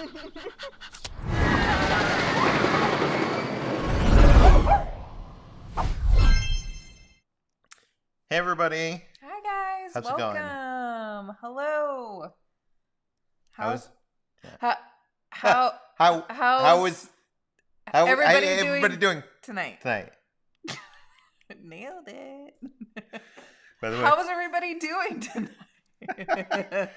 Hey everybody. Hi guys. How's Welcome. it going? Hello. How's everybody doing tonight? Tonight. Nailed it. By the way, how was everybody doing tonight?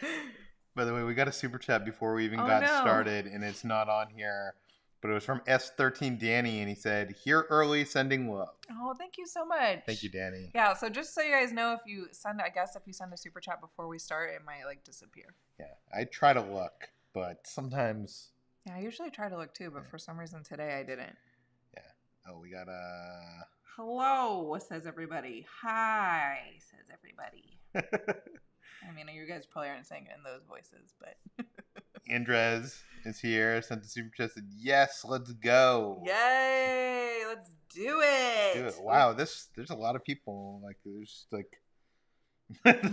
By the way, we got a super chat before we even got started, and it's not on here. But it was from S13 Danny, and he said, "Here early, sending love." Oh, thank you so much. Thank you, Danny. Yeah, so just so you guys know, if you send a super chat before we start, it might disappear. Yeah, I try to look, but sometimes. Yeah, I usually try to look too, but for some reason today I didn't. Yeah. Oh, we got a. Hello, says everybody. Hi, says everybody. I mean, you guys probably aren't saying it in those voices, but. Andres is here, sent the super chat, said, "Yes, let's go." Yay, let's do it. Wow, there's a lot of people. There's the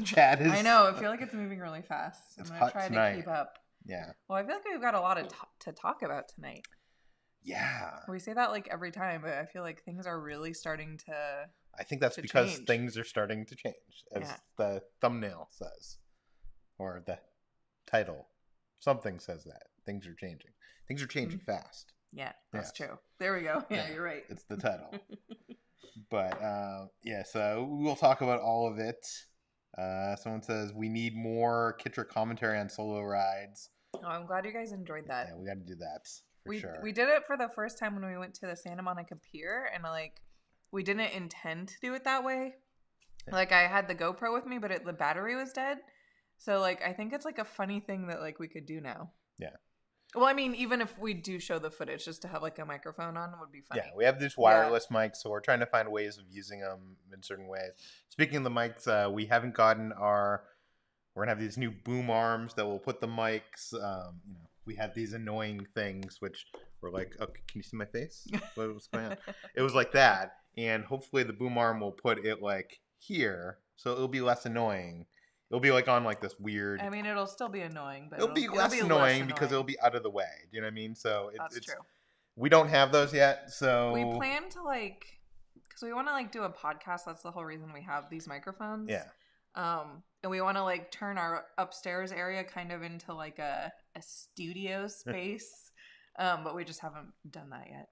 chat is. I know, I feel like it's moving really fast. It's I'm going to hot try tonight. to keep up. Yeah. Well, I feel like we've got a lot to talk about tonight. Yeah. We say that every time, but I feel like things are really starting to I think that's because change. Things are starting to change, as the thumbnail says. Or the title. Something says that. Things are changing. Things are changing fast. Yeah, that's true. There we go. Yeah, you're right. It's the title. But, so we'll talk about all of it. Someone says, we need more Kitra commentary on solo rides. Oh, I'm glad you guys enjoyed that. Yeah, we got to do that for sure. We did it for the first time when we went to the Santa Monica Pier, and we didn't intend to do it that way. Yeah. I had the GoPro with me, but the battery was dead. So, I think it's, a funny thing that, we could do now. Yeah. Well, I mean, even if we do show the footage, just to have, a microphone on would be funny. Yeah, we have these wireless mics, so we're trying to find ways of using them in certain ways. Speaking of the mics, we haven't gotten we're going to have these new boom arms that will put the mics, we had these annoying things, which were okay, can you see my face? What was going on? It was like that, and hopefully the boom arm will put it, here, so it'll be less annoying. It'll be on this weird. I mean, it'll still be annoying, but it'll be less annoying because it'll be out of the way. Do you know what I mean? So that's true. We don't have those yet, so we plan to because we want to do a podcast. That's the whole reason we have these microphones. Yeah. And we want to turn our upstairs area kind of into a studio space, but we just haven't done that yet.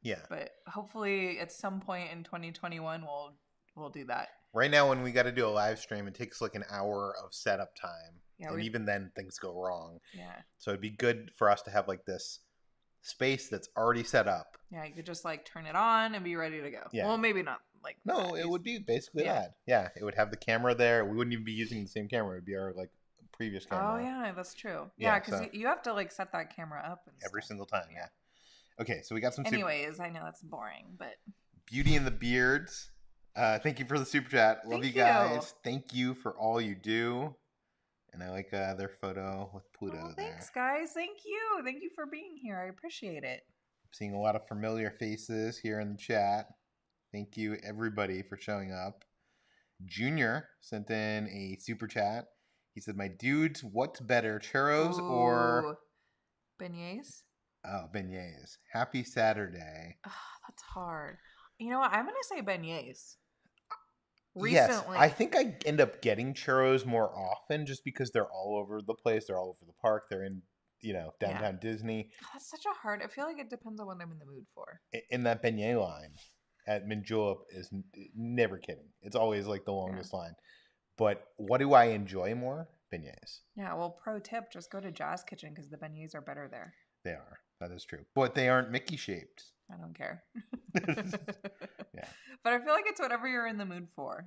Yeah. But hopefully, at some point in 2021, we'll do that. Right now, when we got to do a live stream, it takes an hour of setup time. Yeah, and even then, things go wrong. Yeah. So it'd be good for us to have this space that's already set up. Yeah, you could just turn it on and be ready to go. Yeah. Well, maybe not No, it would be basically that. Yeah, it would have the camera there. We wouldn't even be using the same camera. It would be our previous camera. Oh yeah, that's true. Yeah, because you have to set that camera up and every single time. Yeah. Okay, so we got some. Anyways, I know it's boring, but Beauty and the Beards. Thank you for the super chat. Love you guys. Thank you for all you do. And I like their photo with Pluto there. Thanks, guys. Thank you. Thank you for being here. I appreciate it. I'm seeing a lot of familiar faces here in the chat. Thank you, everybody, for showing up. Junior sent in a super chat. He said, my dudes, what's better, churros or beignets? Oh, beignets. Happy Saturday. Oh, that's hard. You know what? I'm going to say beignets. Recently. Yes, I think I end up getting churros more often just because they're all over the place. They're all over the park. They're in, downtown Disney. That's such a hard. I feel like it depends on what I'm in the mood for. In that beignet line at Mint Julep is never kidding. It's always the longest line. But what do I enjoy more? Beignets. Yeah, well, pro tip, just go to Jazz Kitchen because the beignets are better there. They are. That is true. But they aren't Mickey shaped. I don't care. Yeah. But I feel like it's whatever you're in the mood for.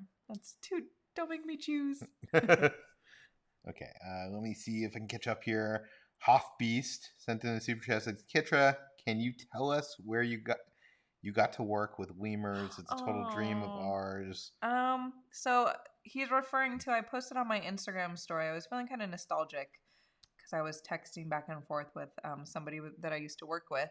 Don't make me choose. Okay. Let me see if I can catch up here. Hoffbeast sent in a super chat. Says, Kitra, can you tell us where you got to work with lemurs? It's a total dream of ours. So he's referring to, I posted on my Instagram story. I was feeling kind of nostalgic because I was texting back and forth with somebody that I used to work with.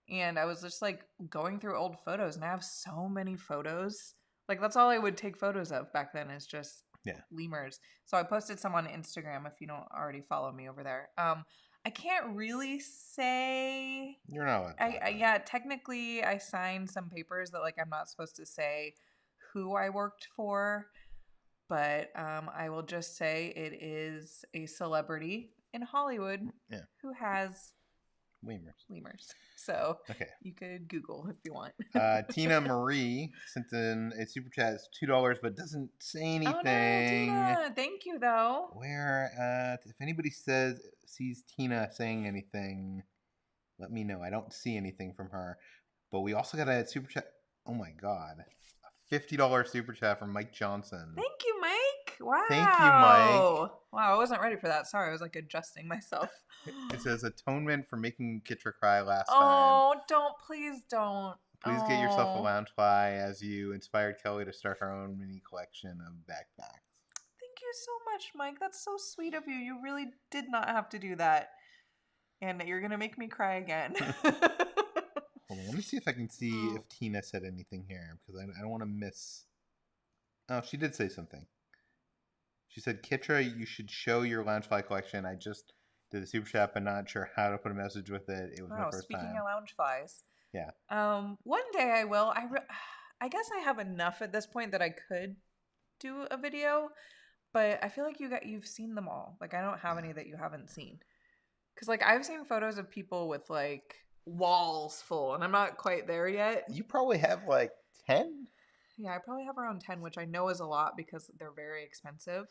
And I was just going through old photos, and I have so many photos. That's all I would take photos of back then, is just lemurs. So I posted some on Instagram if you don't already follow me over there. I can't really say. You're not allowed to talk about it. Yeah, technically I signed some papers that like I'm not supposed to say who I worked for, but I will just say it is a celebrity in Hollywood who has lemurs. So you could Google if you want. Tina Marie sent in a super chat. It's $2, but doesn't say anything. Oh no, Tina! Thank you though. Where if anybody sees Tina saying anything, let me know. I don't see anything from her. But we also got a super chat. Oh my god, a $50 super chat from Mike Johnson. Thank you, Mike. Wow. Thank you, Mike. Wow, I wasn't ready for that. Sorry, I was like adjusting myself. It says atonement for making Kitra cry last time. Oh, please don't. Please get yourself a loungefly as you inspired Kelly to start her own mini collection of backpacks. Thank you so much, Mike. That's so sweet of you. You really did not have to do that. And you're going to make me cry again. Hold on, let me see if I can see if Tina said anything here, because I don't want to miss. Oh, she did say something. She said, Kitra, you should show your loungefly collection. I just did a super chat, but not sure how to put a message with it. It was my first time. Speaking of loungeflies. Yeah. One day I will. I guess I have enough at this point that I could do a video, but I feel like you've seen them all. Like I don't have any that you haven't seen. Because like I've seen photos of people with like walls full, and I'm not quite there yet. You probably have like 10? Yeah, I probably have around 10, which I know is a lot because they're very expensive.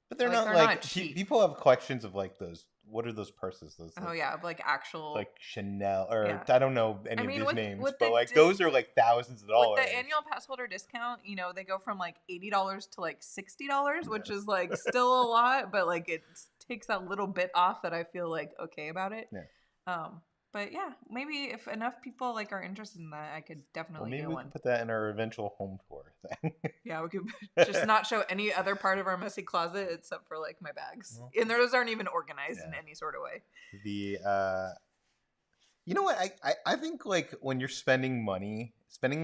But they're not cheap. People have collections of like those. What are those purses? Those of like actual like Chanel or I don't know any of these names, but like those are like thousands of dollars. With the annual pass holder discount, they go from like $80 to like $60, which is like still a lot, but like it takes that little bit off that I feel like okay about it. Yeah. But yeah, maybe if enough people like are interested in that, I could definitely maybe do we one. can put that in our eventual home tour thing. Yeah, we could just not show any other part of our messy closet except for like my bags, and those aren't even organized in any sort of way. You know what? I think like when you're spending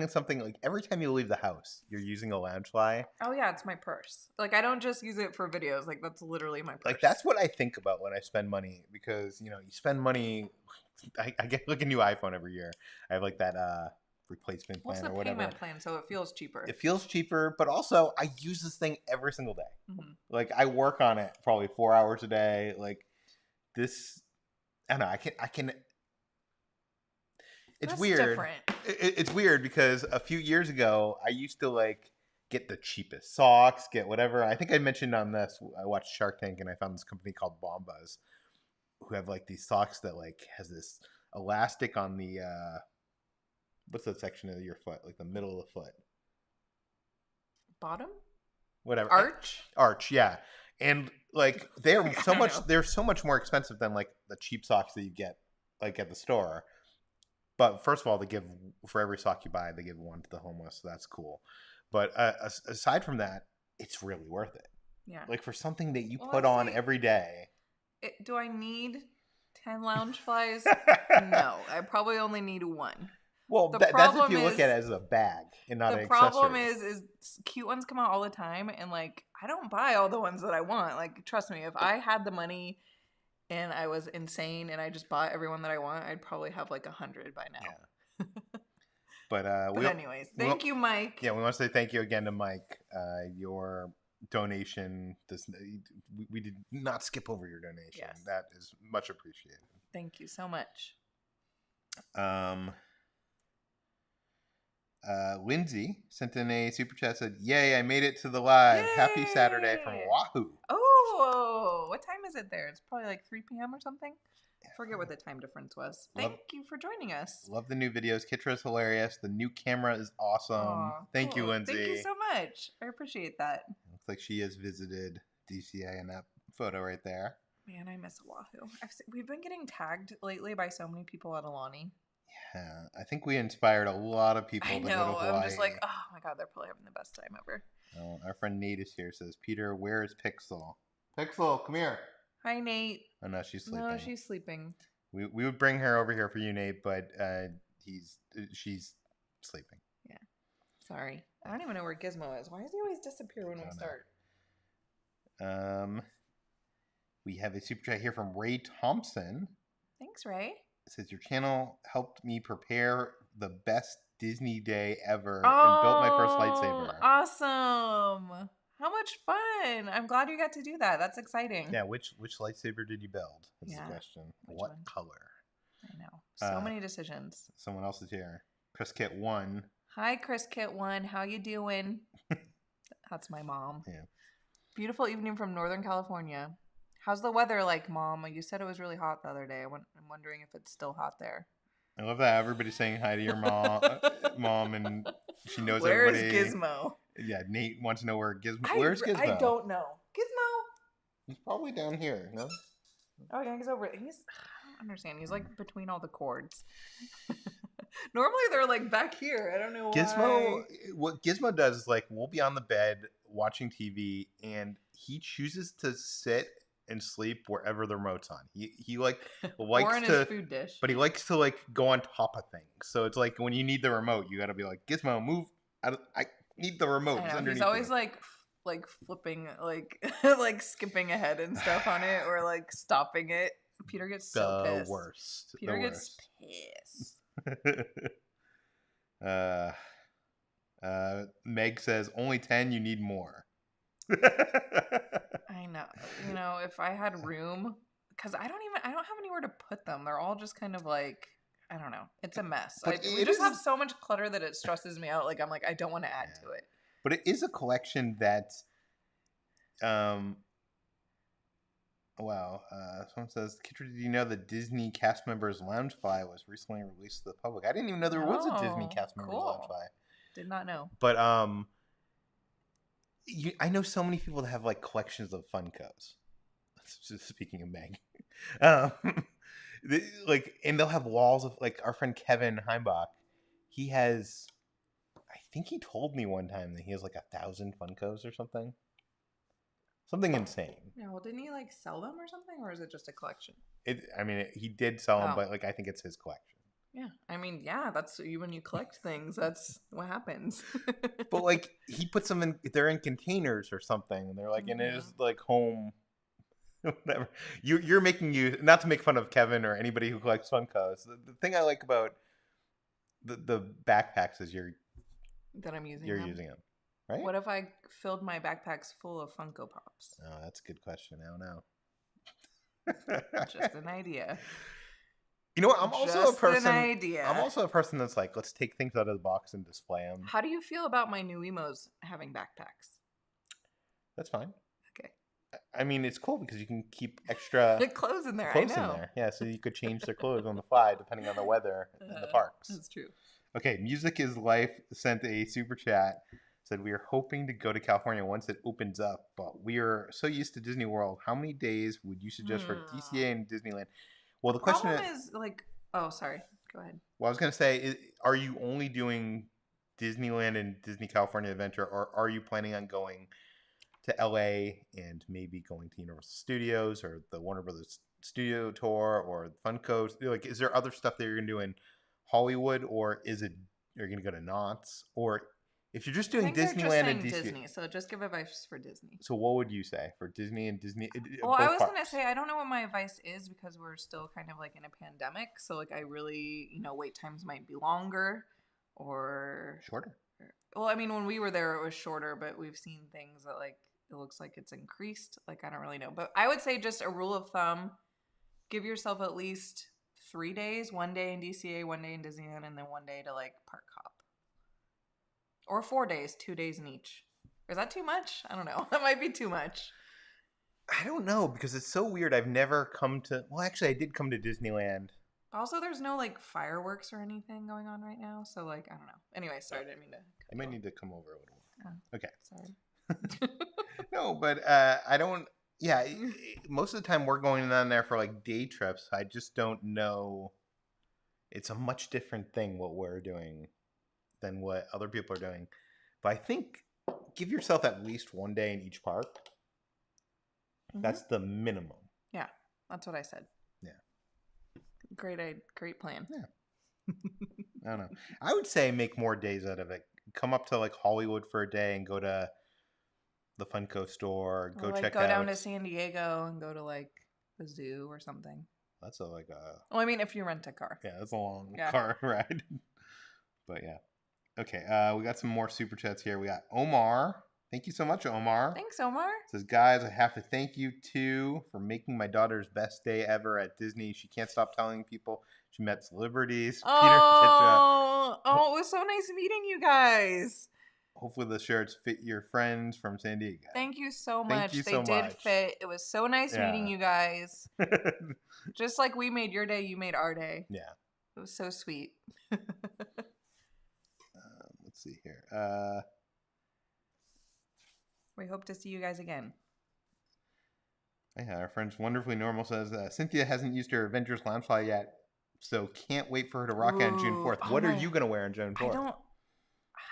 something like every time you leave the house, you're using a loungefly. Oh yeah, it's my purse. Like I don't just use it for videos. Like that's literally my purse. Like that's what I think about when I spend money, because you spend money. I get like a new iPhone every year. I have like that replacement plan or whatever. What's the payment plan? So it feels cheaper. It feels cheaper, but also I use this thing every single day. Mm-hmm. Like I work on it probably 4 hours a day. Like this, I don't know. I can. It's That's weird. Different. It's weird because a few years ago I used to like get the cheapest socks, get whatever. I think I mentioned on this. I watched Shark Tank and I found this company called Bombas, who have like these socks that like has this elastic on the what's that section of your foot, like the middle of the foot, bottom, whatever, arch, yeah. And like they're so much more expensive than like the cheap socks that you get like at the store. But first of all, they give, for every sock you buy, they give one to the homeless, so that's cool. But aside from that, it's really worth it. Yeah, like for something that you put on every day. Do I need 10 loungeflies? No, I probably only need one. Well, that's if you look at it as a bag and not an accessory. The problem is cute ones come out all the time, and like I don't buy all the ones that I want. Like trust me, if I had the money and I was insane and I just bought everyone that I want, I'd probably have like 100 by now. Yeah. But anyways, thank you, Mike. Yeah, we want to say thank you again to Mike. Your donation, we did not skip over your donation. Yes. That is much appreciated. Thank you so much. Lindsay sent in a super chat, said, "Yay, I made it to the live. Yay! Happy Saturday from Wahoo." Oh, what time is it there? It's probably like 3 p.m. or something. I forget what the time difference was. Thank you for joining us. Love the new videos. Kitra's hilarious. The new camera is awesome. Aww, Thank you, Lindsay. Thank you so much. I appreciate that. Looks like she has visited DCA in that photo right there. Man, I miss Oahu. We've been getting tagged lately by so many people at Alani. Yeah, I think we inspired a lot of people to go to Hawaii. I'm just like, oh my god, they're probably having the best time ever. Oh, our friend Nate is here. Says, Peter, where is Pixel? Pixel, come here. Hi, Nate. Oh no, she's sleeping. No, she's sleeping. We would bring her over here for you, Nate, but she's sleeping. Yeah. Sorry. I don't even know where Gizmo is. Why does he always disappear when we start? We have a super chat here from Ray Thompson. Thanks, Ray. It says your channel helped me prepare the best Disney day ever Oh, and built my first lightsaber. Awesome. How much fun. I'm glad you got to do that. That's exciting. Yeah, which lightsaber did you build? Is the question. What one? color? I know. So many decisions. Someone else is here. Chris Kit 1. Hi, Chris Kit 1. How you doing? That's my mom. Yeah. Beautiful evening from Northern California. How's the weather like, Mom? You said it was really hot the other day. I'm wondering if it's still hot there. I love that everybody's saying hi to your mom, and she knows Where everybody. Where is Gizmo? Yeah, Nate wants to know where Gizmo. Where's Gizmo? I don't know. Gizmo? He's probably down here. No. Oh yeah, he's over. I don't understand. He's like between all the cords. Normally they're like back here. I don't know why. Gizmo. What Gizmo does is like we'll be on the bed watching TV, and he chooses to sit and sleep wherever the remote's on. He like likes or in to his food dish. But he likes to like go on top of things. So it's like when you need the remote, you got to be like Gizmo, move. I need the remote. I know, he's always like flipping, like like skipping ahead and stuff on it, or like stopping it. Peter gets so pissed. Worst. Peter gets pissed. Meg says only 10. You need more. I know. You know, if I had room, because I don't have anywhere to put them. They're all just kind of like, I don't know. It's a mess. We just have so much clutter that it stresses me out. Like I'm like, I don't want to add to it. But it is a collection that, wow. Someone says, Kitra, did you know the Disney cast members Loungefly was recently released to the public? I didn't even know there was a Disney cast members Loungefly. Did not know. But I know so many people that have like collections of Funkos. Speaking of Meg, and they'll have walls of like our friend Kevin Heimbach. He has, I think he told me one time that he has like 1,000 Funkos or something insane. Yeah, well, didn't he like sell them or something, or is it just a collection? He did sell them, but like I think it's his collection. Yeah, I mean, yeah, that's when you collect things. That's what happens. But like he puts them in, they're in containers or something, and they're like in his like home, whatever. You're making not to make fun of Kevin or anybody who collects Funkos. The thing I like about the backpacks is that I'm using. You're using them, right? What if I filled my backpacks full of Funko Pops? Oh, that's a good question. I don't know. Just an idea. You know what? I'm also a person that's like, let's take things out of the box and display them. How do you feel about my new emos having backpacks? That's fine. Okay. I mean, it's cool because you can keep extra clothes in there. In there. Yeah, so you could change their clothes on the fly depending on the weather in the parks. That's true. Okay, Music is Life sent a super chat. Said we are hoping to go to California once it opens up, but we are so used to Disney World. How many days would you suggest for DCA and Disneyland? Well, the question is like, oh, sorry. Go ahead. Well, I was going to say, are you only doing Disneyland and Disney California Adventure, or are you planning on going to LA and maybe going to Universal Studios or the Warner Brothers Studio Tour or Funko? Like, is there other stuff that you're going to do in Hollywood, or is it you're going to go to Knott's? Or if you're just doing Disneyland and Disney, so just give advice for Disney. So what would you say for Disney and Disney? Well, I was going to say, I don't know what my advice is because we're still kind of like in a pandemic. So like I really, wait times might be longer or shorter. Well, I mean, when we were there, it was shorter, but we've seen things that like, it looks like it's increased. Like, I don't really know, but I would say just a rule of thumb, give yourself at least 3 days, 1 day in DCA, 1 day in Disneyland, and then 1 day to like park hop. Or 4 days, 2 days in each. Is that too much? I don't know. That might be too much. I don't know because it's so weird. I've never come to. Well, actually, I did come to Disneyland. Also, there's no like fireworks or anything going on right now, so like I don't know. Anyway, sorry, I didn't mean to. I might need to come over a little more. Oh, okay. Sorry. No, but I don't. Yeah, most of the time we're going down there for like day trips. I just don't know. It's a much different thing what we're doing than what other people are doing. But I think give yourself at least 1 day in each park. Mm-hmm. That's the minimum. Yeah, that's what I said. Yeah. Great plan. Yeah. I don't know. I would say make more days out of it. Come up to like Hollywood for a day and go to the Funko store. Or Go like check go out. down to San Diego and go to like the zoo or something. That's like a. Well, I mean, if you rent a car. Yeah, that's a long car ride. But yeah. Okay, we got some more super chats here. We got Omar. Thank you so much, Omar. Thanks, Omar. Says, guys, I have to thank you too for making my daughter's best day ever at Disney. She can't stop telling people she met celebrities. Oh, it was so nice meeting you guys. Hopefully the shirts fit your friends from San Diego. Thank you so much. Thank you they so did much. fit. It was so nice meeting you guys. Just like we made your day, you made our day. Yeah. It was so sweet. Let's see here. We hope to see you guys again. Yeah, our friend Wonderfully Normal says, Cynthia hasn't used her Avengers Loungefly yet, so can't wait for her to rock out on June 4th. What are you going to wear on June 4th?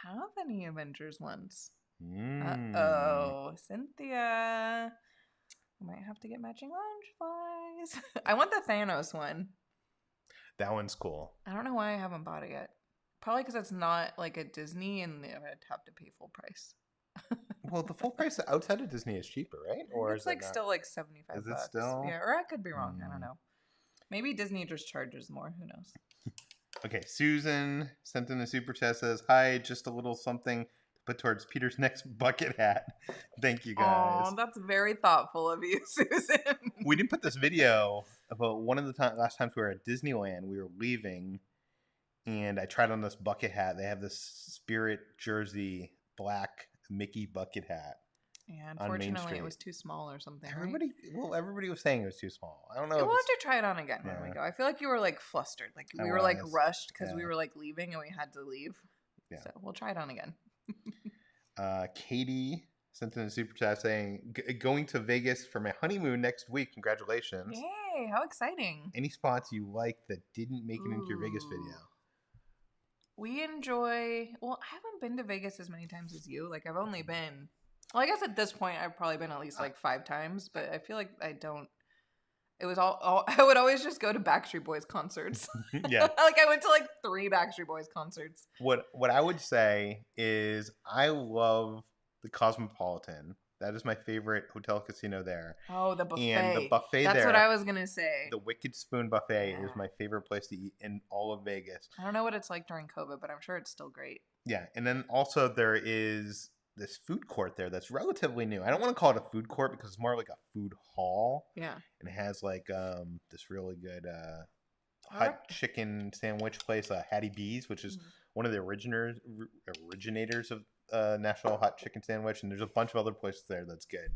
I don't have any Avengers ones. Uh-oh. Cynthia. We might have to get matching Loungeflies. I want the Thanos one. That one's cool. I don't know why I haven't bought it yet. Probably because it's not like at Disney and I'd have to pay full price. Well, the full price outside of Disney is cheaper, right? Or it's like still like $75. Is it still? Yeah, or I could be wrong. I don't know. Maybe Disney just charges more. Who knows? Okay, Susan sent in a super chat, says, hi, just a little something to put towards Peter's next bucket hat. Thank you, guys. Oh, that's very thoughtful of you, Susan. We didn't put this video about one of the last times we were at Disneyland. We were leaving, and I tried on this bucket hat. They have this Spirit Jersey black Mickey bucket hat. Yeah, unfortunately, it was too small or something. Everybody was saying it was too small. I don't know. We'll have to try it on again when we go. I feel like you were like flustered, like we were like rushed because we were like leaving and we had to leave. Yeah. So we'll try it on again. Katie sent in a super chat saying, "Going to Vegas for my honeymoon next week. Congratulations! Yay! How exciting! Any spots you like that didn't make it into your Vegas video?" We enjoy. Well, I haven't been to Vegas as many times as you. Like I've only been. Well, I guess at this point I've probably been at least like 5 times, but I feel like I don't. It was all I would always just go to Backstreet Boys concerts. Yeah, like I went to like 3 Backstreet Boys concerts. What I would say is I love the Cosmopolitan. That is my favorite hotel casino there. Oh, the buffet. And the buffet That's there. what I was going to say. The Wicked Spoon buffet is my favorite place to eat in all of Vegas. I don't know what it's like during COVID, but I'm sure it's still great. Yeah. And then also there is this food court there that's relatively new. I don't want to call it a food court because it's more like a food hall. Yeah. And it has like this really good hot chicken sandwich place, Hattie B's, which is one of the originators of National Hot Chicken Sandwich, and there's a bunch of other places there that's good.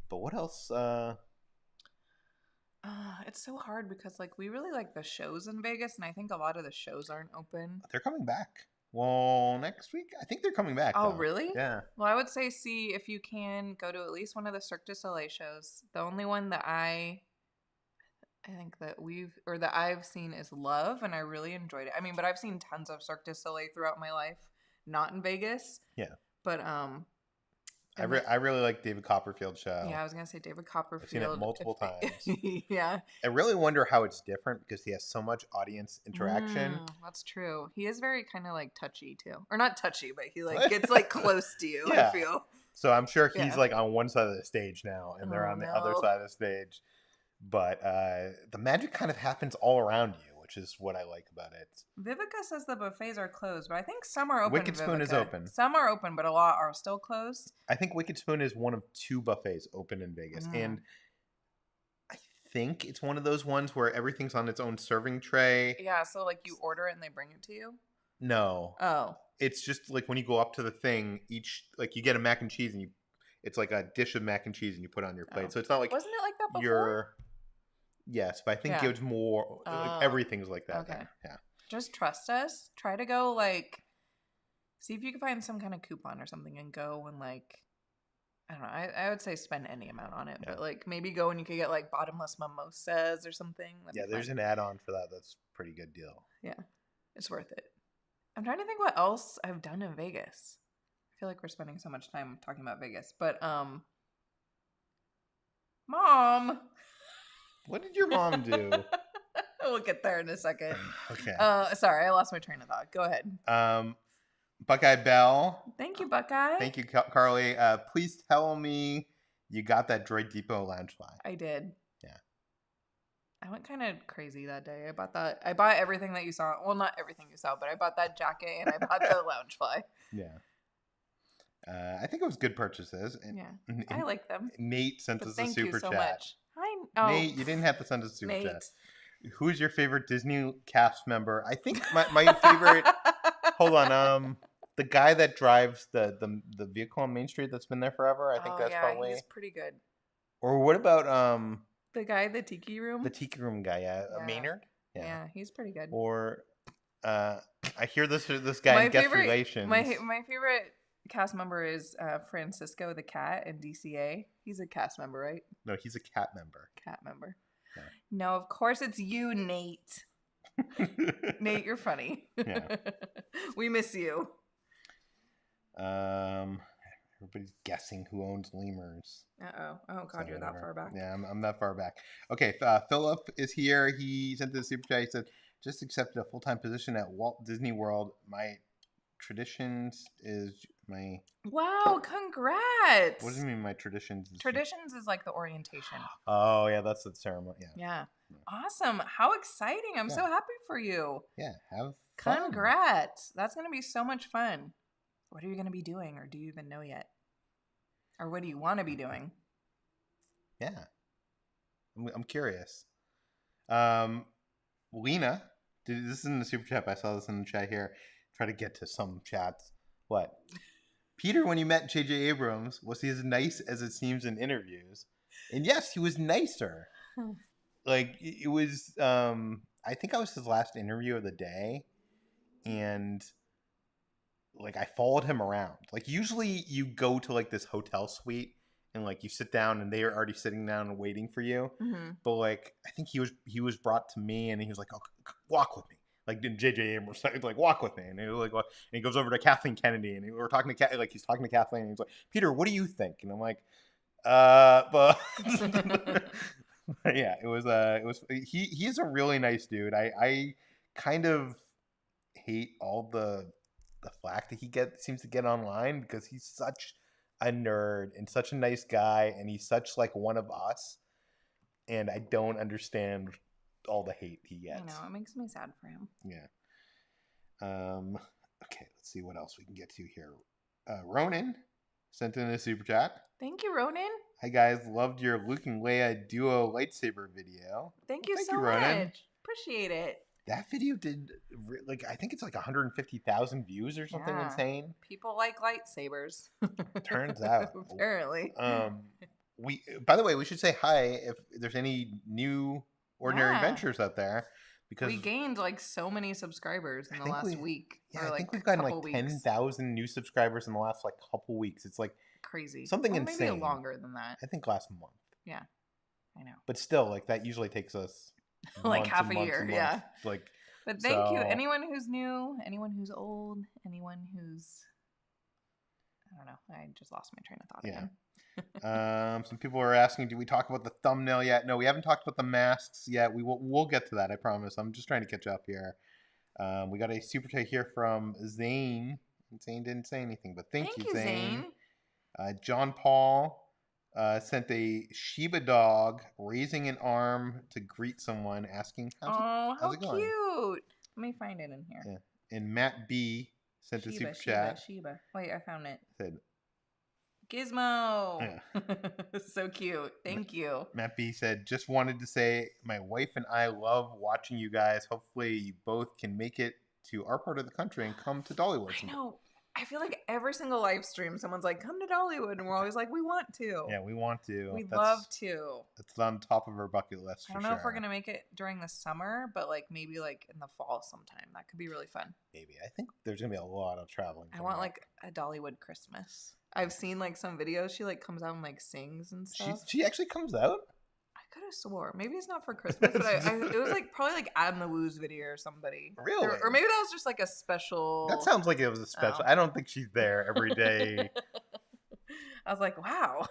But what else? It's so hard because like we really like the shows in Vegas, and I think a lot of the shows aren't open. They're coming back. Well, next week I think they're coming back. Oh, though. Really? Yeah. Well, I would say see if you can go to at least one of the Cirque du Soleil shows. The only one that I think that I've seen is Love, and I really enjoyed it. I mean, but I've seen tons of Cirque du Soleil throughout my life. Not in Vegas. Yeah. But I really like David Copperfield's show. Yeah, I was gonna say David Copperfield. I've seen it multiple times. Yeah. I really wonder how it's different because he has so much audience interaction. That's true. He is very kind of like touchy too, or not touchy, but he like gets like close to you. Yeah. I feel. So I'm sure he's like on one side of the stage now, and they're on the other side of the stage. But the magic kind of happens all around you, which is what I like about it. Vivica says the buffets are closed, but I think some are open. Wicked Spoon is open. Some are open, but a lot are still closed. I think Wicked Spoon is one of 2 buffets open in Vegas. And I think it's one of those ones where everything's on its own serving tray. Yeah, so like you order it and they bring it to you? No. Oh. It's just like when you go up to the thing, you get a mac and cheese and it's like a dish of mac and cheese and you put it on your plate. So it's not like wasn't it like that before? Yes, but I think it was more like everything's like that. Okay. Yeah. Just trust us. Try to go see if you can find some kind of coupon or something and go and I don't know. I would say spend any amount on it, but maybe go and you could get bottomless mimosas or something. There's an add-on for that. That's a pretty good deal. Yeah, it's worth it. I'm trying to think what else I've done in Vegas. I feel like we're spending so much time talking about Vegas, but Mom. What did your mom do? We'll get there in a second. Okay. Sorry, I lost my train of thought. Go ahead. Buckeye Bell. Thank you, Buckeye. Thank you, Carly. Please tell me you got that Droid Depot Loungefly. I did. Yeah. I went kind of crazy that day. I bought everything that you saw. Well, not everything you saw, but I bought that jacket and I bought the Loungefly. Yeah. I think it was good purchases. Yeah. I like them. Nate sent us a super chat. Thank you so much. Nate, you didn't have to send us a super chat. Who's your favorite Disney cast member? I think my favorite. Hold on. The guy that drives the vehicle on Main Street that's been there forever. I think that's probably. He's pretty good. Or what about the guy, the Tiki Room? The Tiki Room guy, Maynard. Yeah, he's pretty good. Or I hear this guy in Guest Relations. My favorite cast member is Francisco the cat in DCA. He's a cast member, right? No, he's a cat member. Cat member. Yeah. No, of course it's you, Nate. Nate, you're funny. Yeah. We miss you. Everybody's guessing who owns lemurs. Oh god, you're that far back. Yeah, I'm that far back. Okay, Philip is here. He sent the super chat. He said, just accepted a full-time position at Walt Disney World. My traditions is my... Wow, congrats! What do you mean my traditions? Traditions is like the orientation. Oh, yeah, that's the ceremony. Yeah. Awesome. How exciting. I'm so happy for you. Yeah, have fun. Congrats. That's going to be so much fun. What are you going to be doing, or do you even know yet? Or what do you want to be doing? Yeah. I'm curious. Lena, this is in the super chat. I saw this in the chat here. Try to get to some chats. What? Peter, when you met J.J. Abrams, was he as nice as it seems in interviews? And yes, he was nicer. Like, it was, I think I was his last interview of the day. And, like, I followed him around. Like, usually you go to, like, this hotel suite and, like, you sit down and they are already sitting down and waiting for you. Mm-hmm. But, like, I think he was brought to me and he was like, oh, walk with me. Like, J.J. Abrams, like, walk with me. And he was like, and he goes over to Kathleen Kennedy and we're talking to he's talking to Kathleen and he's like, Peter, what do you think? And I'm like, but yeah, it was he is a really nice dude. I kind of hate all the flack that he seems to get online because he's such a nerd and such a nice guy and he's such like one of us, and I don't understand all the hate he gets. I know, it makes me sad for him. Yeah. Okay, let's see what else we can get to here. Ronan sent in a super chat. Thank you, Ronan. Hi guys, loved your Luke and Leia duo lightsaber video. Thank you so much. Appreciate it. That video did like I think it's like 150,000 views or something insane. People like lightsabers. Turns out. Apparently. By the way, we should say hi if there's any new Ordinary Adventures out there, because we gained like so many subscribers in the last week. Yeah, I think we've gotten like 10,000 new subscribers in the last like couple weeks. It's like crazy, something insane. Maybe longer than that. I think last month. Yeah, I know. But still, like that usually takes us like half a year. Yeah. Like, but thank you, anyone who's new, anyone who's old, anyone who's I don't know. I just lost my train of thought again. Some people are asking, do we talk about the thumbnail yet? No, we haven't talked about the masks yet. We'll get to that, I promise. I'm just trying to catch up here. We got a super chat here from Zane. Zane didn't say anything, but thank you, Zane. John Paul sent a Shiba dog raising an arm to greet someone, asking how's it going? Cute. Let me find it in here. Yeah. And Matt B sent a super chat. Shiba. Wait, I found it. Said Gizmo. Yeah. So cute. Thank you. Matt B said, just wanted to say my wife and I love watching you guys. Hopefully you both can make it to our part of the country and come to Dollywood. I know. I feel like every single live stream, someone's like, come to Dollywood. And we're always like, we want to. Yeah, we want to. We'd love to. It's on top of our bucket list for sure. I don't know if we're going to make it during the summer, but like maybe like in the fall sometime. That could be really fun. Maybe. I think there's going to be a lot of traveling. I want like a Dollywood Christmas. I've seen like some videos. She like comes out and like sings and stuff. She actually comes out? I could have swore. Maybe it's not for Christmas, but it was like probably like Adam the Woo's video or somebody. Really? Or maybe that was just like a special. That sounds like it was a special. I don't think she's there every day. I was like, wow.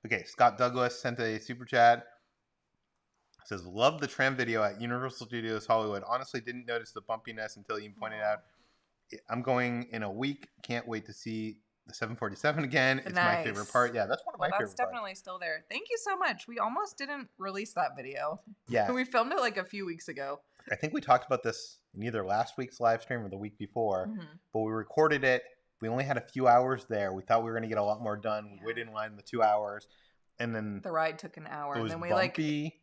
Okay, Scott Douglas sent a super chat. Says, love the tram video at Universal Studios Hollywood. Honestly, didn't notice the bumpiness until you pointed out I'm going in a week. Can't wait to see the 747 again. It's my favorite part. Yeah, that's one of my favorite parts. That's definitely still there. Thank you so much. We almost didn't release that video. Yeah. We filmed it like a few weeks ago. I think we talked about this in either last week's live stream or the week before, but we recorded it. We only had a few hours there. We thought we were going to get a lot more done. We waited in line the 2 hours, and then the ride took an hour. It was and then bumpy.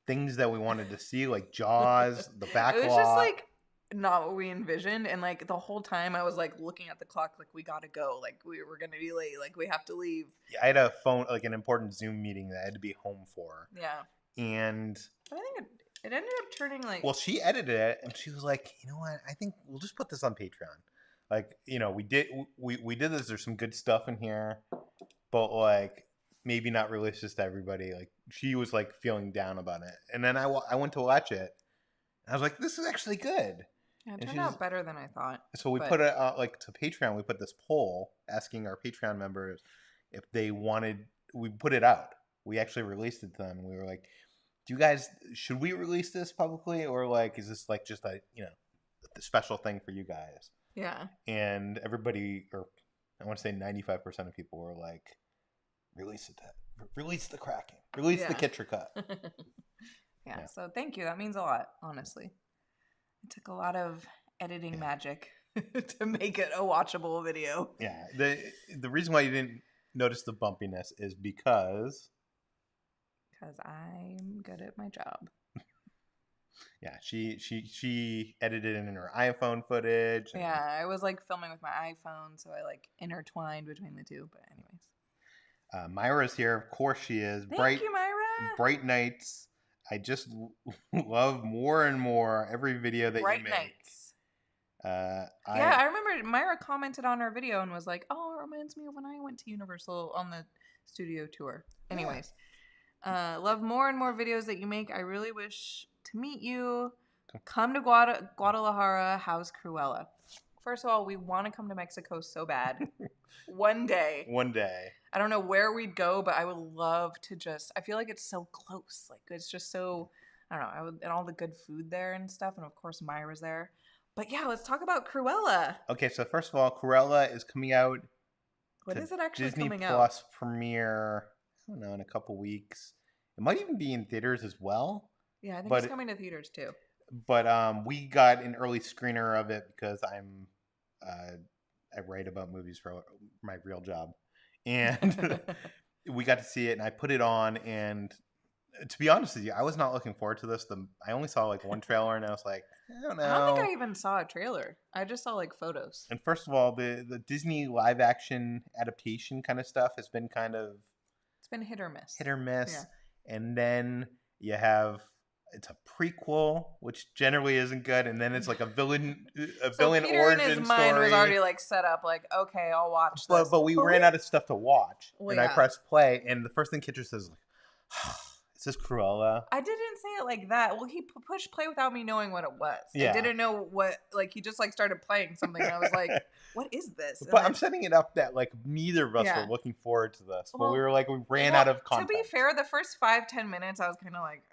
Things that we wanted to see, like Jaws, the backlot. It was just like not what we envisioned, and like the whole time I was like looking at the clock, like we gotta go, like we were gonna be late, like we have to leave. Yeah, I had a phone, like an important Zoom meeting that I had to be home for. Yeah, and I think it ended up turning like. Well, she edited it, and she was like, "You know what? I think we'll just put this on Patreon. Like, you know, we did this. There's some good stuff in here, but like maybe not release this to everybody." Like, she was like feeling down about it, and then I went to watch it, and I was like, "This is actually good." Yeah, it turned out better than I thought. So we put it like to Patreon. We put this poll asking our Patreon members if they wanted. We put it out. We actually released it to them, and we were like, "Do you guys? Should we release this publicly, or like is this like just a the special thing for you guys?" Yeah. And everybody, or I want to say 95% of people were like, "Release it. Release the Kraken. Release the Kitra cut." Yeah. So thank you. That means a lot, honestly. It took a lot of editing magic to make it a watchable video. Yeah. The reason why you didn't notice the bumpiness is because I'm good at my job. Yeah, she edited in her iPhone footage. Yeah, I was like filming with my iPhone, so I like intertwined between the two. But anyways, Myra's here. Of course she is. Thank you, Myra. Bright nights. I just love more and more every video that you make. Bright nights. I remember Myra commented on our video and was like, "Oh, it reminds me of when I went to Universal on the studio tour." Anyways, love more and more videos that you make. I really wish to meet you. Come to Guadalajara. How's Cruella? First of all, we want to come to Mexico so bad. One day. I don't know where we'd go, but I would love to just. I feel like it's so close. Like it's just so. I don't know. And all the good food there and stuff, and of course Myra's there. But yeah, let's talk about Cruella. Okay, so first of all, Cruella is coming out. When is it actually Disney coming out? Disney Plus premiere. I don't know, in a couple weeks. It might even be in theaters as well. Yeah, I think it's coming to theaters too. But we got an early screener of it because I write about movies for my real job, and we got to see it. And I put it on, and to be honest with you, I was not looking forward to this. I only saw like one trailer, and I was like, I don't know. I don't think I even saw a trailer. I just saw like photos. And first of all, the Disney live action adaptation kind of stuff has been kind of been hit or miss. Yeah. And then you have it's a prequel, which generally isn't good, and then it's like a villain villain Peter origin in his mind story. was already like set up, like okay, I'll watch this. But we ran out of stuff to watch, I pressed play, and the first thing Kitra says is like, "Is this Cruella?" I didn't say it like that. Well, he pushed play without me knowing what it was. Yeah. I didn't know what like he just like started playing something, and I was like, "What is this?" And but I'm setting it up that like neither of us were looking forward to this, but we were like we ran out of content. To be fair, the first 5-10 minutes, I was kind of like.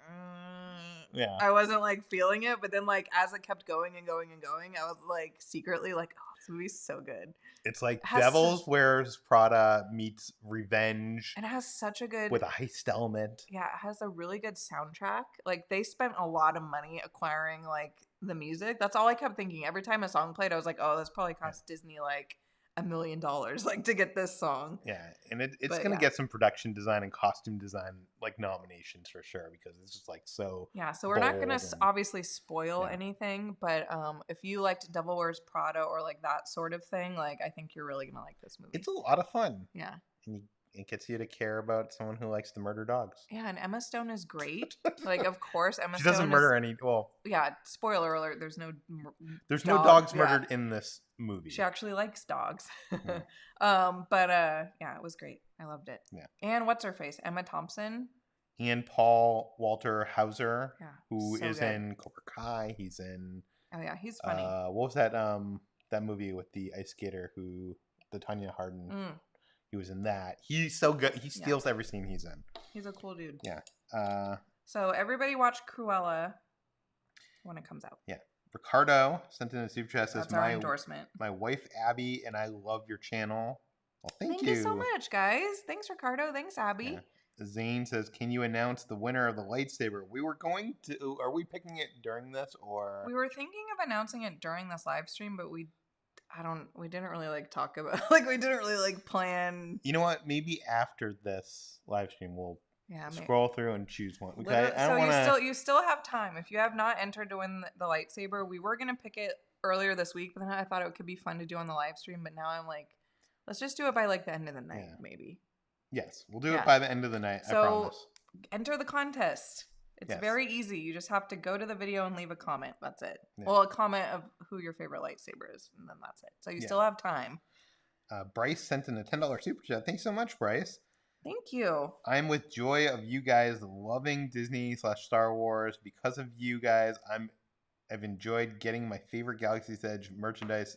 Yeah. I wasn't like feeling it, but then like as it kept going and going and going, I was like secretly like, oh, this movie's so good. It's like Devil's Wears Prada meets Revenge. And it has such a good with a heist element. Yeah, it has a really good soundtrack. Like they spent a lot of money acquiring like the music. That's all I kept thinking. Every time a song played, I was like, oh, this probably cost Disney like $1 million like to get this song. Yeah, and it's gonna get some production design and costume design like nominations for sure because it's just like so. Yeah, so we're not gonna obviously spoil anything, but if you liked Devil Wears Prada or like that sort of thing, like I think you're really gonna like this movie. It's a lot of fun. Yeah, and it gets you to care about someone who likes to murder dogs. Yeah, and Emma Stone is great. Like, of course, Emma Stone. She doesn't murder any. Well, yeah. Spoiler alert: there's no dogs murdered in this movie. She actually likes dogs. Yeah. But yeah, it was great. I loved it. Yeah. And what's her face? Emma Thompson. And Paul Walter Hauser, who so is good. in Cobra Kai. He's in. Oh yeah, he's funny. What was that movie with the ice skater the Tanya Hardin? He was in that. He's so good. He steals every scene he's in. He's a cool dude. Yeah. So everybody watch Cruella when it comes out. Yeah. Ricardo sent in a super chat. Says That's our endorsement. My wife Abby and I love your channel. Well, thank you so much, guys. Thanks, Ricardo. Thanks, Abby. Yeah. Zane says, "Can you announce the winner of the lightsaber?" We were going to. Are we picking it during this, or we were thinking of announcing it during this live stream, but we didn't really like talk about we didn't really like plan. You know what? Maybe after this live stream, we'll scroll through and choose one. Okay, I don't want you still have time. If you have not entered to win the lightsaber, we were gonna pick it earlier this week, but then I thought it could be fun to do on the live stream. But now I'm like, let's just do it by like the end of the night, maybe. Yes, we'll do it by the end of the night. I promise. Enter the contest. It's very easy. You just have to go to the video and leave a comment. That's it. Yeah. Well, a comment of who your favorite lightsaber is, and then that's it. So you still have time. Bryce sent in a $10 super chat. Thanks so much, Bryce. Thank you. I'm with joy of you guys loving Disney/Star Wars. Because of you guys, I've enjoyed getting my favorite Galaxy's Edge merchandise,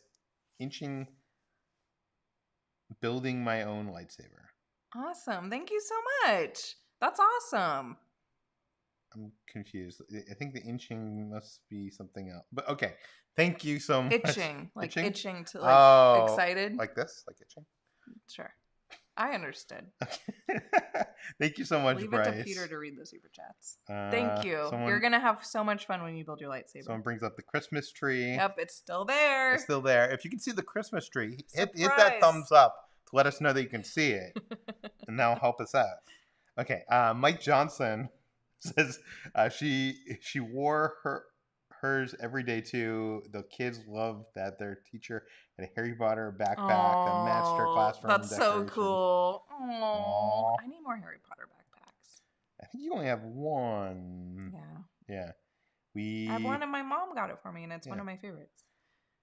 building my own lightsaber. Awesome. Thank you so much. That's awesome. I'm confused. I think the inching must be something else. But okay. Thank you so much. Itching to excited. Like this? Like itching? Sure. I understood. Okay. Thank you so much, Bryce. Leave it to Peter to read the super chats. Thank you. You're going to have so much fun when you build your lightsaber. Someone brings up the Christmas tree. Yep, it's still there. It's still there. If you can see the Christmas tree, hit that thumbs up to let us know that you can see it. And that'll help us out. Okay. Mike Johnson says she wore hers every day too. The kids love that their teacher had a Harry Potter backpack that matched her classroom. That's decoration. so cool. Aww. I need more Harry Potter backpacks. I think you only have one. Yeah. I have one, and my mom got it for me, and it's one of my favorites.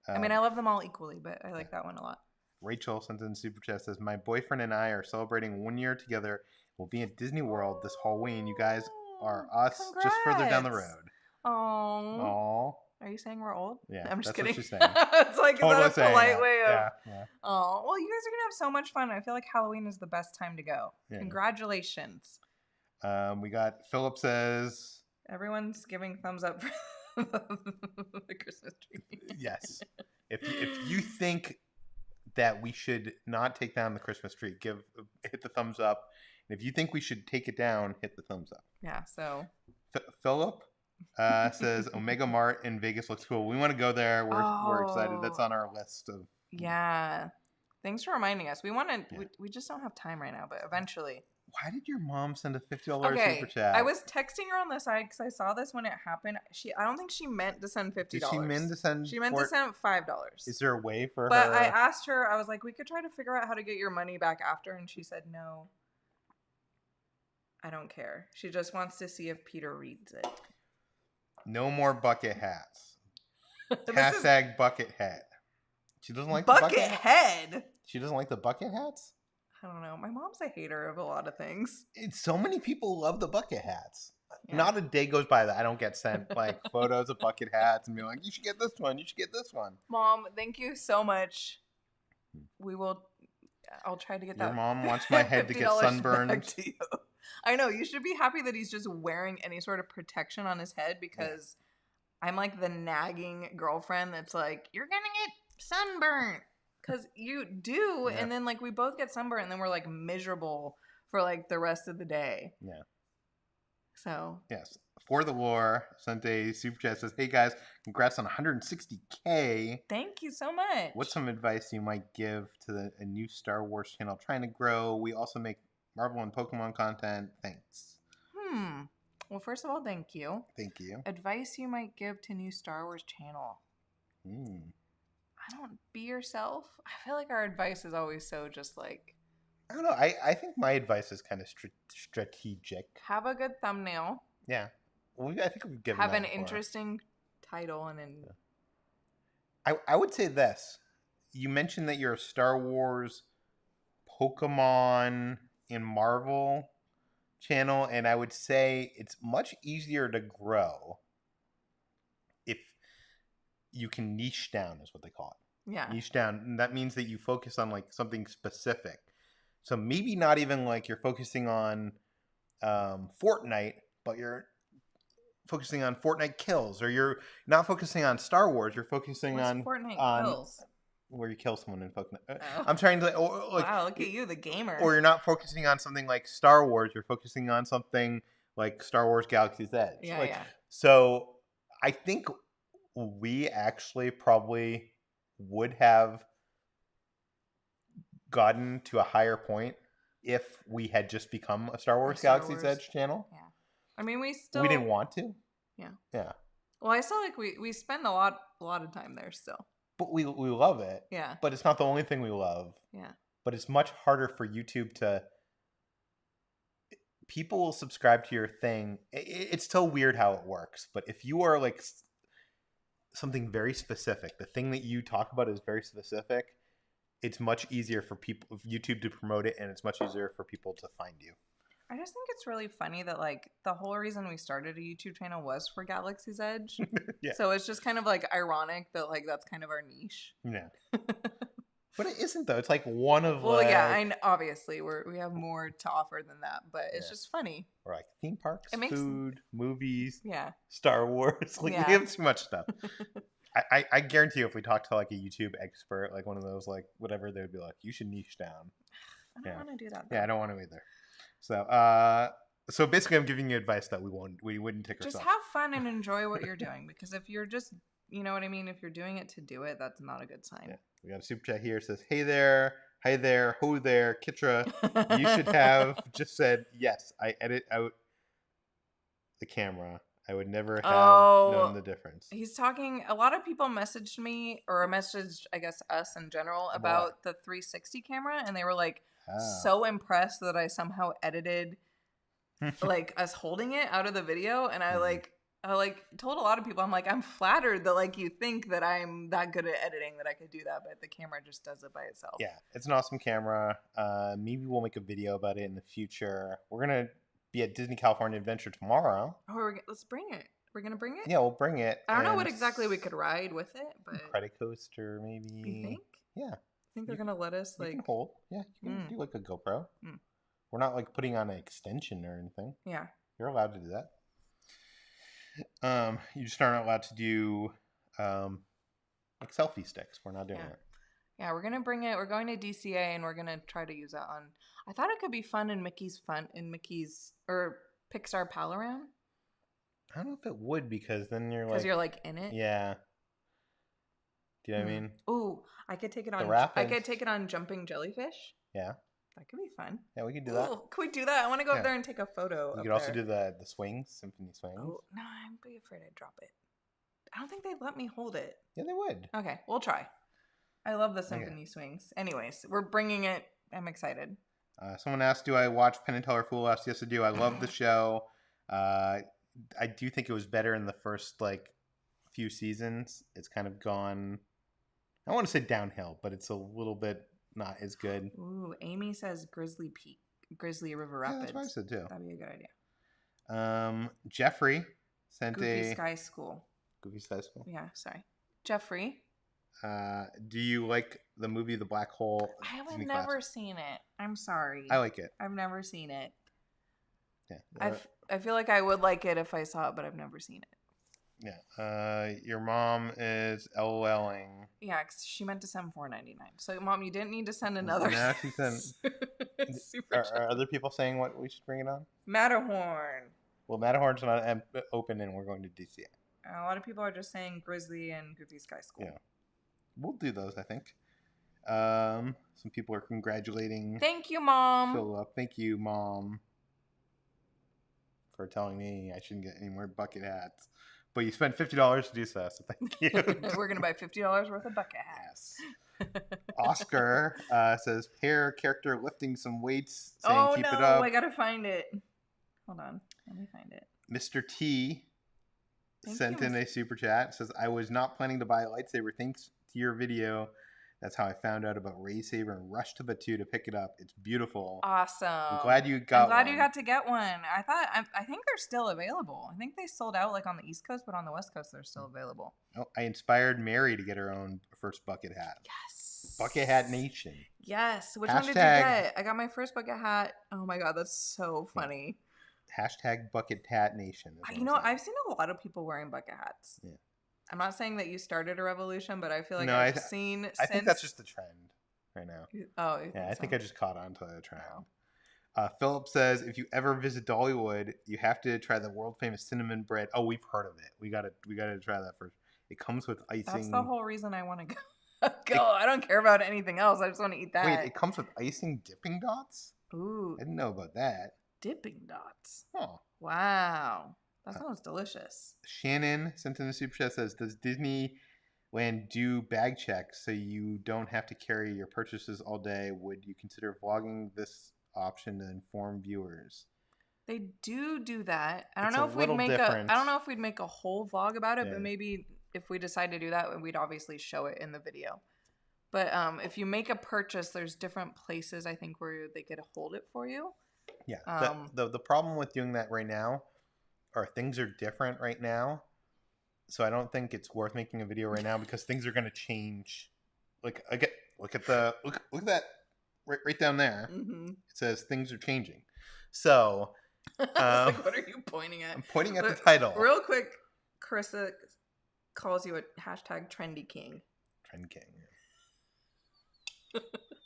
I mean, I love them all equally, but I like that one a lot. Rachel sent in super chat, says, "My boyfriend and I are celebrating 1 year together. We'll be at Disney World this Halloween. You guys are us. Congrats. Just further down the road." Aww. Are you saying we're old? Yeah, I'm just kidding. What she's saying. It's like, totally is that a polite way of... Yeah. Oh, well, you guys are going to have so much fun. I feel like Halloween is the best time to go. Yeah. Congratulations. We got Philip says... Everyone's giving thumbs up for the Christmas tree. Yes. If you think that we should not take down the Christmas tree, hit the thumbs up. And if you think we should take it down, hit the thumbs up. Yeah, so... Philip says Omega Mart in Vegas looks cool. We want to go there. We're excited. That's on our list of. Yeah, thanks for reminding us. We want to. Yeah. We just don't have time right now, but eventually. Why did your mom send a $50 super chat? I was texting her on the side because I saw this when it happened. I don't think she meant to send $50. Did she mean to send? She meant to send $5. Is there a way for her? But I asked her. I was like, we could try to figure out how to get your money back after, and she said no. I don't care. She just wants to see if Peter reads it. No more bucket hats. Bucket hat. She doesn't like bucket head. She doesn't like the bucket hats? I don't know. My mom's a hater of a lot of things. So many people love the bucket hats. Yeah. Not a day goes by that I don't get sent like photos of bucket hats and be like, you should get this one. You should get this one. Mom, thank you so much. I'll try to get that. Your mom wants my head to get sunburned. To I know. You should be happy that he's just wearing any sort of protection on his head because I'm like the nagging girlfriend that's like, you're going to get sunburned. Because you do. And then like we both get sunburned and then we're like miserable for like the rest of the day. Yeah. So. Yes. For the Lore, sent a super chat, says, "Hey guys, congrats on 160K. Thank you so much. What's some advice you might give to a new Star Wars channel trying to grow? We also make Marvel and Pokemon content. Thanks." Well, first of all, thank you. Thank you. Advice you might give to new Star Wars channel. I don't be yourself. I feel like our advice is always so just like. I don't know. I think my advice is kind of strategic. Have a good thumbnail. Yeah. Well, I think we've given have an interesting title and I would say this. You mentioned that you're a Star Wars, Pokemon, and Marvel channel, and I would say it's much easier to grow if you can niche down, is what they call it. Yeah. Niche down. And that means that you focus on like something specific. So maybe not even like you're focusing on Fortnite, but you're focusing on Fortnite kills, or you're not focusing on Star Wars. You're focusing What's on Fortnite kills? where you kill someone in Fortnite. Oh. I'm trying to like. Wow, look at you, the gamer. Or you're not focusing on something like Star Wars. You're focusing on something like Star Wars Galaxy's Edge. Yeah, like, yeah. So I think we actually probably would have gotten to a higher point if we had just become a Star Wars Galaxy's Edge channel. Yeah. I mean, we didn't want to. Yeah. Yeah. Well, I still like we spend a lot of time there still. But we love it. Yeah. But it's not the only thing we love. Yeah. But it's much harder for YouTube to. People will subscribe to your thing. It's still weird how it works. But if you are like something very specific, the thing that you talk about is very specific, it's much easier for YouTube to promote it, and it's much easier for people to find you. I just think it's really funny that like the whole reason we started a YouTube channel was for Galaxy's Edge. Yeah. So it's just kind of like ironic that like that's kind of our niche. Yeah. But it isn't though. It's like one of well, yeah, obviously we have more to offer than that, but it's just funny. Or like theme parks, food, movies, Star Wars. Like we have too much stuff. I guarantee you, if we talked to like a YouTube expert, like one of those, like whatever, they would be like, "You should niche down." I don't want to do that. Though. Yeah, I don't want to either. So basically, I'm giving you advice that we wouldn't take ourselves. Just have fun and enjoy what you're doing, because if you're just, you know what I mean, if you're doing it to do it, that's not a good sign. Yeah. We got a super chat here. It says, "Hey there, hi there, ho there, Kitra. You should have just said yes. I edit out the camera. I would never have known the difference." He's talking. A lot of people messaged me, or messaged, I guess, us in general about the 360 camera, and they were like so impressed that I somehow edited like us holding it out of the video, and I told a lot of people, I'm like, I'm flattered that like you think that I'm that good at editing that I could do that, but the camera just does it by itself. Yeah, it's an awesome camera. Maybe we'll make a video about it in the future. We're gonna be at Disney California Adventure tomorrow. Oh, let's bring it. We're gonna bring it. Yeah, we'll bring it. I don't know what exactly we could ride with it, but credit coaster maybe. You think? Yeah. I think they're gonna let us like you can hold. Yeah, you can do like a GoPro. We're not like putting on an extension or anything. Yeah. You're allowed to do that. You just aren't allowed to do like selfie sticks. We're not doing it. Yeah, we're gonna bring it. We're going to DCA and we're gonna try to use it on. I thought it could be fun in Mickey's or Pixar Pal Around. I don't know if it would, because then you're you're like in it. Yeah. Do you know what I mean? Ooh, I could take it on. I could take it on Jumping Jellyfish. Yeah. That could be fun. Yeah, we could do that. Could we do that? I want to go up there and take a photo. You could also do the swings, symphony swings. Oh, no, I'm pretty afraid I'd drop it. I don't think they'd let me hold it. Yeah, they would. Okay, we'll try. I love the symphony swings. Anyways, we're bringing it. I'm excited. Someone asked, do I watch Penn and Teller Fool Us? Yes, I do. I love the show. I do think it was better in the first like few seasons. It's kind of gone, I don't want to say downhill, but it's a little bit not as good. Ooh, Amy says Grizzly River Rapids. That's what I said too. That'd be a good idea. Jeffrey sent Goofy Sky School. Goofy Sky School? Yeah, sorry. Jeffrey. Do you like the movie The Black Hole? I have never seen it. I'm sorry. I like it. I've never seen it. Yeah. I feel like I would like it if I saw it, but I've never seen it. Yeah. Your mom is LOLing. Yeah, 'cause she meant to send $4.99. So, Mom, you didn't need to send another. No, she sent. Are other people saying what we should bring it on? Matterhorn. Well, Matterhorn's not open, and we're going to DCA. A lot of people are just saying Grizzly and Goofy Sky School. Yeah. We'll do those, I think. Some people are congratulating. Thank you, Mom. Philip. Thank you, Mom, for telling me I shouldn't get any more bucket hats. But you spent $50 to do so thank you. We're going to buy $50 worth of bucket hats. Yes. Oscar says, pair character lifting some weights, saying keep it up. Oh, I got to find it. Hold on. Let me find it. Mr. T sent in a super chat. Says, I was not planning to buy a lightsaber. Thanks to your video. That's how I found out about Ray's saber and rushed to Batu to pick it up. It's beautiful. Awesome. I'm glad you got one. You got to get one. I think they're still available. I think they sold out like on the East Coast, but on the West Coast they're still available. Oh, I inspired Mary to get her own first bucket hat. Yes. Bucket Hat Nation. Yes. Which one did you get? I got my first bucket hat. Oh my God, that's so funny. Hashtag Bucket Hat Nation. You know, I've seen a lot of people wearing bucket hats. Yeah. I'm not saying that you started a revolution, but I feel like No, I've seen. I think that's just the trend right now. Oh, yeah, I think I just caught on to the trend. Philip says, if you ever visit Dollywood, you have to try the world famous cinnamon bread. Oh, we've heard of it. We gotta try that first. It comes with icing. That's the whole reason I want to go. I don't care about anything else. I just want to eat that. Wait, it comes with icing dipping dots? Ooh. I didn't know about that. Dipping dots. Oh. Wow. That sounds delicious. Shannon sent in the super chat, says, does Disneyland do bag checks so you don't have to carry your purchases all day? Would you consider vlogging this option to inform viewers? They do that. I don't It's know a if we'd little make different. I don't know if we'd make a whole vlog about it, Yeah. but maybe if we decide to do that, we'd obviously show it in the video. But if you make a purchase, there's different places I think where they could hold it for you. Yeah. The problem with doing that right now, or things are different right now, so I don't think it's worth making a video right now because things are going to change. Like, look at that right down there. Mm-hmm. It says things are changing. So, like, what are you pointing at? I'm pointing at the title. Real quick, Carissa calls you a hashtag trendy king. Trend king.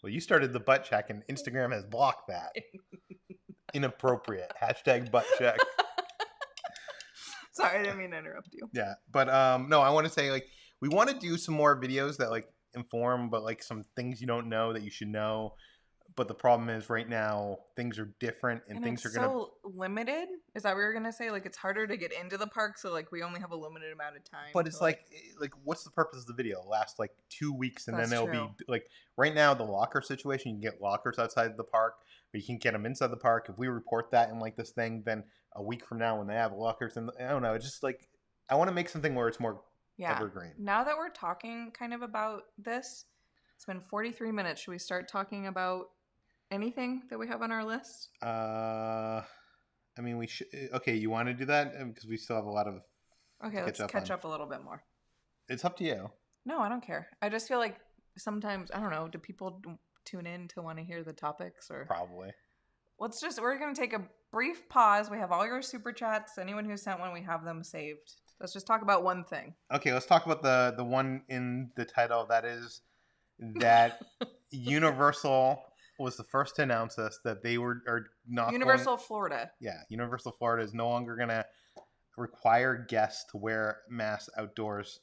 Well, you started the butt check, and Instagram has blocked that. Inappropriate. Hashtag butt check. Sorry, I didn't mean to interrupt you. Yeah, but no, I want to say, like, we want to do some more videos that, like, inform, but, like, some things you don't know that you should know. But the problem is right now things are different and things are going to so limited. Is that what you're going to say? Like, it's harder to get into the park, so like we only have a limited amount of time. But it's like what's the purpose of the video? It'll last like 2 weeks and then it'll true. be like right now the locker situation, you can get lockers outside the park, but you can't get them inside the park. If we report that in like this thing, then a week from now when they have lockers, and I don't know, it's just like I want to make something where it's more evergreen. Now that we're talking kind of about this, it's been 43 minutes. Should we start talking about anything that we have on our list? I mean, we should. Okay, you want to do that because we still have a lot of. Okay, let's catch up a little bit more. It's up to you. No, I don't care. I just feel like sometimes I don't know. Do people tune in to want to hear the topics or probably? We're gonna take a brief pause. We have all your super chats. Anyone who sent one, we have them saved. Let's just talk about one thing. Okay, let's talk about the one in the title. That is that Universal was the first to announce this, that they are not Universal Florida. Yeah, Universal Florida is no longer going to require guests to wear masks outdoors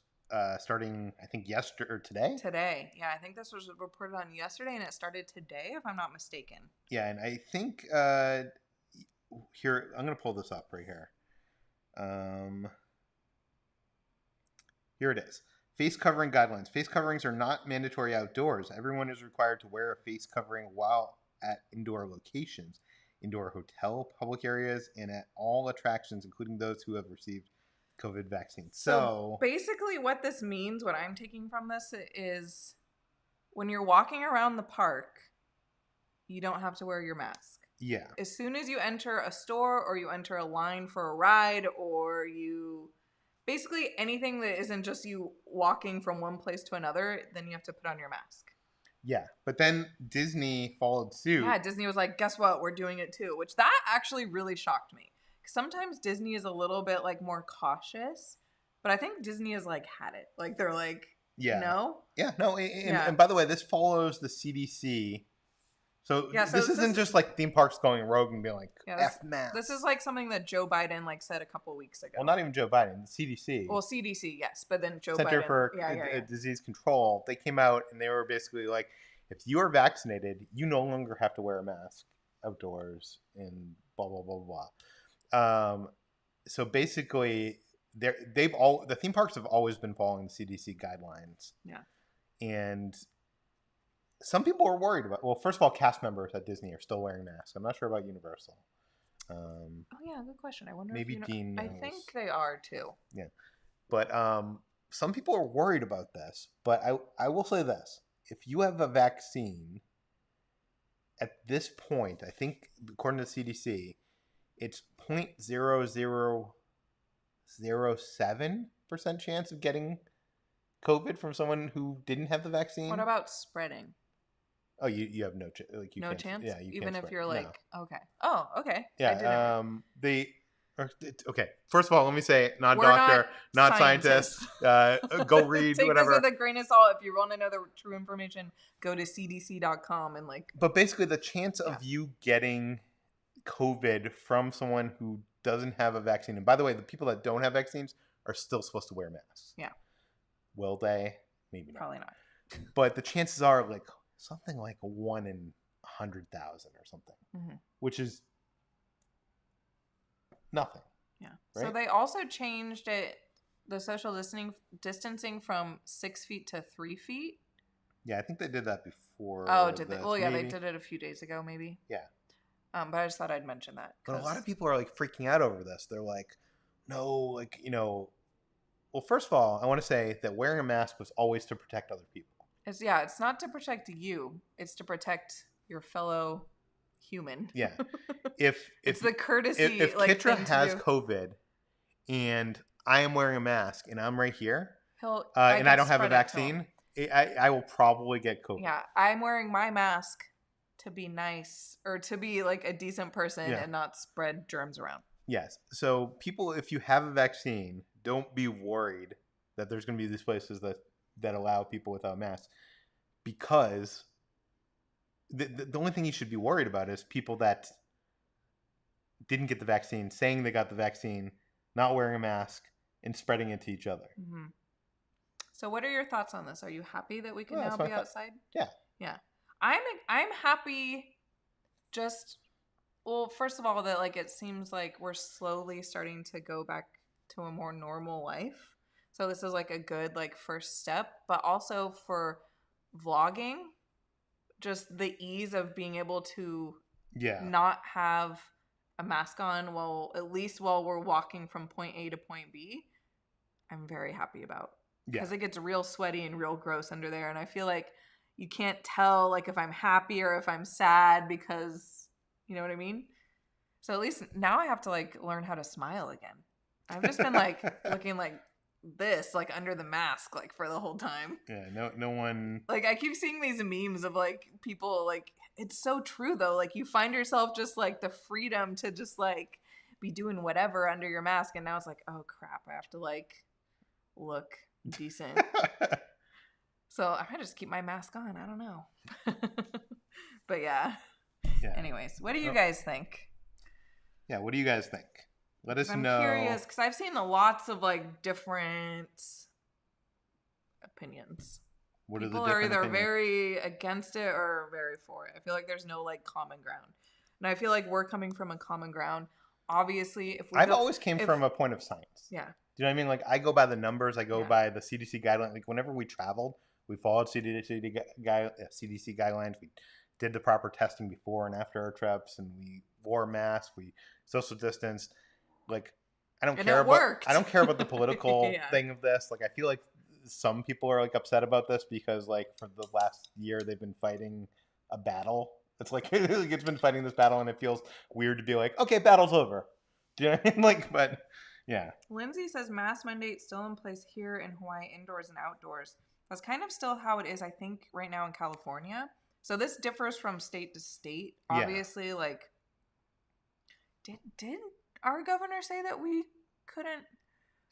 starting, I think, yesterday or today? Today. Yeah, I think this was reported on yesterday, and it started today, if I'm not mistaken. Yeah, and I think here, I'm going to pull this up right here. Here it is. Face covering guidelines. Face coverings are not mandatory outdoors. Everyone is required to wear a face covering while at indoor locations, indoor hotel, public areas, and at all attractions, including those who have received COVID vaccines. So basically what this means, what I'm taking from this, is when you're walking around the park, you don't have to wear your mask. Yeah. As soon as you enter a store or you enter a line for a ride or you... basically anything that isn't just you walking from one place to another, then you have to put on your mask. Yeah, but then Disney followed suit. Yeah, Disney was like, guess what? We're doing it too, which that actually really shocked me. Sometimes Disney is a little bit like more cautious, but I think Disney has like had it. Like they're like, no? Yeah, no. And by the way, this follows the CDC. So, this isn't just like theme parks going rogue and being like, F masks. This is like something that Joe Biden like said a couple weeks ago. Well, not even Joe Biden, the CDC. Well, CDC, yes, but then Joe Center Biden. for Disease Control. They came out and they were basically like, if you are vaccinated, you no longer have to wear a mask outdoors and blah, blah, blah, blah. So basically, the theme parks have always been following the CDC guidelines. Yeah. And some people are worried about. Well, first of all, cast members at Disney are still wearing masks. I'm not sure about Universal. Oh yeah, good question. I wonder. Maybe if Dean knows. I think they are too. Yeah, but some people are worried about this. But I will say this: if you have a vaccine, at this point, I think according to the CDC, it's 0.0007% chance of getting COVID from someone who didn't have the vaccine. What about spreading? Oh, you have no like you No can't. chance? Yeah, you Even can't if spread. you're No. like, okay. Oh, okay. I didn't. Yeah. Okay. First of all, let me say, not We're not doctor, not scientist. scientists. Go read Take this whatever. with a grain of salt. If you want to know the true information, go to cdc.com and like. But basically, the chance Yeah. of you getting COVID from someone who doesn't have a vaccine, and by the way, the people that don't have vaccines are still supposed to wear masks. Yeah. Will they? Maybe not. Probably not. But the chances are like something like 1 in 100,000 or something, which is nothing. Yeah. Right? So they also changed it, the social distancing from 6 feet to 3 feet. Yeah, I think they did that before. Oh, did they? Well, yeah, they did it a few days ago, maybe. Yeah. But I just thought I'd mention that. But a lot of people are like freaking out over this. They're like, no, like, well, first of all, I want to say that wearing a mask was always to protect other people. It's not to protect you. It's to protect your fellow human. Yeah. If it's the courtesy. If like, Kitra has COVID and I am wearing a mask and I'm right here, and I don't have a vaccine, I will probably get COVID. Yeah, I'm wearing my mask to be nice or to be like a decent person and not spread germs around. Yes. So people, if you have a vaccine, don't be worried that there's going to be these places that allow people without masks, because the only thing you should be worried about is people that didn't get the vaccine, saying they got the vaccine, not wearing a mask, and spreading it to each other. Mm-hmm. So what are your thoughts on this? Are you happy that we can now be outside? Yeah. Yeah. I'm happy first of all, that like it seems like we're slowly starting to go back to a more normal life. So this is like a good like first step, but also for vlogging, just the ease of being able to not have a mask on at least while we're walking from point A to point B, I'm very happy about. Because it gets real sweaty and real gross under there, and I feel like you can't tell like if I'm happy or if I'm sad, because you know what I mean? So at least now I have to like learn how to smile again. I've just been like looking like this, like under the mask, like for the whole time. Yeah, no one. Like I keep seeing these memes of like people like, it's so true though. Like you find yourself just like the freedom to just like be doing whatever under your mask, and now it's like, oh crap, I have to like look decent. So I might just keep my mask on. I don't know. But yeah. Anyways, what do you guys think? Yeah, what do you guys think? Let us know. I'm curious because I've seen lots of like different opinions. People are either very against it or very for it. I feel like there's no like common ground, and I feel like we're coming from a common ground. Obviously, if I've always came from a point of science. Yeah. Do you know what I mean? Like I go by the numbers. I go by the CDC guidelines. Like whenever we traveled, we followed CDC guidelines. We did the proper testing before and after our trips, and we wore masks. We social distanced. Like I don't care about the political thing of this. Like I feel like some people are like upset about this because like for the last year they've been fighting a battle. It's like it's been fighting this battle, and it feels weird to be like, okay, battle's over. Do you know what I mean? Like, but yeah. Lindsay says mask mandate still in place here in Hawaii, indoors and outdoors. That's kind of still how it is, I think, right now in California. So this differs from state to state. Obviously, like, did our governor say that we couldn't?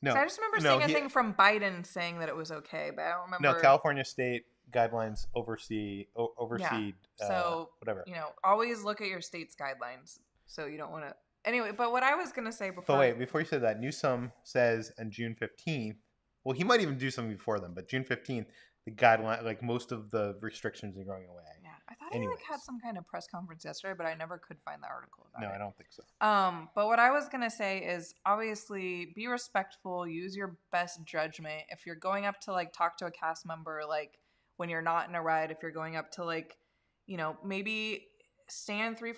No. I just remember seeing a thing from Biden saying that it was okay, but I don't remember. No, California state guidelines oversee so whatever. You know, always look at your state's guidelines, so you don't want to. Anyway, but what I was gonna say before. But wait, before you said that, Newsom says on June 15th. Well, he might even do something before then, but June 15th, the guideline, like most of the restrictions are going away. Yeah, I thought he like had some kind of press conference yesterday, but I never could find the article about it. No, I don't think so. But what I was gonna say is obviously be respectful, use your best judgment. If you're going up to like talk to a cast member, like when you're not in a ride, if you're going up to like, you know, maybe stand 3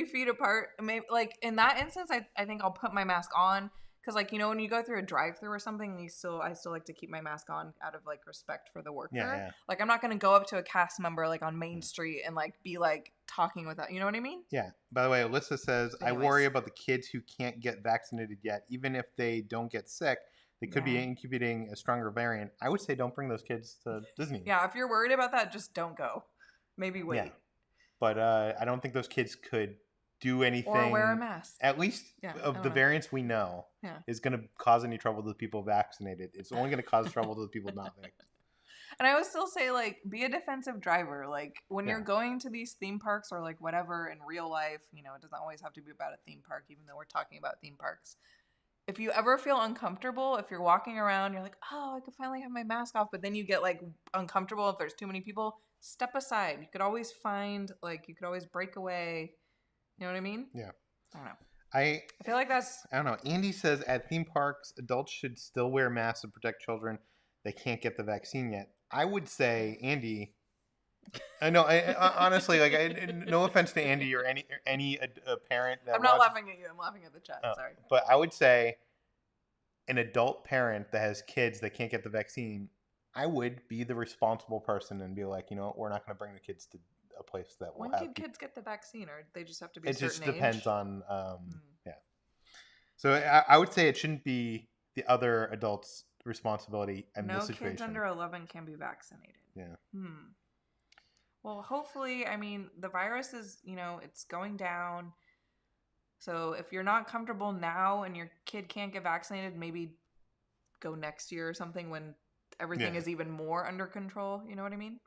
feet apart. Maybe like in that instance, I think I'll put my mask on. Because, like, you know, when you go through a drive-thru or something, I still like to keep my mask on out of, like, respect for the worker. Yeah. Like, I'm not going to go up to a cast member, like, on Main Street and, like, be, like, talking with that. You know what I mean? Yeah. By the way, Alyssa says, I worry about the kids who can't get vaccinated yet. Even if they don't get sick, They could be incubating a stronger variant. I would say don't bring those kids to Disney. Yeah, if you're worried about that, just don't go. Maybe wait. Yeah. But I don't think those kids could do anything. Or wear a mask. At least of the variants we know is going to cause any trouble to the people vaccinated. It's only going to cause trouble to the people not vaccinated. And I would still say, like, be a defensive driver. Like, when you're going to these theme parks or, like, whatever in real life, you know, it doesn't always have to be about a theme park, even though we're talking about theme parks. If you ever feel uncomfortable, if you're walking around, you're like, oh, I could finally have my mask off, but then you get, like, uncomfortable if there's too many people, step aside. You could always find, like, you could always break away. You know what I mean? Yeah. I don't know. I feel like that's... I don't know. Andy says at theme parks, adults should still wear masks to protect children. They can't get the vaccine yet. I would say, Andy. I know. I honestly, like, no offense to Andy or any parent. That I'm not laughing at you. I'm laughing at the chat. Sorry. But I would say, an adult parent that has kids that can't get the vaccine, I would be the responsible person and be like, you know what, we're not going to bring the kids to a place that will when can kids get the vaccine, or they just have to be a certain age? It just depends on. Yeah. So I would say it shouldn't be the other adults' responsibility in this situation. No kids under 11 can be vaccinated. Yeah. Well, hopefully, I mean, the virus is, you know, it's going down. So if you're not comfortable now and your kid can't get vaccinated, maybe go next year or something when everything is even more under control. You know what I mean?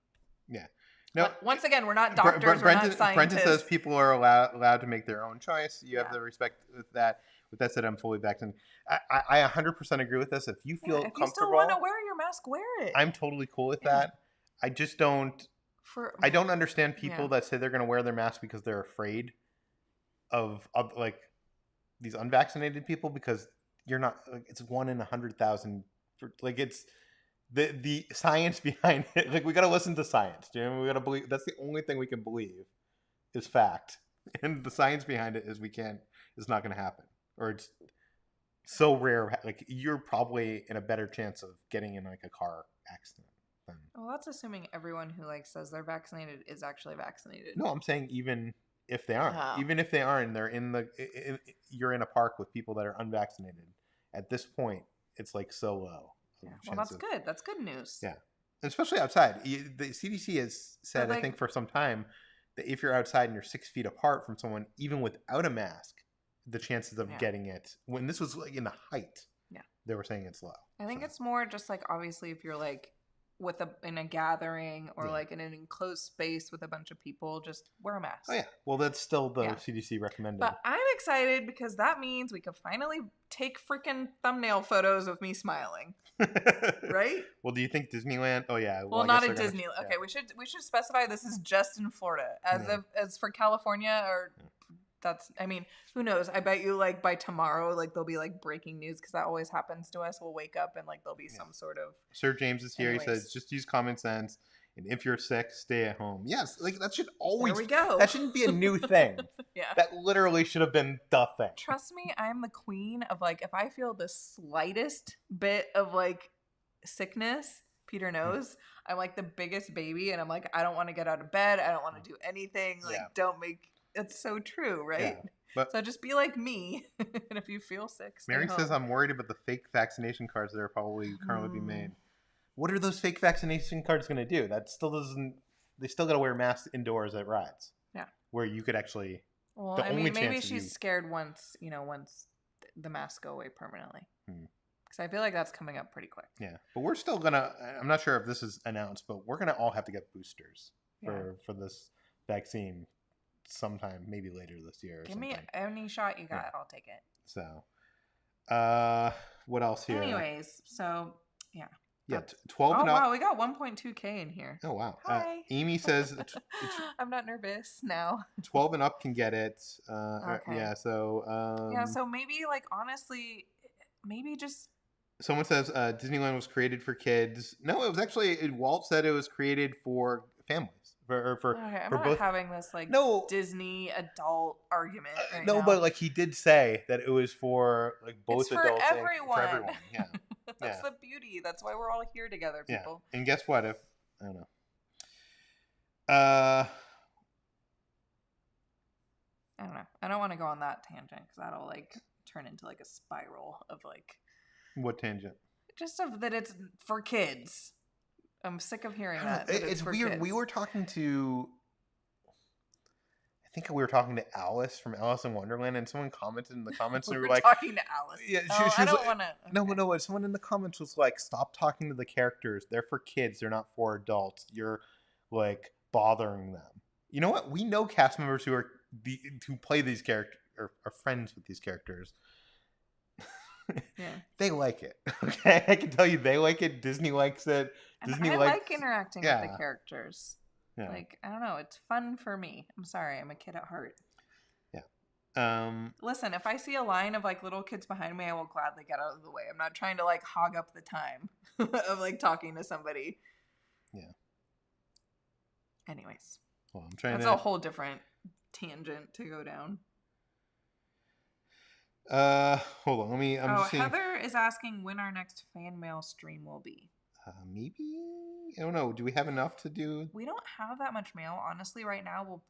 Yeah. No. Once again, we're not doctors. We're not scientists. Brenton says people are allowed to make their own choice. You have to respect that. With that said, I'm fully vaccinated. I 100% agree with this. If you feel comfortable, if you still want to wear your mask, wear it. I'm totally cool with that. I just don't. I don't understand people that say they're going to wear their mask because they're afraid of like these unvaccinated people, because you're not. Like, it's 1 in 100,000. Like, it's the science behind it. Like, we got to listen to science. You know? We got to believe. That's the only thing we can believe is fact, and the science behind it is it's not going to happen. Or it's so rare. Like, you're probably in a better chance of getting in like a car accident. Well, that's assuming everyone who like says they're vaccinated is actually vaccinated. No, I'm saying even if they aren't, they're you're in a park with people that are unvaccinated. At this point, it's like so low. Yeah. Well, that's good. That's good news. Yeah, and especially outside. The CDC has said, I think for some time, that if you're outside and you're 6 feet apart from someone, even without a mask, the chances of getting it, when this was like in the height, they were saying it's low. I think it's more just like, obviously, if you're like in a gathering or like in an enclosed space with a bunch of people, just wear a mask. Oh yeah, well, that's still the CDC recommended. But I'm excited because that means we can finally take freaking thumbnail photos of me smiling. Right? Well, do you think Disneyland? Oh yeah. Well, not at Disneyland. Okay, we should specify this is just in Florida. As for California or. That's, I mean, who knows? I bet you like by tomorrow, like there'll be like breaking news, because that always happens to us. We'll wake up and like there'll be some sort of. Sir James is here. Anyways. He says, just use common sense. And if you're sick, stay at home. Yes, like that should always. There we go. That shouldn't be a new thing. That literally should have been the thing. Trust me, I'm the queen of like, if I feel the slightest bit of like sickness, Peter knows, I'm like the biggest baby, and I'm like, I don't want to get out of bed. I don't want to do anything. Like, don't make. It's so true, right? Yeah, so just be like me, and if you feel sick, stay Mary home. says, I'm worried about the fake vaccination cards that are probably currently being made. What are those fake vaccination cards going to do? That still doesn't. They still got to wear masks indoors at rides. Yeah, where you could actually. Well, I mean, maybe she's scared once the masks go away permanently. Because I feel like that's coming up pretty quick. Yeah, but we're still gonna. I'm not sure if this is announced, but we're gonna all have to get boosters for this vaccine. Sometime maybe later this year. Give me any shot you got, I'll take it. So, what else here? Anyways, so yeah. 12 and up. Oh wow, we got 1.2K in here. Oh wow. Hi. Amy says I'm not nervous now. 12 and up can get it. Okay. Yeah. So. So maybe like honestly, maybe just. Someone says Disneyland was created for kids. No, it was actually. Walt said it was created for families. I'm not both having this like Disney adult argument right no, now. but like he did say that it was for like both adults and for everyone. Yeah. That's the beauty. That's why we're all here together, people. Yeah. And guess what? If I don't know. I don't know. I don't want to go on that tangent because that'll like turn into like a spiral of like. What tangent? just that it's for kids. I'm sick of hearing that it's for weird. kids. We were talking to, I think we were talking to Alice from Alice in Wonderland, and someone commented in the comments, and we were like, talking to Alice. yeah, Oh, she I was don't like, want to. Okay. no. Someone in the comments was like, stop talking to the characters. They're for kids. They're not for adults. You're like bothering them. You know what? We know cast members who play these characters or are friends with these characters. Yeah. They like it. Okay, I can tell you they like it. Disney likes it. And Disney I likes, like interacting with the characters. Yeah. Like, I don't know, it's fun for me. I'm sorry, I'm a kid at heart. Yeah. Listen, if I see a line of like little kids behind me, I will gladly get out of the way. I'm not trying to like hog up the time of like talking to somebody. Yeah. Anyways. Well, I'm trying That's a whole different tangent to go down. Hold on. I'm just seeing. Heather is asking when our next fan mail stream will be. Maybe, I don't know. Do we have enough to do? We don't have that much mail, honestly. Right now,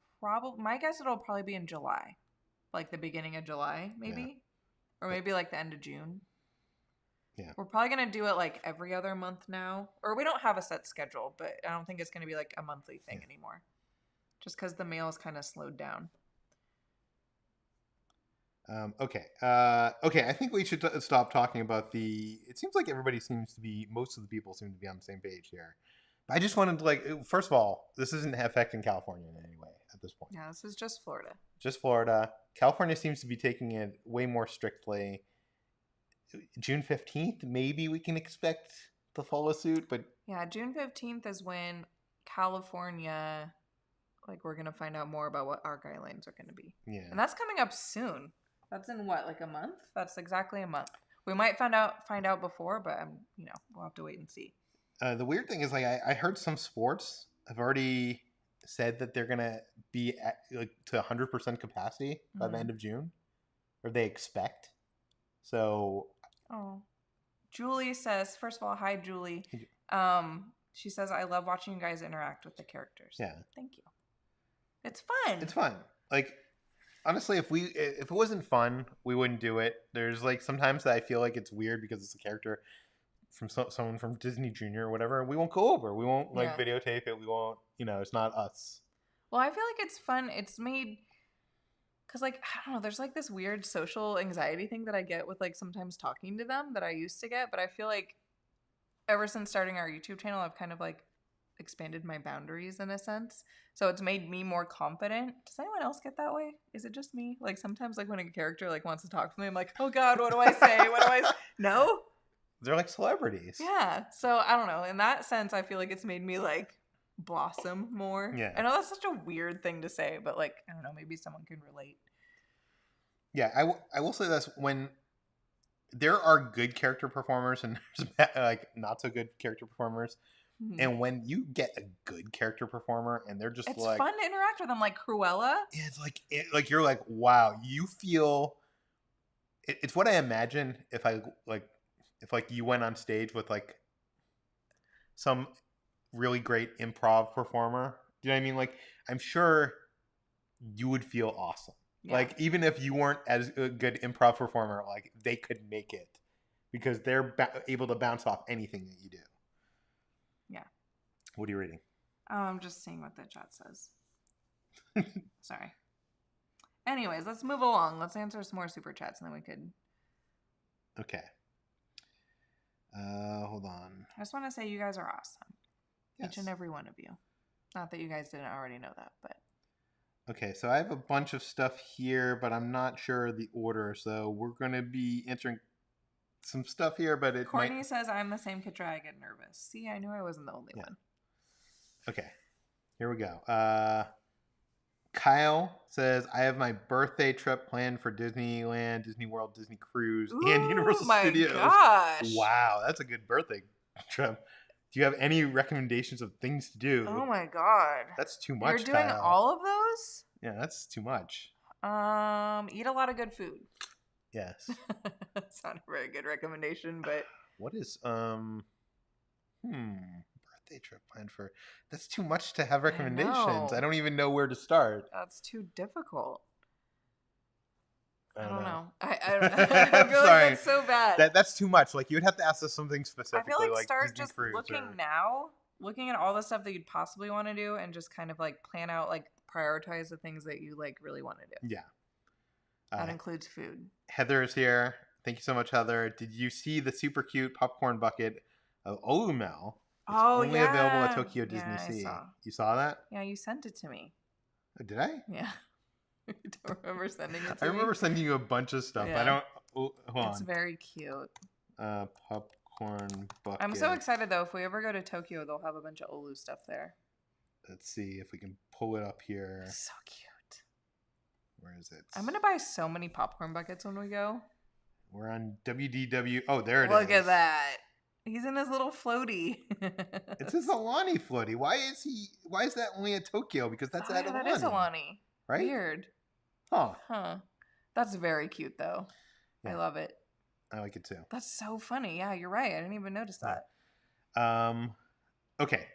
my guess it'll probably be in July, like the beginning of July, maybe, or maybe like the end of June. Yeah, we're probably gonna do it like every other month now, or we don't have a set schedule, but I don't think it's gonna be like a monthly thing anymore, just because the mail is kind of slowed down. Okay. I think we should stop talking about it seems like most of the people seem to be on the same page here. I just wanted to first of all, this isn't affecting California in any way at this point. Yeah, this is just Florida. Just Florida. California seems to be taking it way more strictly. June 15th, maybe we can expect to follow suit, but yeah, June 15th is when California, we're going to find out more about what our guidelines are going to be. Yeah. And that's coming up soon. That's in what, like a month? That's exactly a month. We might find out before, but we'll have to wait and see. The weird thing is, I heard some sports have already said that they're gonna be at to 100% capacity by the end of June, or they expect. So. Oh, Julie says. First of all, hi, Julie. She says, "I love watching you guys interact with the characters." Yeah. Thank you. It's fun. It's fun. Honestly, if it wasn't fun, we wouldn't do it. There's sometimes that I feel like it's weird because it's a character from someone from Disney Junior or whatever. We won't go over. We won't videotape it. We won't. It's not us. Well, I feel like it's fun. It's made because I don't know. There's this weird social anxiety thing that I get with sometimes talking to them that I used to get, but I feel like ever since starting our YouTube channel, I've kind of expanded my boundaries in a sense. So it's made me more confident. Does anyone else get that way? Is it just me? Sometimes when a character wants to talk to me, I'm like, oh God, what do I say? What do I say? No? They're like celebrities. Yeah. So I don't know. In that sense, I feel like it's made me blossom more. Yeah. I know that's such a weird thing to say, but I don't know, maybe someone can relate. Yeah, I will say this, when there are good character performers and there's not so good character performers. Mm-hmm. And when you get a good character performer and they're just it's fun to interact with them, like Cruella. It's you're like, wow, you feel it's what I imagine if you went on stage with some really great improv performer. Do you know what I mean? I'm sure you would feel awesome. Yeah. Even if you weren't as a good improv performer, they could make it because they're able to bounce off anything that you do. Yeah. What are you reading? Oh, I'm just seeing what the chat says. Sorry. Anyways, let's move along. Let's answer some more super chats and then we could. Okay. Hold on. I just want to say you guys are awesome. Yes. Each and every one of you. Not that you guys didn't already know that, but. Okay, so I have a bunch of stuff here, but I'm not sure the order. So we're going to be answering some stuff here, but Courtney says, I'm the same kid, I get nervous. See, I knew I wasn't the only one. Okay, here we go. Kyle says, I have my birthday trip planned for Disneyland, Disney World, Disney Cruise, and Universal Studios. Oh my gosh. Wow, that's a good birthday trip. Do you have any recommendations of things to do? Oh my God. That's too much, You're doing Kyle. all of those? Yeah, that's too much. Eat a lot of good food. Yes. That's not a very good recommendation, but what is birthday trip planned for? That's too much to have recommendations. I don't even know where to start. That's too difficult. I don't know. I I feel like Sorry. that's so bad. That's too much. Like, you'd have to ask us something I specifically, feel like like start Disney just Cruise. looking at all the stuff that you'd possibly want to do, and just kind of like plan out, like prioritize the things that you like really want to do. Yeah. That includes food. Heather is here. Thank you so much, Heather. Did you see the super cute popcorn bucket of Olumel? It's only available at Tokyo Disney Sea. You saw that? Yeah, you sent it to me. Did I? Yeah. You don't remember sending it to me? I remember sending you a bunch of stuff. Yeah. I don't... hold on. It's very cute. Popcorn bucket. I'm so excited, though. If we ever go to Tokyo, they'll have a bunch of Olu stuff there. Let's see if we can pull it up here. So cute. Where is it? I'm going to buy so many popcorn buckets when we go. We're on WDW. Oh, there it is. Look at that. He's in his little floaty. It's his Alani floaty. Why is that only at Tokyo? Because that's at Alani. That is Alani. Right? Weird. Huh. That's very cute, though. Yeah. I love it. I like it, too. That's so funny. Yeah, you're right. I didn't even notice that. Okay.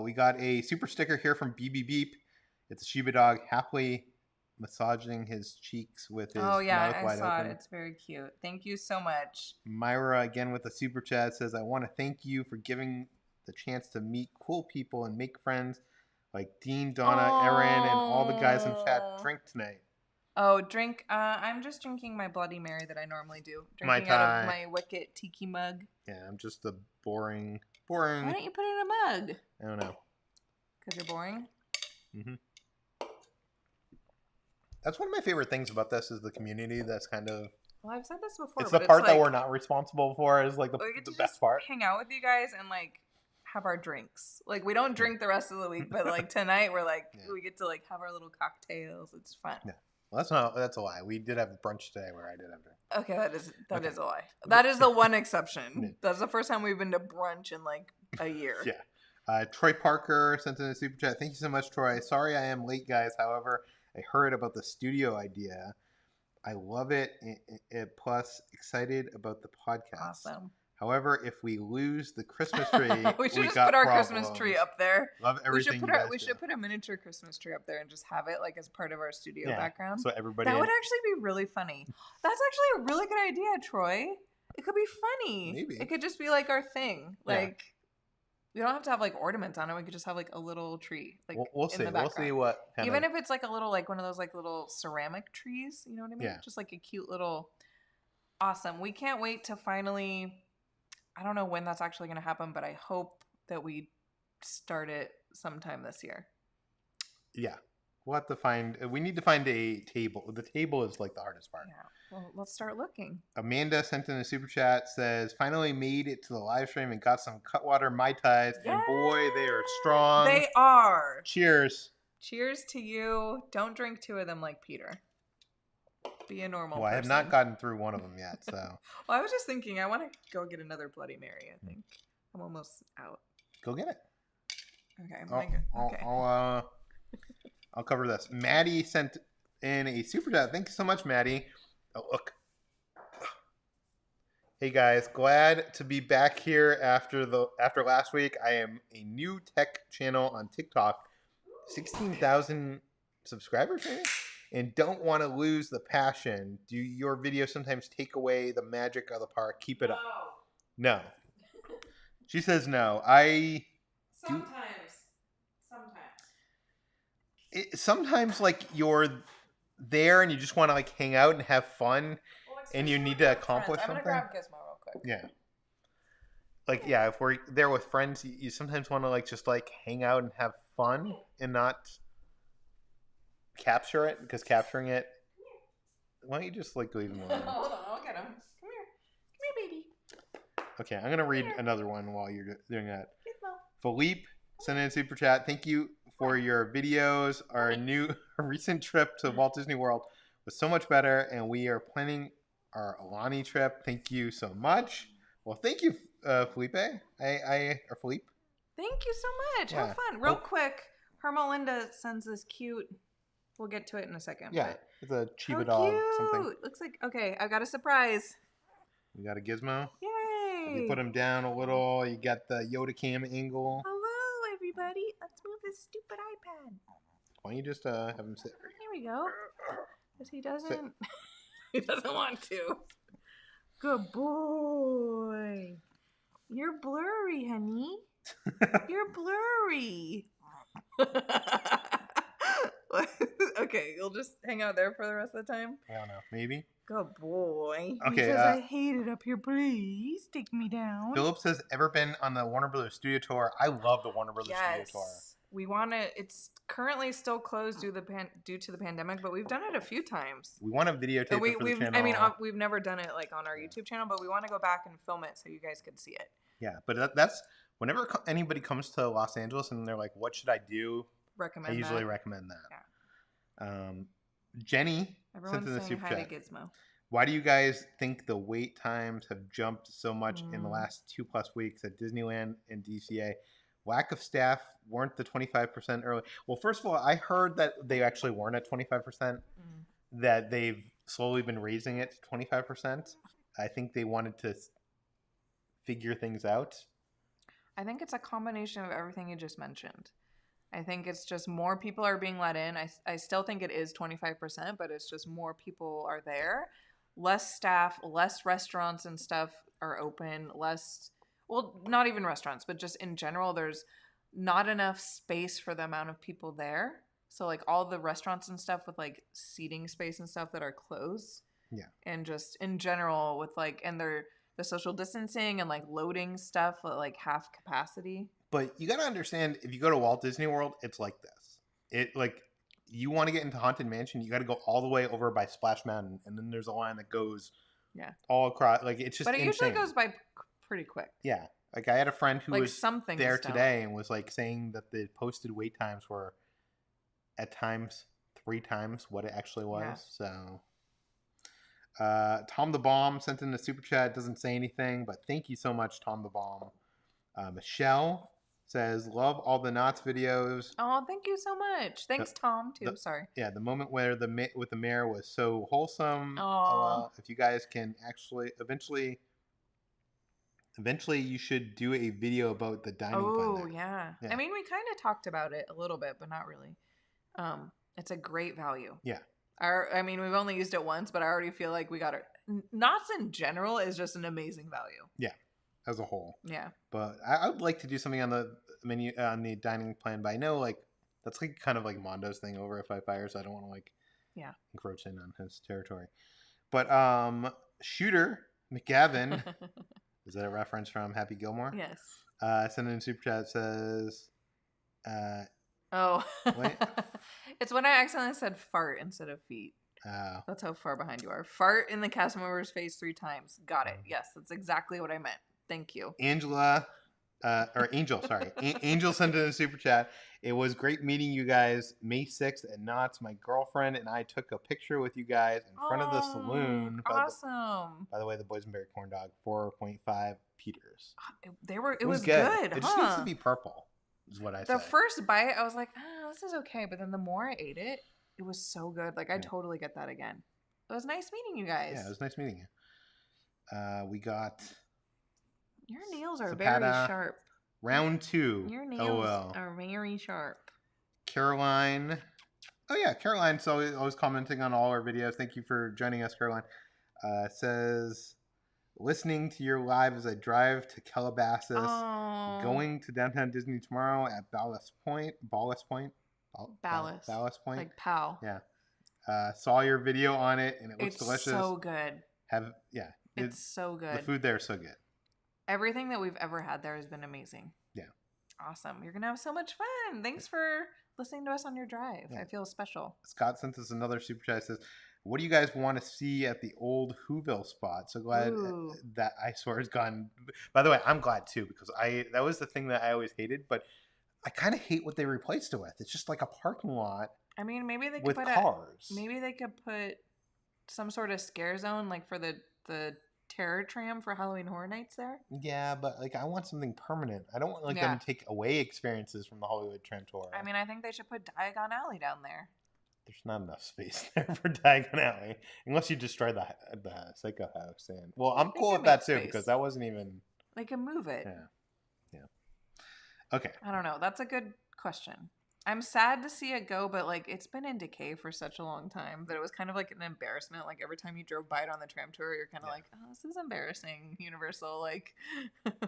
We got a super sticker here from BB Beep. It's a Shiba dog happily massaging his cheeks with his mouth wide open. I saw it. It's very cute. Thank you so much. Myra, again with the super chat, says, I want to thank you for giving the chance to meet cool people and make friends like Dean, Donna, Erin, and all the guys in chat. Drink tonight. Oh, drink. I'm just drinking my Bloody Mary that I normally do. Drinking out of my Wicket Tiki mug. Yeah, I'm just a boring. Why don't you put it in a mug? I don't know. Because you're boring? Mm-hmm. That's one of my favorite things about this is the community that's kind of... Well, I've said this before. It's the part that we're not responsible for is like the best part. Hang out with you guys and like have our drinks. Like we don't drink the rest of the week, but like tonight we're like we get to like have our little cocktails. It's fun. Yeah. Well, that's a lie. We did have brunch today where I did have drink. Okay, that is a lie. That is the one exception. That's the first time we've been to brunch in like a year. Yeah. Troy Parker sent in a super chat. Thank you so much, Troy. Sorry I am late, guys. However, I heard about the studio idea. I love it. Plus, excited about the podcast. Awesome. However, if we lose the Christmas tree, we should just put our Christmas tree up there. Love everything. We should put a miniature Christmas tree up there and just have it like as part of our studio background. So everybody. That would actually be really funny. That's actually a really good idea, Troy. It could be funny. Maybe it could just be like our thing. Like we don't have to have like ornaments on it. We could just have like a little tree. Like we'll see. We'll see what. Even if it's like a little like one of those like little ceramic trees. You know what I mean? Yeah. Just like a cute little. Awesome. We can't wait to finally. I don't know when that's actually going to happen, but I hope that we start it sometime this year. Yeah. We'll have to find... We need to find a table. The table is like the hardest part. Yeah. Well, let's start looking. Amanda sent in a super chat, says, finally made it to the live stream and got some Cutwater Mai Tais. And boy, they are strong. They are. Cheers. Cheers to you. Don't drink 2 of them like Peter. Be a normal person. I have not gotten through one of them yet, so. Well, I was just thinking, I want to go get another Bloody Mary, I think. I'm almost out. Go get it. Okay, I'll cover this. Maddie sent in a super chat. Thank you so much, Maddie. Oh, look. Hey guys, glad to be back here after last week. I am a new tech channel on TikTok. 16,000 subscribers, maybe? And don't want to lose the passion. Do your videos sometimes take away the magic of the park? Keep it up. No. She says no. Sometimes like you're there and you just want to like hang out and have fun, and you need to accomplish something. I'm gonna grab Gizmo real quick. Yeah. Like if we're there with friends, you sometimes want to like just like hang out and have fun and not capture it, because capturing it. Why don't you just like leave him alone? Hold on, I'll get him. Come here, baby. Okay, I'm gonna read another one while you're doing that. Philippe sent in a super chat. Thank you for your videos. Our recent trip to Walt Disney World was so much better, and we are planning our Alani trip. Thank you so much. Well, thank you, Felipe. Or Philippe. Thank you so much. Yeah. Have fun. Real quick, Hermelinda sends this cute. We'll get to it in a second. Yeah, it's a Chiba dog. Something. Looks like I've got a surprise. You got a Gizmo. Yay! You put him down a little. You got the Yoda cam angle. Hello, everybody. Let's move this stupid iPad. Why don't you just have him sit? Here we go. Because he doesn't. He doesn't want to. Good boy. You're blurry, honey. You're blurry. Okay, you'll just hang out there for the rest of the time? I don't know. Maybe. Good boy. Okay, He says, I hate it up here. Please take me down. Phillips has ever been on the Warner Brothers Studio Tour. I love the Warner Brothers Studio Tour. We want to. It's currently still closed due to the pandemic, but we've done it a few times. We want to videotape it for the channel. I mean, we've never done it like on our YouTube channel, but we want to go back and film it so you guys can see it. Yeah, but that's whenever anybody comes to Los Angeles and they're like, "What should I do?" I usually recommend that. Yeah. Jenny sent in the super chat. Gizmo. Why do you guys think the wait times have jumped so much in the last 2+ weeks at Disneyland and DCA? Lack of staff, weren't the 25% early? Well, first of all, I heard that they actually weren't at 25%, that they've slowly been raising it to 25%. I think they wanted to figure things out. I think it's a combination of everything you just mentioned. I think it's just more people are being let in. I still think it is 25%, but it's just more people are there. Less staff, less restaurants and stuff are open, less... Well, not even restaurants, but just in general, there's not enough space for the amount of people there. So, like, all the restaurants and stuff with, like, seating space and stuff that are closed. Yeah. And just in general with, like, and the social distancing and, like, loading stuff at, like, half capacity. But you got to understand, if you go to Walt Disney World, it's like this. It, like, you want to get into Haunted Mansion, you got to go all the way over by Splash Mountain. And then there's a line that goes all across. Like, it's just insane. Usually goes by pretty quick. Yeah. Like, I had a friend who was there today and was, like, saying that the posted wait times were at times 3 times what it actually was. So, Tom the Bomb sent in a super chat. Doesn't say anything, but thank you so much, Tom the Bomb. Michelle says, love all the Knots videos. Oh, thank you so much. Thanks, Tom, too. Sorry. Yeah, the moment where with the mayor was so wholesome. Oh. If you guys can actually Eventually, you should do a video about the dining plan. Oh, yeah. I mean, we kind of talked about it a little bit, but not really. It's a great value. Yeah. I mean, we've only used it once, but I already feel like we got it. Knots in general is just an amazing value. Yeah, as a whole. Yeah. But I would like to do something on the menu, on the dining plan, but I know, like, that's like kind of like Mondo's thing over at Five Fire, so I don't want to, like, encroach in on his territory. But Shooter McGavin... Is that a reference from Happy Gilmore? Yes. Send in super chat says, wait. It's when I accidentally said fart instead of feet. Oh. That's how far behind you are. Fart in the cast member's face 3 times. Got it. Yes, that's exactly what I meant. Thank you. Angel sent in a super chat. It was great meeting you guys May 6th at Knott's. My girlfriend and I took a picture with you guys in front of the saloon. Awesome. By the way, the boysenberry corn dog, 4.5 Peters. It was good. It just needs to be purple, is what I said. The first bite, I was like, this is okay. But then the more I ate it, it was so good. Like, I totally get that again. It was nice meeting you guys. Yeah, it was nice meeting you. We got... Your nails are very sharp. Round 2. Your nails are very sharp. Caroline. Oh, yeah. Caroline's always commenting on all our videos. Thank you for joining us, Caroline. Says, listening to your live as I drive to Calabasas. Oh. Going to downtown Disney tomorrow at Ballast Point. Ballast Point? Ballast Point. Like PAL. Yeah. Saw your video on it, and it looks delicious. It's so good. It's so good. The food there is so good. Everything that we've ever had there has been amazing. Yeah. Awesome. You're going to have so much fun. Thanks for listening to us on your drive. Yeah. I feel special. Scott sent us another super chat. Says, what do you guys want to see at the old Whoville spot? So glad that eyesore is gone. By the way, I'm glad too, because that was the thing that I always hated, but I kind of hate what they replaced it with. It's just like a parking lot. I mean, maybe they could put cars. Maybe they could put some sort of scare zone, like for the Terror Tram for Halloween Horror Nights there. Yeah, but like I want something permanent. I don't want them to take away experiences from the Hollywood Tram Tour. I mean, I think they should put Diagon Alley down there. There's not enough space there for Diagon Alley, unless you destroy the Psycho House. And I'm cool with that too, because that wasn't even. They can move it. Yeah. Okay. I don't know. That's a good question. I'm sad to see it go, but like it's been in decay for such a long time that it was kind of like an embarrassment. Like every time you drove by it on the tram tour, you're kind of like, oh, this is embarrassing, Universal. Like,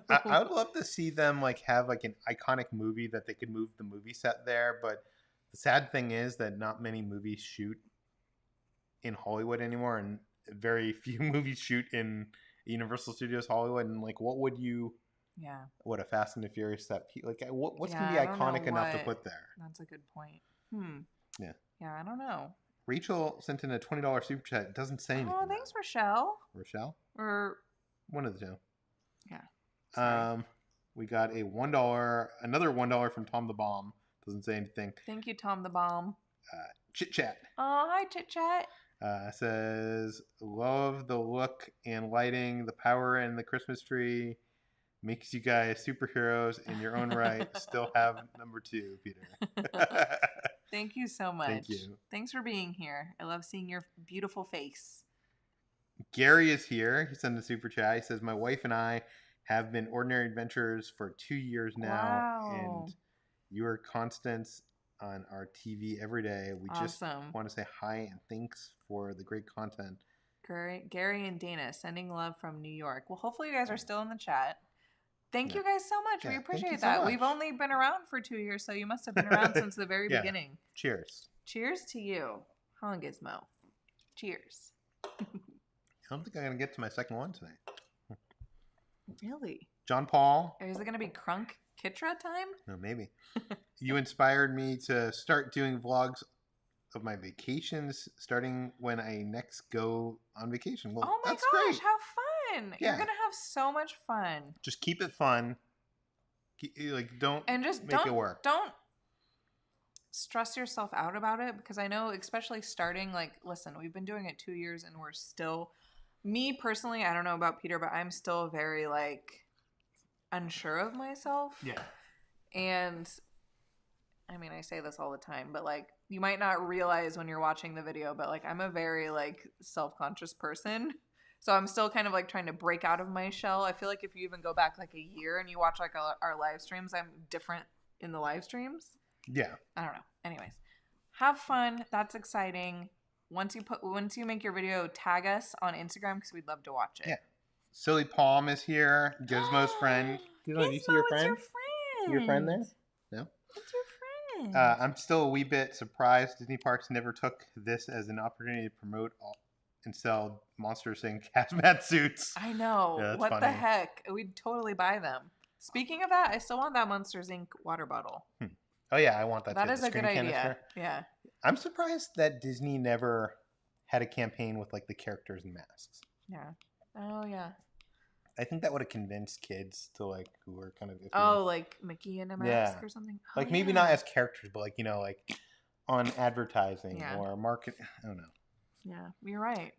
I would love to see them like have like an iconic movie that they could move the movie set there, but the sad thing is that not many movies shoot in Hollywood anymore, and very few movies shoot in Universal Studios Hollywood. And like, what would you? yeah, What a Fast and the Furious that like what's yeah, gonna be I don't know iconic enough to what. put there? That's a good point. Yeah. Yeah, I don't know. Rachel sent in a $20 super chat. It doesn't say anything. Oh, thanks, Rochelle. Rochelle? Or One of the two. yeah. Sorry. We got a another $1 from Tom the Bomb. Doesn't say anything. Thank you, Tom the Bomb. Chit chat. Oh, hi, Chit Chat. Says love the look and lighting, the power in the Christmas tree. Makes you guys superheroes in your own right. Still have number 2, Peter. Thank you so much. Thank you. Thanks for being here. I love seeing your beautiful face. Gary is here. He sent a super chat. He says, my wife and I have been ordinary adventurers for 2 years now. Wow. And you are constants on our TV every day. We just want to say hi and thanks for the great content. Gary and Dana sending love from New York. Well, hopefully you guys are still in the chat. Thank you guys so much. We appreciate that. We've only been around for 2 years, so you must have been around since the very beginning. Cheers. Cheers to you, huh, Gizmo? Cheers. I don't think I'm going to get to my second one tonight. Really? John Paul. Is it going to be Crunk Kitra time? No, maybe. You inspired me to start doing vlogs of my vacations starting when I next go on vacation. Well, oh my that's gosh, great. how fun. Yeah. You're going to have so much fun. Just keep it fun. Don't make it work. Don't stress yourself out about it, because I know, especially starting, like, listen, we've been doing it 2 years and we're still, me personally, I don't know about Peter, but I'm still very, like, unsure of myself. Yeah. And I mean, I say this all the time, but like, you might not realize when you're watching the video, but like, I'm a very like self-conscious person. So I'm still kind of like trying to break out of my shell. I feel like if you even go back like a year and you watch like our live streams, I'm different in the live streams. Yeah. I don't know. Anyways, have fun. That's exciting. Once you make your video, tag us on Instagram because we'd love to watch it. Yeah. Silly Palm is here. Gizmo's friend. Gizmo, you see your friend? It's your friend. Your friend there? No. It's your friend. I'm still a wee bit surprised Disney Parks never took this as an opportunity to promote and sell monsters in hazmat suits. I know. Yeah, what funny. The heck? We'd totally buy them. Speaking of that, I still want that Monsters Inc. water bottle. Oh yeah, I want that. That too. is The a good screen idea. canister. Yeah. I'm surprised that Disney never had a campaign with like the characters and masks. Yeah. Oh yeah. I think that would have convinced kids to like who were kind of like Mickey in a mask or something. Oh, like maybe not as characters, but like like on advertising or market. I don't know. Yeah, you're right.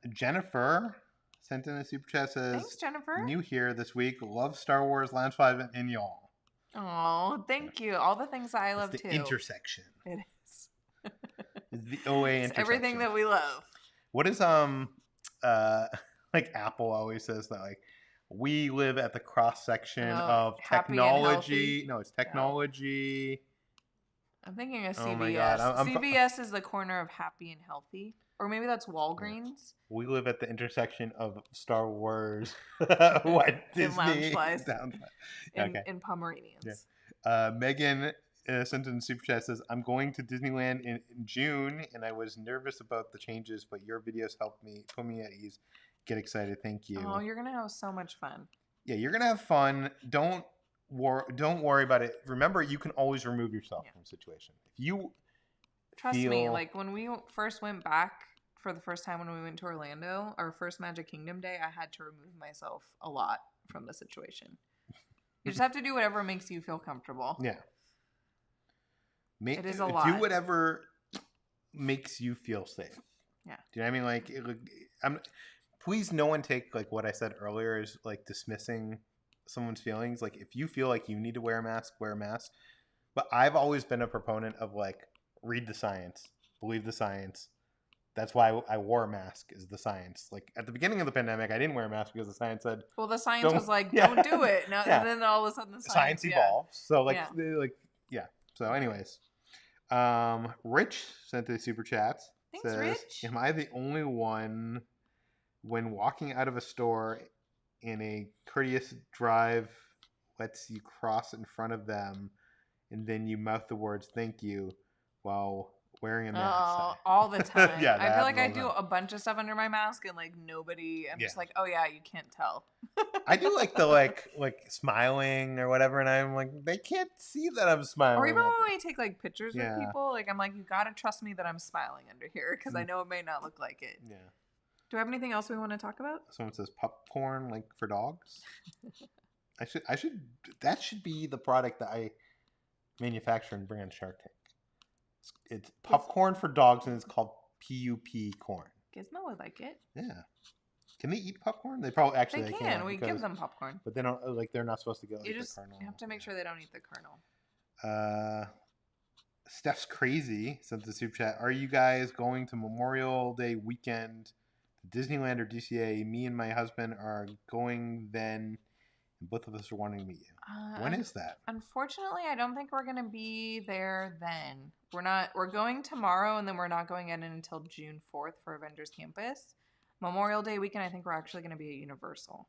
Jennifer sent in a super chat. Says, thanks, Jennifer. New here this week. Love Star Wars Lounge 5 and y'all. Oh, thank you. All the things that I love it's the too. Intersection. It is. It's the OA intersection. Everything that we love. What is like Apple always says that like we live at the cross section of technology. No, it's technology. I'm thinking of CVS. Oh my God. CVS is the corner of happy and healthy. Or maybe that's Walgreens. We live at the intersection of Star Wars, what, Disney, in Pomeranians. Yeah. Megan sent in the super chat, says, I'm going to Disneyland in June, and I was nervous about the changes, but your videos helped me, put me at ease. Get excited. Thank you. Oh, you're going to have so much fun. Yeah, you're going to have fun. Don't worry about it. Remember, you can always remove yourself from a situation. If you Trust me, like when we first went back for the first time when we went to Orlando, our first Magic Kingdom day, I had to remove myself a lot from the situation. You just have to do whatever makes you feel comfortable. Yeah. It is a lot. Do whatever makes you feel safe. Yeah. Do you know what I mean? Please no one take like what I said earlier as like dismissing someone's feelings. Like if you feel like you need to wear a mask, wear a mask. But I've always been a proponent of like read the science, believe the science. That's why I wore a mask, is the science. Like at the beginning of the pandemic, I didn't wear a mask because the science said, well, the science was like, don't do it. No, and then all of a sudden the science evolves. So So, anyways, Rich sent the super chat. Thanks, Says, Rich. am I the only one when walking out of a store in a courteous drive lets you cross in front of them and then you mouth the words "thank you" while wearing a mask? All the time. Yeah, I feel like I happens all do the time. a bunch of stuff under my mask and like nobody. I'm just Yeah. like, oh yeah, you can't tell. I do like the like smiling or whatever, and I'm like, they can't see that I'm smiling. Or even at when them. we take like pictures Yeah. with people, like I'm like, you gotta trust me that I'm smiling under here because I know it may not look like it. Yeah. Do we have anything else we want to talk about? Someone says popcorn like for dogs. I should that should be the product that I manufacture and bring on Shark Tank. It's popcorn for dogs and it's called PUP corn. Gizmo would like it. Yeah. Can they eat popcorn? They probably actually They they can. We give them popcorn. But they don't like they're not supposed to get like You the just kernel. have to make sure they don't eat the kernel. Steph's crazy sent the super chat. Are you guys going to Memorial Day weekend to Disneyland or DCA? Me and my husband are going then, and both of us are wanting to meet you. When is that? Unfortunately, I don't think we're gonna be there then. We're going tomorrow, and then we're not going in until June 4th for Avengers Campus. Memorial Day weekend, I think we're actually gonna be at Universal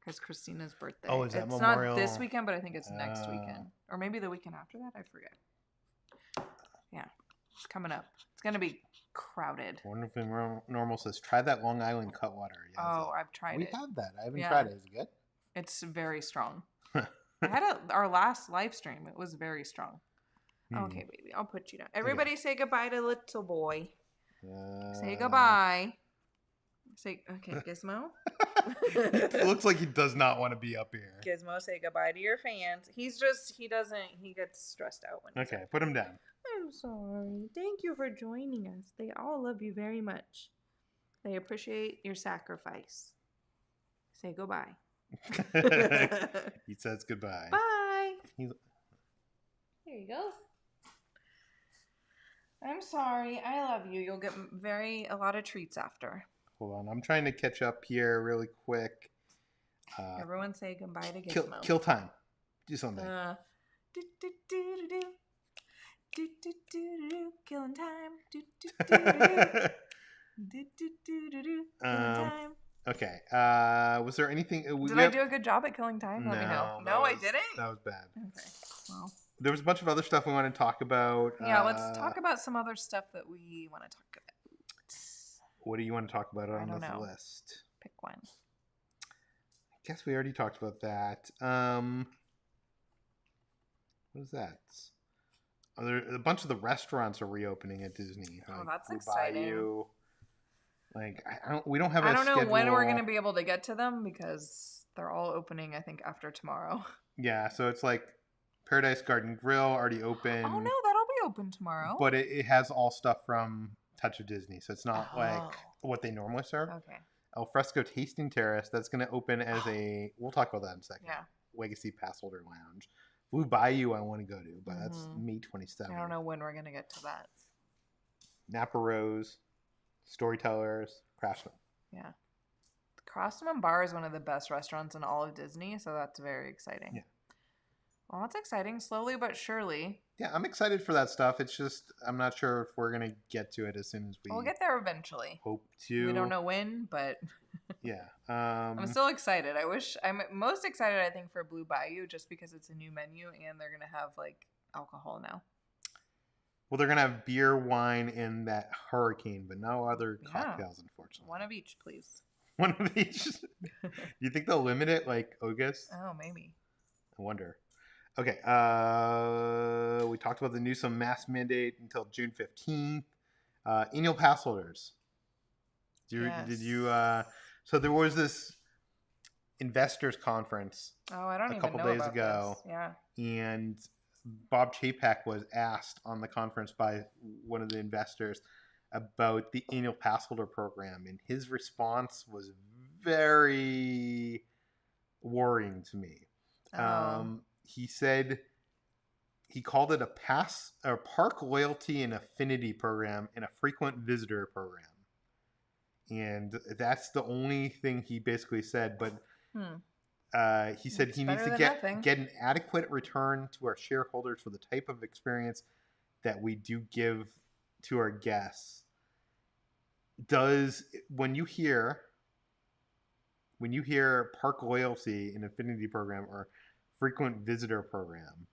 because Christina's birthday. Oh, is that it's Memorial? not this weekend, but I think it's next weekend, or maybe the weekend after that. I forget. Yeah, it's coming up. It's gonna be crowded. Wonderful Normal says, try that Long Island Cutwater. Yeah, Oh, I've tried it. We have that. I haven't Yeah. tried it. Is it good? It's very strong. I had our last live stream. It was very strong. Okay, baby. I'll put you down. Everybody say goodbye to little boy. Say goodbye. Say, okay, Gizmo. It looks like he does not want to be up here. Gizmo, say goodbye to your fans. He gets stressed out when Okay, put him down. I'm sorry. Thank you for joining us. They all love you very much. They appreciate your sacrifice. Say goodbye. He says goodbye. Bye. Here you go. I'm sorry. I love you. You'll get a lot of treats after. Hold on. I'm trying to catch up here really quick. Everyone say goodbye to Gizmo. Kill time. Do something. Killing time. Killing time. Okay. Was there anything? Did I do a good job at killing time? Let me know. No, I didn't. That was bad. Okay. Well, there was a bunch of other stuff we want to talk about. Yeah, let's talk about some other stuff that we want to talk about. What do you want to talk about on this list? Pick one. I guess we already talked about that. What is that? A bunch of the restaurants are reopening at Disney. Oh, that's exciting. Bayou. Like we don't have. I don't know when we're gonna be able to get to them because they're all opening. I think after tomorrow. Yeah, so it's like Paradise Garden Grill already open. Oh no, that'll be open tomorrow. But it has all stuff from Touch of Disney, so it's not like what they normally serve. Okay. Al Fresco Tasting Terrace, that's going to open as a. We'll talk about that in a second. Yeah. Legacy Pass Holder Lounge. Blue Bayou, I want to go to, but that's May 27th. I don't know when we're gonna get to that. Napa Rose, Storytellers, Craftsman. Yeah. Craftsman Bar is one of the best restaurants in all of Disney, so that's very exciting. Yeah. Well, that's exciting. Slowly but surely. Yeah, I'm excited for that stuff. It's just I'm not sure if we're gonna get to it as soon as we'll get there eventually. Hope to. We don't know when, but yeah. I'm still excited. I'm most excited, I think, for Blue Bayou just because it's a new menu and they're gonna have like alcohol now. Well, they're gonna have beer, wine, and that hurricane, but no other cocktails, unfortunately. One of each, please. One of each. Do you think they'll limit it like August? Oh, maybe. I wonder. Okay. We talked about the Newsom mask mandate until June 15th. Annual pass holders. Did you? So there was this investors conference. Oh, I don't even know a couple days ago. This. Yeah. And Bob Chapek was asked on the conference by one of the investors about the annual pass holder program, and his response was very worrying to me. He said he called it a park loyalty and affinity program and a frequent visitor program. And that's the only thing he basically said. But He said he needs better to than get nothing. an adequate return to our shareholders for the type of experience that we do give to our guests. When you hear park loyalty and affinity program or frequent visitor program,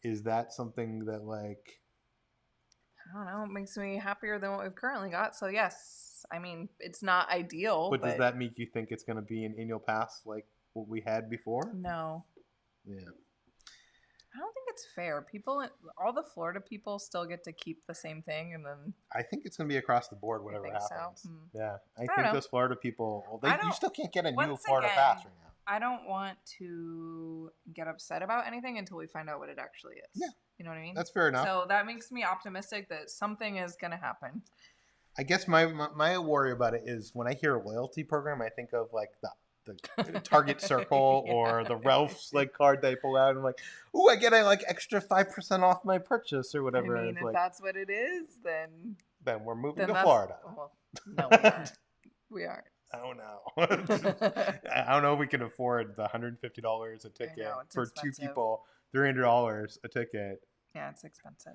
is that something that like, I don't know, it makes me happier than what we've currently got. So yes, I mean, it's not ideal, but does that make you think it's going to be an annual pass like what we had before? No. Yeah. I don't think it's fair. All the Florida people still get to keep the same thing, and then I think it's going to be across the board, whatever think happens. so? Yeah, I don't think know. those Florida people, you still can't get a new Once Florida again, pass right now. I don't want to get upset about anything until we find out what it actually is. Yeah. You know what I mean? That's fair enough. So that makes me optimistic that something is going to happen. I guess my worry about it is when I hear a loyalty program, I think of like the Target Circle Yeah. or the Ralph's like card they pull out, and I'm like, ooh, I get a like extra 5% off my purchase or whatever. I mean, if that's what it is, then we're moving to that's Florida. Well, no, we aren't. We aren't. I don't know. I don't know if we can afford the $150 a ticket for expensive. 2 people, $300 a ticket. Yeah, it's expensive.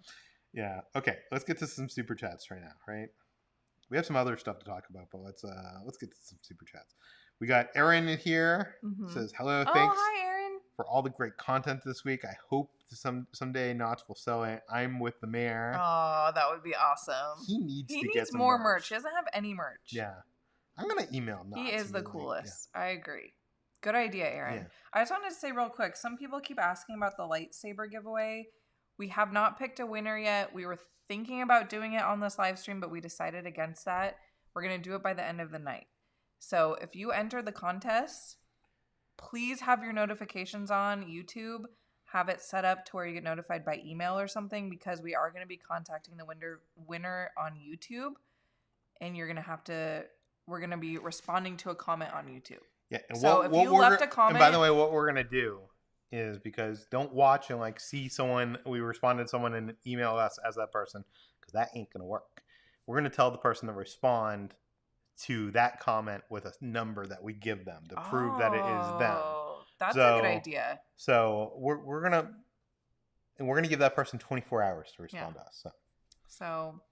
Yeah. Okay, let's get to some super chats right now. Right. We have some other stuff to talk about, but let's get to some super chats. We got Erin in here. Mm-hmm. Says hello. Oh, Thanks. hi, Erin. For all the great content this week. I hope someday Notch will sell it. I'm with the mayor. Oh, that would be awesome. He needs get some more merch. He doesn't have any merch. Yeah. I'm going to email Notch. He is the coolest. Yeah. I agree. Good idea, Aaron. Yeah. I just wanted to say real quick, some people keep asking about the lightsaber giveaway. We have not picked a winner yet. We were thinking about doing it on this live stream, but we decided against that. We're going to do it by the end of the night. So if you enter the contest, please have your notifications on YouTube. Have it set up to where you get notified by email or something, because we are going to be contacting the winner on YouTube, and we're going to be responding to a comment on YouTube. Yeah. And so if you left a comment. And by the way, what we're going to do is, because don't watch and like see someone, we responded to someone and email us as that person, because that ain't going to work. We're going to tell the person to respond to that comment with a number that we give them to prove that it is them. That's a good idea. So we're gonna give that person 24 hours to respond to us. So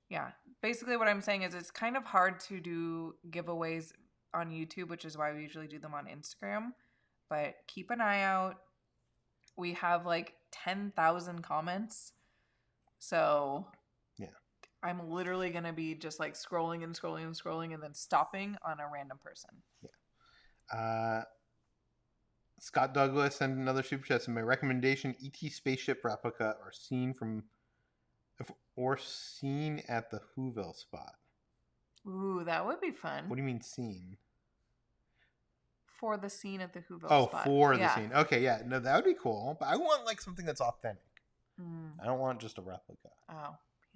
yeah, basically what I'm saying is it's kind of hard to do giveaways on YouTube, which is why we usually do them on Instagram. But keep an eye out. We have like 10,000 comments, so yeah. I'm literally going to be just like scrolling and scrolling and scrolling and then stopping on a random person. Yeah. Scott Douglas sent another super chat. My recommendation: ET spaceship replica or seen at the Whoville spot. Ooh, that would be fun. What do you mean seen? For the scene at the Whoville spot. Oh, for the scene. Okay, yeah. No, that would be cool. But I want like something that's authentic. I don't want just a replica. Oh.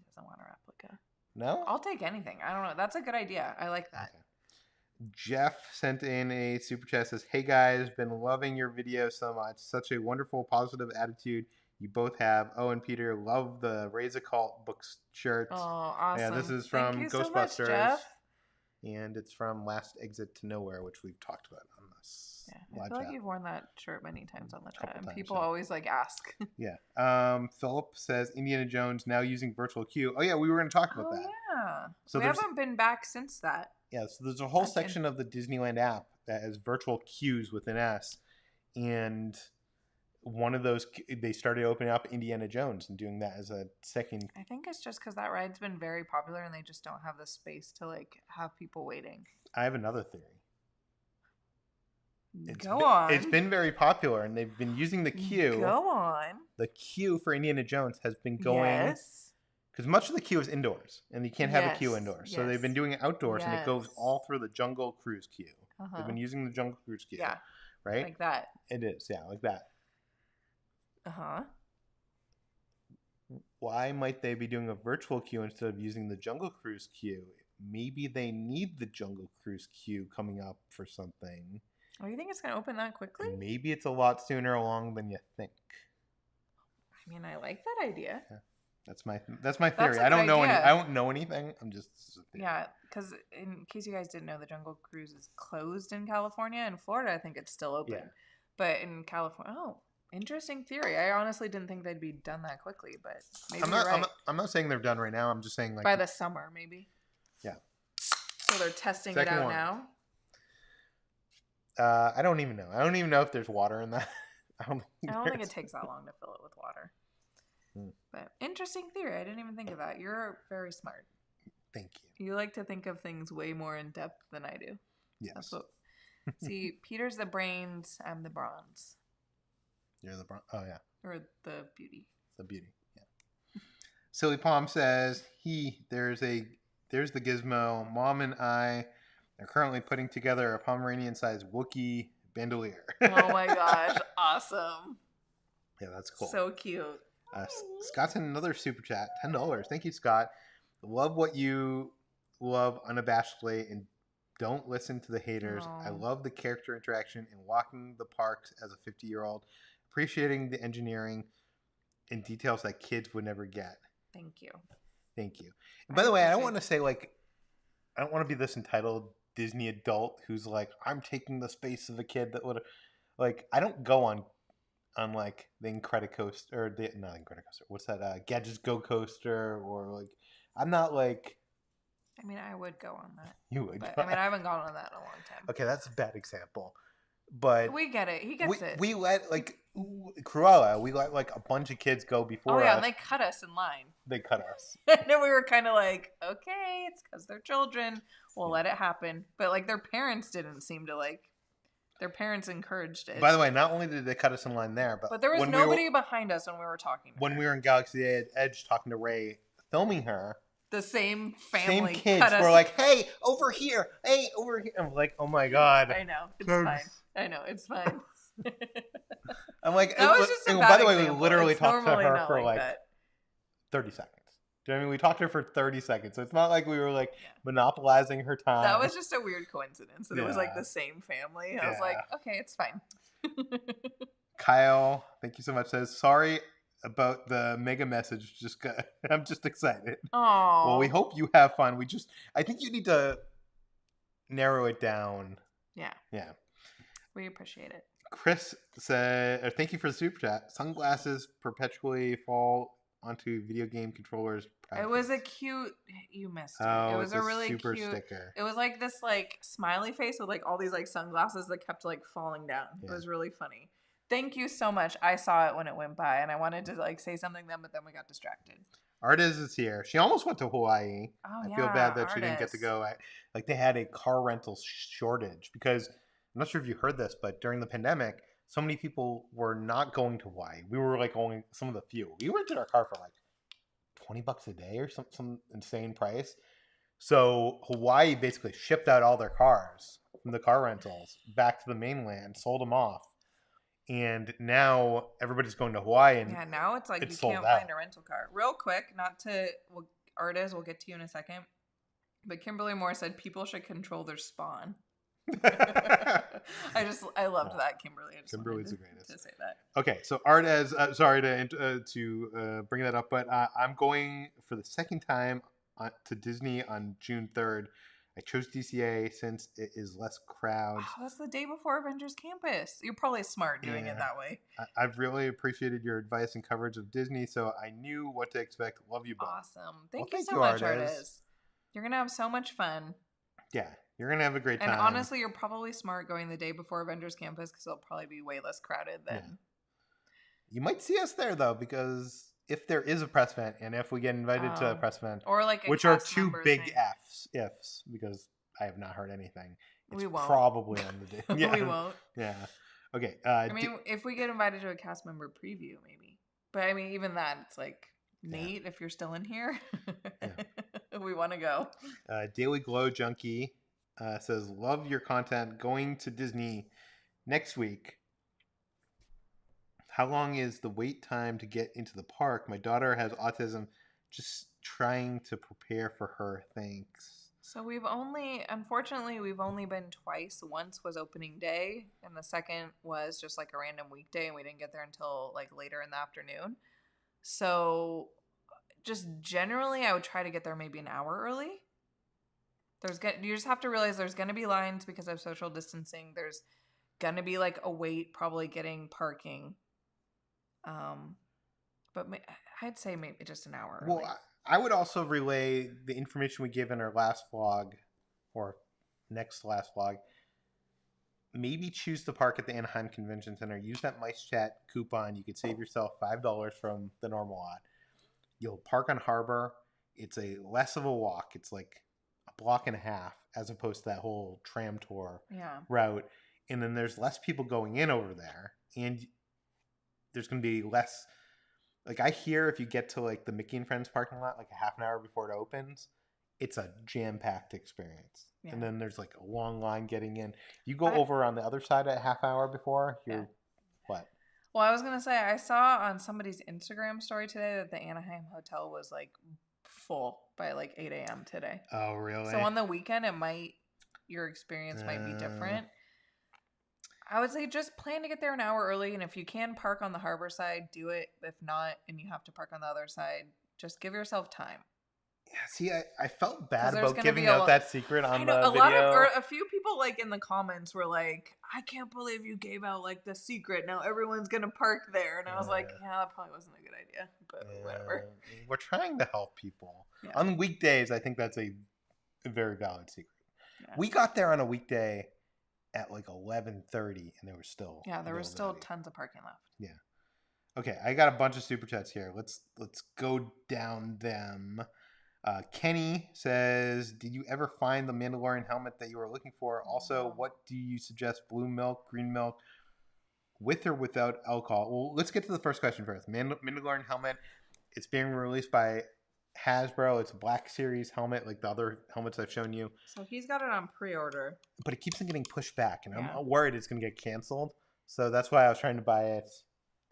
Doesn't want a replica. No? I'll take anything. I don't know. That's a good idea. I like that. Okay. Jeff sent in a super chat, says, hey guys, been loving your video so much. Such a wonderful, positive attitude you both have. Oh, and Peter, love the Raise a Cult books shirts. Oh, awesome. Yeah, this is from Ghostbusters. So much, Jeff. And it's from Last Exit to Nowhere, which we've talked about on this. Yeah, I feel like you've worn that shirt many times on the chat, and people yeah. always like ask. Yeah. Philip says Indiana Jones now using virtual queue. Oh yeah, we were going to talk about that. Yeah. So we haven't been back since that. Yeah. So there's a whole section of the Disneyland app that has virtual queues within S, and one of those they started opening up Indiana Jones and doing that as a second. I think it's just because that ride's been very popular, and they just don't have the space to like have people waiting. I have another theory. Go on. It's been very popular, and they've been using the queue. Go on. The queue for Indiana Jones has been going. Yes. Because much of the queue is indoors, and you can't have a queue indoors. So they've been doing it outdoors, and it goes all through the Jungle Cruise queue. They've been using the Jungle Cruise queue. Yeah. Right? Like that. It is, yeah, like that. Uh-huh. Why might they be doing a virtual queue instead of using the Jungle Cruise queue? Maybe they need the Jungle Cruise queue coming up for something. Oh, you think it's going to open that quickly? Maybe it's a lot sooner along than you think. I mean, I like that idea. Yeah. That's my theory. I don't know anything. I'm just because because in case you guys didn't know, the Jungle Cruise is closed in California. In Florida, I think it's still open. Yeah. But in California, interesting theory. I honestly didn't think they'd be done that quickly, but maybe you're right. I'm not saying they're done right now. I'm just saying like by the summer, maybe. Yeah. So they're testing it out now. I don't even know. I don't even know if there's water in that. I don't think it takes that long to fill it with water. But interesting theory. I didn't even think of that. You're very smart. Thank you. You like to think of things way more in depth than I do. Yes. That's what. See, Peter's the brains. I'm the bronze. You're the bronze. Oh yeah. Or the beauty. The beauty. Yeah. Silly Palm says there's the gizmo. Mom and I are currently putting together a Pomeranian-sized Wookiee bandolier. Oh my gosh! Awesome. Yeah, that's cool. So cute. Scott sent another super chat, $10. Thank you, Scott. Love what you love unabashedly and don't listen to the haters. I love the character interaction and walking the parks as a 50-year-old, appreciating the engineering and details that kids would never get. Thank you. Thank you. And by the way, I don't want to say I don't want to be this entitled Disney adult who's like, I'm taking the space of a kid that would I don't go on like the Incredicoaster or not Incredicoaster. What's that? Gadgets Go Coaster or I'm not like. I mean, I would go on that. You would. But, I haven't gone on that in a long time. Okay, that's a bad example. But we get it. He gets it. We let Cruella. We let a bunch of kids go before us. And they cut us in line. They cut us. And then we were kind of like, okay, it's because they're children. We'll let it happen. But their parents didn't seem to Their parents encouraged it. By the way, not only did they cut us in line there, but there was nobody behind us when we were talking. When we were in Galaxy Edge talking to Ray, filming her, the same family, same kids were like, "Hey, over here! Hey, over here!" I'm like, "Oh my god!" I know it's fine. I know it's fine. I'm like, that was just a bad by the way, example. we literally it's talked to her for 30 seconds. Do you know what I mean? We talked to her for 30 seconds, so it's not like we were monopolizing her time. That was just a weird coincidence. That it was the same family. I was like, okay, it's fine. Kyle, thank you so much. Says sorry about the mega message. I'm just excited. Oh. Well, we hope you have fun. I think you need to narrow it down. Yeah. Yeah. We appreciate it. Chris said, thank you for the super chat. Sunglasses perpetually fall onto video game controllers. It was a cute. You missed it. Oh, it was a really super cute sticker. It was this smiley face with all these sunglasses that kept falling down. Yeah. It was really funny. Thank you so much. I saw it when it went by, and I wanted to say something then, but then we got distracted. Artis is here. She almost went to Hawaii. Oh, I feel bad that she didn't get to go. They had a car rental shortage because I'm not sure if you heard this, but during the pandemic, so many people were not going to Hawaii. We were only some of the few. We rented our car for $20 a day or some insane price. So Hawaii basically shipped out all their cars from the car rentals back to the mainland, sold them off. And now everybody's going to Hawaii. And now it's you can't find a rental car. Real quick, Artis, we'll get to you in a second. But Kimberly Moore said people should control their spawn. I loved that, Kimberly. Kimberly's the greatest. To say that. Okay, so Artis, sorry to bring that up, but I'm going for the second time to Disney on June 3rd. I chose DCA since it is less crowds. Oh, that's the day before Avengers Campus. You're probably smart doing it that way. I've really appreciated your advice and coverage of Disney, so I knew what to expect. Love you both. Awesome. Thank you so much, Artis. You're going to have so much fun. Yeah, you're going to have a great time. And honestly, you're probably smart going the day before Avengers Campus because it'll probably be way less crowded then. Yeah. You might see us there, though, because if there is a press event and if we get invited to a press event, or which are two big ifs, because I have not heard anything. It's probably on the day. Yeah. We won't. Yeah. Okay. I mean, if we get invited to a cast member preview, maybe. But I mean, even that, it's Nate, if you're still in here, we want to go. Daily Glow Junkie says, love your content. Going to Disney next week. How long is the wait time to get into the park? My daughter has autism. Just trying to prepare for her. Thanks. So unfortunately, we've only been twice. Once was opening day, and the second was just a random weekday, and we didn't get there until later in the afternoon. So just generally, I would try to get there maybe an hour early. You just have to realize there's gonna be lines because of social distancing. There's gonna be like a wait, probably getting parking. But I'd say maybe just an hour early. Well, I would also relay the information we gave in our last vlog, or next to last vlog. Maybe choose to park at the Anaheim Convention Center. Use that Mice Chat coupon. You could save yourself $5 from the normal lot. You'll park on Harbor. It's a less of a walk. It's like a block and a half as opposed to that whole tram tour route. And then there's less people going in over there. And there's going to be less... Like, I hear if you get to, like, the Mickey and Friends parking lot, like, a half an hour before it opens, it's a jam-packed experience. Yeah. And then there's, like, a long line getting in. You go over on the other side a half hour before, you're... What? Well, I was going to say, I saw on somebody's Instagram story today that the Anaheim hotel was, like, full by, like, 8 a.m. today. Oh, really? So on the weekend, your experience might be different. I would say just plan to get there an hour early, and if you can park on the Harbor side, do it. If not, and you have to park on the other side, just give yourself time. Yeah, see, I felt bad about giving out that secret on the video. A few people, like, in the comments were like, I can't believe you gave out, like, the secret. Now everyone's going to park there. And I was like, yeah, that probably wasn't a good idea, but whatever. We're trying to help people. Yeah. On weekdays, I think that's a very valid secret. Yeah. We got there on a weekday at like 11:30, and there was still tons of parking left. Yeah. Okay, I got a bunch of super chats here. Let's go down them. Kenny says, "Did you ever find the Mandalorian helmet that you were looking for? Also, what do you suggest? Blue milk, green milk, with or without alcohol?" Well, let's get to the first question first. Mandalorian helmet. It's being released by Hasbro. It's a Black Series helmet, like the other helmets I've shown you. So he's got it on pre-order, but it keeps on getting pushed back, and I'm worried it's going to get canceled. So that's why I was trying to buy it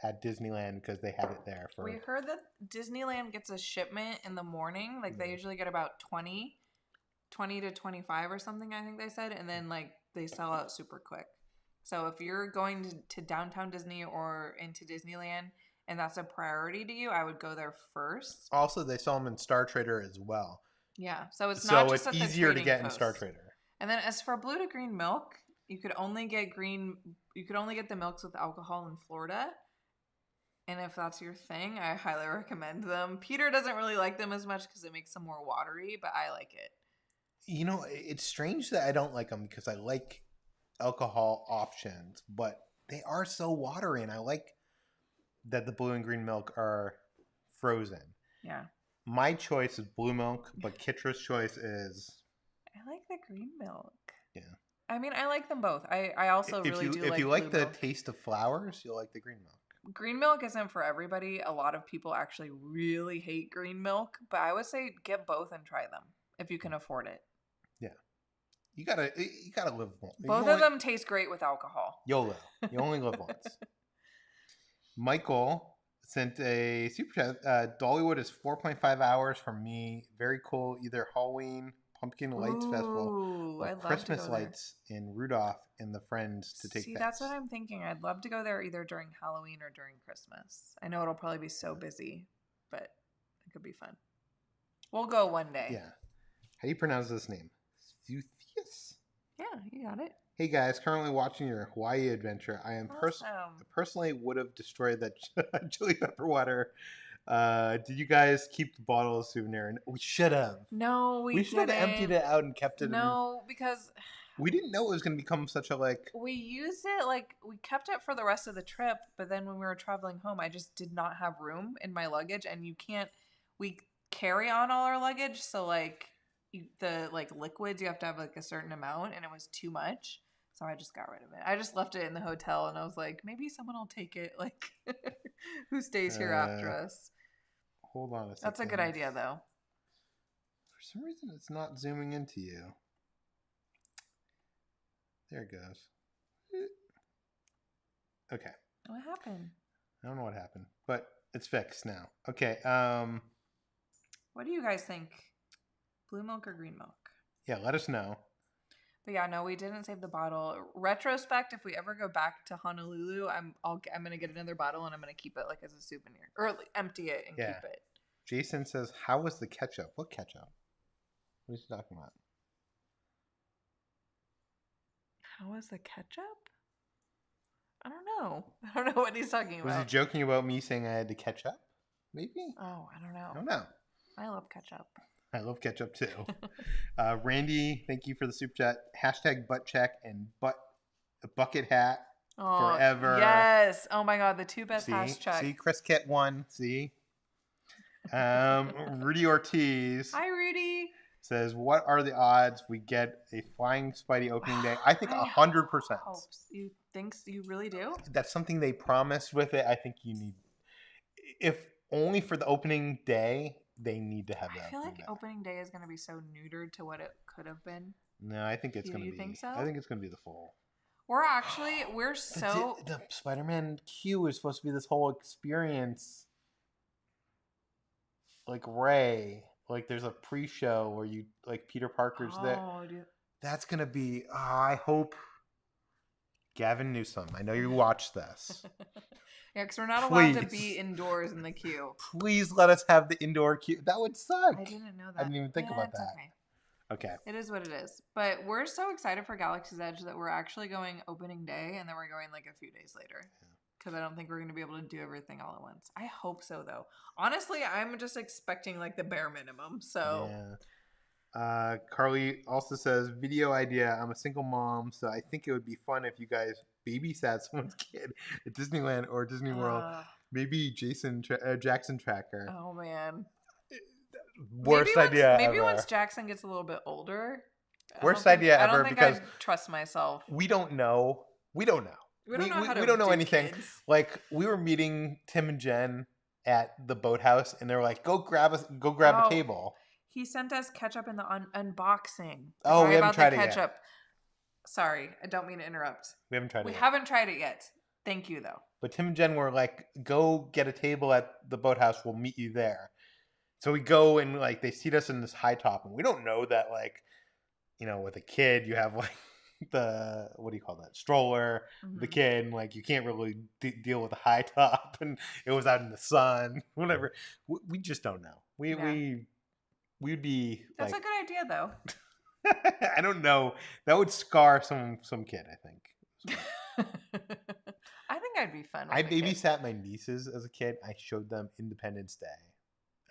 at Disneyland, because they had it there. We heard that Disneyland gets a shipment in the morning. Like they usually get about 20 to 25 or something, I think they said, and then like they sell out super quick. So if you're going to downtown Disney or into Disneyland, and that's a priority to you, I would go there first. Also, they sell them in Star Trader as well. Yeah, so it's not just it's easier to get in Star Trader. And then as for blue to green milk, you could only get the milks with alcohol in Florida. And if that's your thing, I highly recommend them. Peter doesn't really like them as much because it makes them more watery, but I like it. You know, it's strange that I don't like them because I like alcohol options, but they are so watery, and I like that the blue and green milk are frozen. Yeah. My choice is blue milk, but Kitra's choice is... I like the green milk. Yeah. I mean, I like them both. I also really do like If you like the taste of flowers, you'll like the green milk. Green milk isn't for everybody. A lot of people actually really hate green milk, but I would say get both and try them if you can afford it. Yeah. You gotta live once. Both of them taste great with alcohol. YOLO. You only live once. Michael sent a super chat. Dollywood is 4.5 hours from me. Very cool. Either Halloween, Pumpkin Lights Festival, or Christmas lights in Rudolph and the Friends to take. See, that's what I'm thinking. I'd love to go there either during Halloween or during Christmas. I know it'll probably be so busy, but it could be fun. We'll go one day. Yeah. How do you pronounce this name? Theus? Yeah, you got it. Hey guys, currently watching your Hawaii adventure. I am personally would have destroyed that chili pepper water. Did you guys keep the bottle as a souvenir? We should have. No, we should have emptied it out and kept it. No, because we didn't know it was going to become such a We used it we kept it for the rest of the trip, but then when we were traveling home, I just did not have room in my luggage, and we carry on all our luggage, so the liquids you have to have a certain amount, and it was too much. So I just got rid of it. I just left it in the hotel, and I was like, maybe someone will take it, who stays here after us. Hold on a second. That's a good idea, though. For some reason, it's not zooming into you. There it goes. Okay. What happened? I don't know what happened, but it's fixed now. Okay. What do you guys think? Blue milk or green milk? Yeah, let us know. But yeah, no, we didn't save the bottle. Retrospect, if we ever go back to Honolulu, I'm gonna get another bottle, and I'm gonna keep it as a souvenir, or empty it and keep it. Jason says, "How was the ketchup? What ketchup? What are you talking about?" How was the ketchup? I don't know. I don't know what he's talking about. Was he joking about me saying I had to catch up? Maybe? Oh, I don't know. I don't know. I love ketchup. I love ketchup too. Randy, thank you for the super chat. Hashtag butt check and bucket hat forever. Yes. Oh my God. The two best See, hashtags. Chris Kit won. See. Rudy Ortiz. Hi, Rudy. Says, what are the odds we get a flying Spidey opening day? I think 100%. You think you really do? That's something they promised with it. I think you need, if only for the opening day, they need to have that. I feel like opening day is going to be so neutered to what it could have been. No, I think it's going to be. You think so? I think it's going to be the full. We're so. The Spiderman Queue is supposed to be this whole experience. Like Ray. Like there's a pre-show where you like Peter Parker's there. That's gonna be. I hope Gavin Newsom. I know you watched this. Yeah, because we're not allowed to be indoors in the queue. Please let us have the indoor queue. That would suck. I didn't know that. I didn't even think about that. Okay. It is what it is. But we're so excited for Galaxy's Edge that we're actually going opening day, and then we're going like a few days later. Because I don't think we're going to be able to do everything all at once. I hope so, though. Honestly, I'm just expecting like the bare minimum. So. Yeah. Carly also says, video idea. I'm a single mom, so I think it would be fun if you guys babysat someone's kid at Disneyland or Disney World. Maybe Jackson Tracker. Oh, man. Worst idea ever. Maybe once Jackson gets a little bit older. Worst idea ever because I trust myself. We don't know. We don't know. We don't know anything. Kids. Like we were meeting Tim and Jen at the boathouse, and they were like, "Go grab a table." He sent us ketchup in the unboxing. Oh, we haven't tried it yet. Sorry, I don't mean to interrupt. We haven't tried it. We haven't tried it yet. Thank you, though. But Tim and Jen were like, "Go get a table at the boathouse. We'll meet you there." So we go and like they seat us in this high top, and we don't know that like, you know, with a kid you have like the what do you call that stroller, the kid, and like you can't really deal with the high top, and it was out in the sun, whatever. We just don't know. We'd be. That's like, a good idea, though. I don't know. That would scar some kid. I think. I think I'd be fun. I babysat my nieces as a kid. I showed them Independence Day.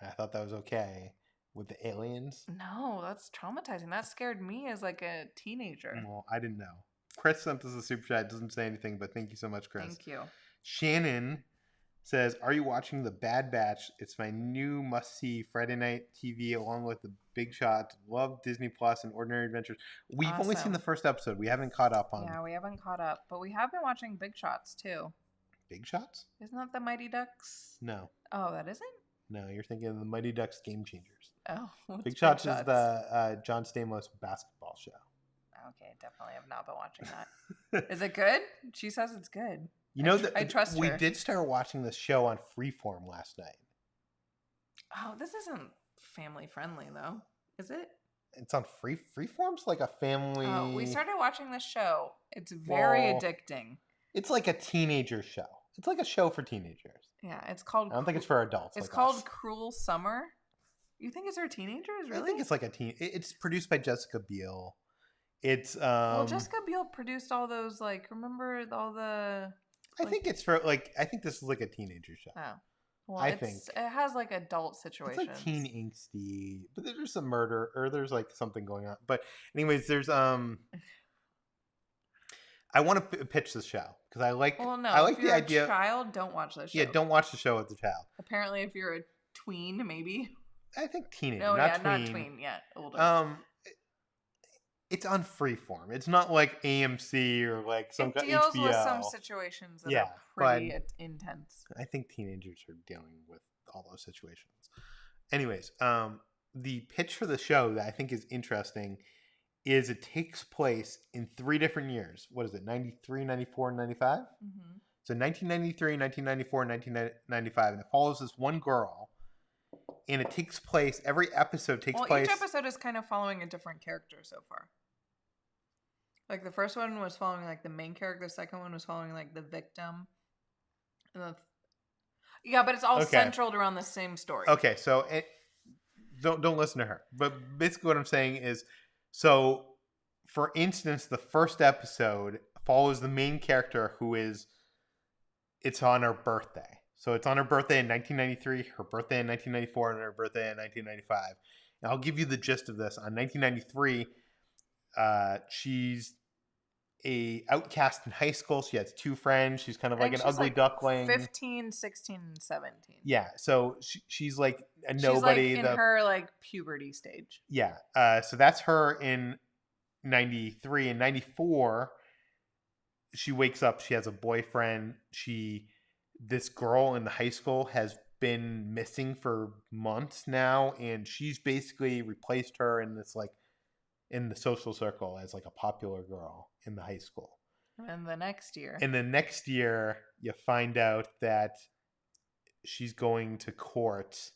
I thought that was okay with the aliens. No, that's traumatizing. That scared me as like a teenager. Well, I didn't know. Chris sent us a super chat. Doesn't say anything, but thank you so much, Chris. Thank you. Shannon says, "Are you watching The Bad Batch? It's my new must-see Friday night TV along with The Big Shot. Love Disney Plus and Ordinary Adventures." We've only seen the first episode. We haven't caught up on. Yeah, we haven't caught up, but we have been watching Big Shots too. Big Shots? Isn't that the Mighty Ducks? No. Oh, that isn't? No, you're thinking of the Mighty Ducks Game Changers. Oh, Big Shots is the John Stamos basketball show. Okay, definitely have not been watching that. Is it good? She says it's good. You know, I trust her. We did start watching this show on Freeform last night. Oh, this isn't family friendly though, is it? It's on Freeform's like a family. Oh, we started watching this show. It's very addicting. It's like a teenager show. It's like a show for teenagers. Yeah, it's called. I don't think it's for adults. It's like called us. Cruel Summer. You think it's for teenagers? Really? I think it's like a teen. It's produced by Jessica Biel. It's well, Jessica Biel produced all those like. Remember all the. I think it's for like. I think this is like a teenager show. Oh. Well, I think it has like adult situations. It's like teen angsty, but there's some murder or there's like something going on. But anyways, there's I want to pitch this show because I like. Well, no, I like if you're the idea. A child, don't watch this show. Yeah, don't watch the show as a child. Apparently, if you're a tween, maybe. I think teenager, no, not not tween. tween yet. Older. It's on Freeform. It's not like AMC or like some it deals HBO. With some situations that are pretty intense. I think teenagers are dealing with all those situations. Anyways, the pitch for the show that I think is interesting is it takes place in 3 different years. What is it? 93, 94, and 95? Mm-hmm. So 1993, 1994, and 1995. And it follows this one girl. And it takes place, every episode takes place. Each episode is kind of following a different character so far. Like the first one was following like the main character. The second one was following like the victim. And but it's all centered around the same story. Okay, so don't listen to her. But basically what I'm saying is, so for instance, the first episode follows the main character it's on her birthday. So it's on her birthday in 1993, her birthday in 1994, and her birthday in 1995. And I'll give you the gist of this. On 1993, she's a outcast in high school. She has 2 friends. She's kind of like an ugly duckling. 15, 16, 17. Yeah, so she's like a She's nobody. like in her like puberty stage. Yeah, so that's her in 93. In 94, she wakes up. She has a boyfriend. This girl in the high school has been missing for months now, and she's basically replaced her in this like in the social circle as like a popular girl in the high school. And the next year. And the next year, you find out that she's going to court.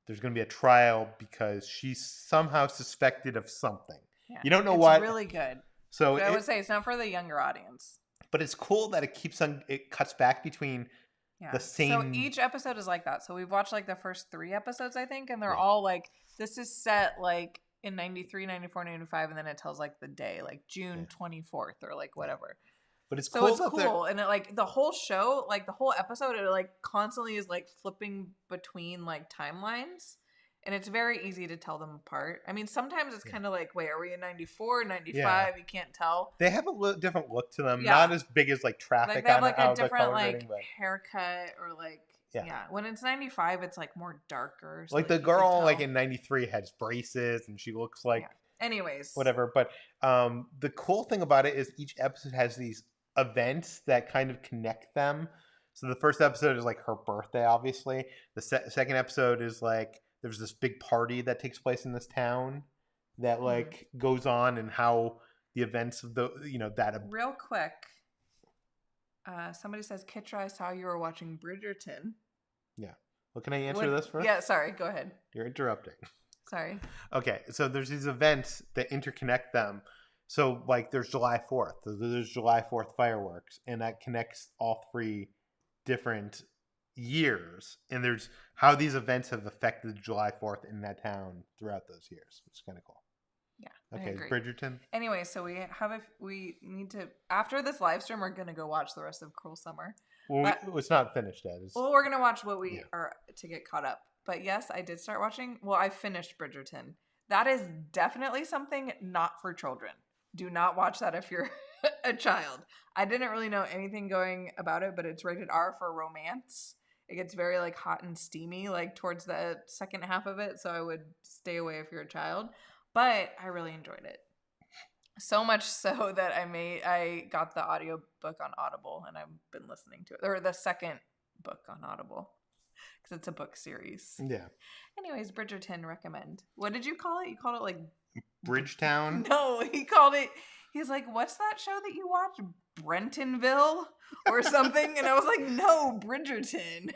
There's going to be a trial because she's somehow suspected of something. Yeah. You don't know what. It's really good. So but I would say it's not for the younger audience. But it's cool that it cuts back between the same. So each episode is like that. So we've watched like the first 3 episodes, I think, and they're all like, this is set like in 93, 94, 95, and then it tells like the day, like June 24th or like whatever. But it's cool. So it's cool. And it, like the whole show, like the whole episode, it like constantly is like flipping between like timelines. And it's very easy to tell them apart. I mean, sometimes it's kind of like, wait, are we in 94, 95? Yeah. You can't tell. They have a different look to them. Yeah. Not as big as like Traffic. Like they have like a different like haircut or like, yeah. When it's 95, it's like more darker. So like the girl like in 93 has braces and she looks like. Yeah. Anyways. Whatever. But the cool thing about it is each episode has these events that kind of connect them. So the first episode is like her birthday, obviously. The second episode is like, there's this big party that takes place in this town that like goes on and how the events of that. Real quick. Somebody says, Kitra, I saw you were watching Bridgerton. Yeah. Well, can I answer this first? Yeah, sorry. Go ahead. You're interrupting. Sorry. Okay. So there's these events that interconnect them. So like there's July 4th. There's July 4th fireworks. And that connects all 3 different years, and there's how these events have affected July 4th in that town throughout those years. It's kind of cool. Yeah. Okay, Bridgerton. Anyway, so we need to, after this live stream, we're gonna go watch the rest of Cruel Summer. Well, it's not finished yet. We're gonna watch what we are to get caught up. But yes, I did start watching. Well, I finished Bridgerton. That is definitely something not for children. Do not watch that if you're a child. I didn't really know anything going about it, but it's rated R for romance. It gets very like hot and steamy like towards the second half of it, so I would stay away if you're a child. But I really enjoyed it. So much so that I got the audio book on Audible and I've been listening to it. Or the second book on Audible. Because it's a book series. Yeah. Anyways, Bridgerton, recommend. What did you call it? You called it like Bridgetown? No, he called it, he's like, what's that show that you watch? Brentonville or something? And I was like, no, Bridgerton.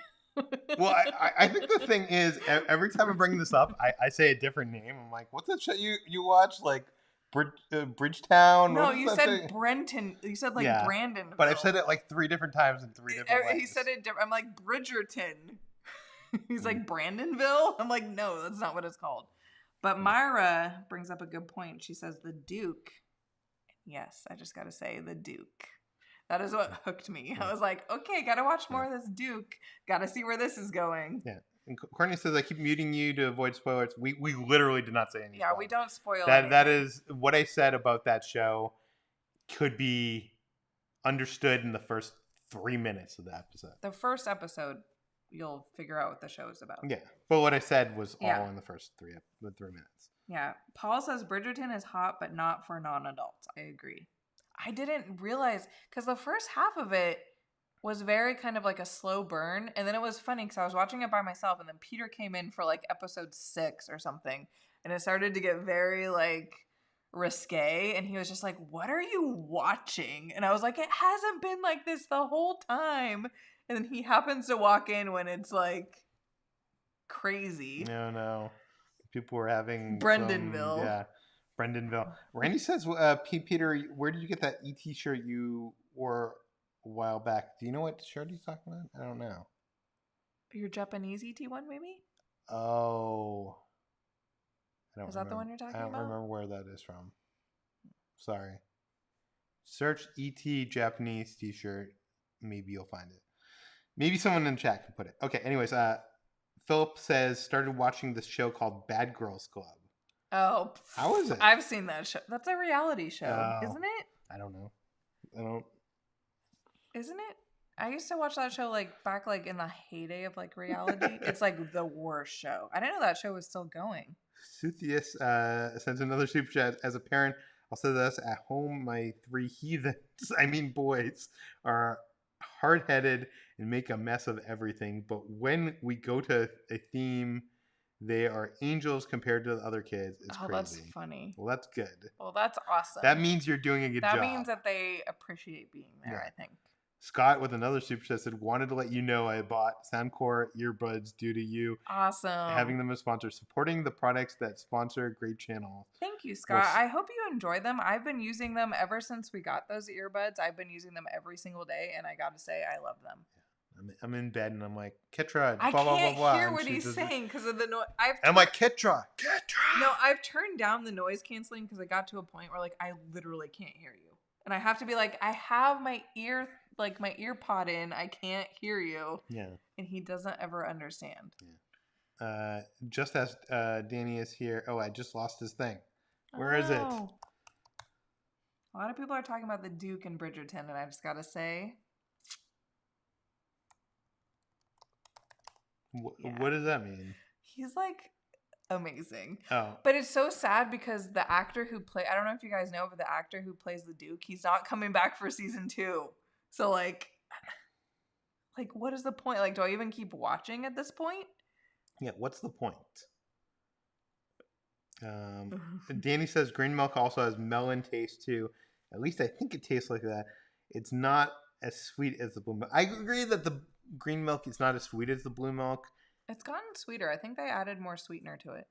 Well, I think the thing is, every time I bring this up, I say a different name. I'm like, what's that show you watch? Like Bridgetown? No, you said Brenton. You said like Brandon. But I've said it like 3 different times in 3 different ways. He said it different. I'm like, Bridgerton. He's like, Brandonville? I'm like, no, that's not what it's called. But Myra brings up a good point. She says the Duke. Yes, I just got to say the Duke. That is what hooked me. I was like, okay, got to watch more of this Duke. Got to see where this is going. Yeah. And Courtney says, I keep muting you to avoid spoilers. We literally did not say anything. Yeah, we don't spoil anything. That is what I said about that show could be understood in the first 3 minutes of the episode. The first episode, you'll figure out what the show is about. Yeah. But what I said was all in the first 3 minutes. Yeah. Paul says Bridgerton is hot, but not for non-adults. I agree. I didn't realize, because the first half of it was very kind of like a slow burn. And then it was funny because I was watching it by myself, and then Peter came in for like episode 6 or something. And it started to get very like risque. And he was just like, what are you watching? And I was like, it hasn't been like this the whole time. And then he happens to walk in when it's like crazy. No. People were having Brendanville. Brendanville. Randy says, Peter, where did you get that ET shirt you wore a while back? Do you know what shirt he's talking about? I don't know. Your Japanese ET one, maybe? Oh. Is that the one you're talking about? I don't remember where that is from. Sorry. Search ET Japanese t-shirt. Maybe you'll find it. Maybe someone in the chat can put it. Okay, anyways, Philip says, started watching this show called Bad Girls Club. Oh. How is it? I've seen that show. That's a reality show, isn't it? I don't know. I don't. Isn't it? I used to watch that show like back like in the heyday of like reality. It's like the worst show. I didn't know that show was still going. Suthius sends another super chat. As a parent, I'll say this: at home, my 3 heathens, I mean boys, are hard-headed and make a mess of everything. But when we go to a theme, they are angels compared to the other kids. It's crazy. That's funny. Well, that's good. Well, that's awesome. That means you're doing a good job. That means that they appreciate being there, I think. Scott with another super chat said, wanted to let you know I bought Soundcore earbuds due to you. Awesome. Having them as sponsors, supporting the products that sponsor great channels. Thank you, Scott. I hope you enjoy them. I've been using them ever since we got those earbuds. I've been using them every single day, and I got to say, I love them. I'm in bed, and I'm like, Kitra, blah, blah, blah, blah, blah. I can't hear what he's saying because of the noise. I'm like, Kitra. No, I've turned down the noise canceling because I got to a point where, like, I literally can't hear you. And I have to be like, I have my ear... like my ear pod in, I can't hear you. Yeah. And he doesn't ever understand. Yeah. Just as Danny is here. Oh, I just lost his thing. Where is it? A lot of people are talking about the Duke and Bridgerton, and I just gotta say. What does that mean? He's like amazing. Oh. But it's so sad because the actor who I don't know if you guys know, but the actor who plays the Duke, he's not coming back for season 2. So, like, what is the point? Like, do I even keep watching at this point? Yeah, what's the point? Danny says green milk also has melon taste, too. At least I think it tastes like that. It's not as sweet as the blue milk. I agree that the green milk is not as sweet as the blue milk. It's gotten sweeter. I think they added more sweetener to it.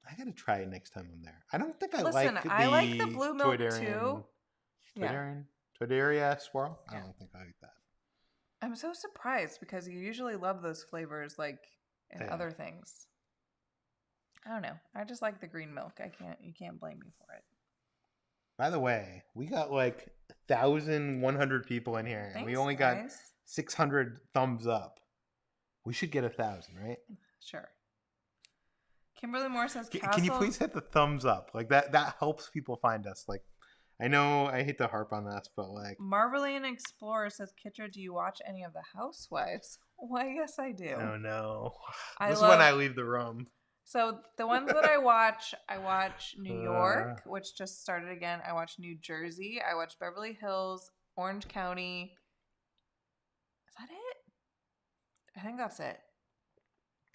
I gotta try it next time I'm there. I don't think I I like the blue milk, too. Toydaria swirl? I don't think I like that. I'm so surprised because you usually love those flavors like in other things. I don't know. I just like the green milk. You can't blame me for it. By the way, we got like 1,100 people in here. Thanks, we only got 600 thumbs up. We should get 1,000, right? Sure. Kimberly Moore says, can you please hit the thumbs up? Like that helps people find us. Like, I know I hate to harp on this, but like... Marveline Explorer says, Kitra, do you watch any of the Housewives? Why, yes, I do. Oh, no. This is when I leave the room. So the ones that I watch New York, which just started again. I watch New Jersey. I watch Beverly Hills, Orange County. Is that it? I think that's it.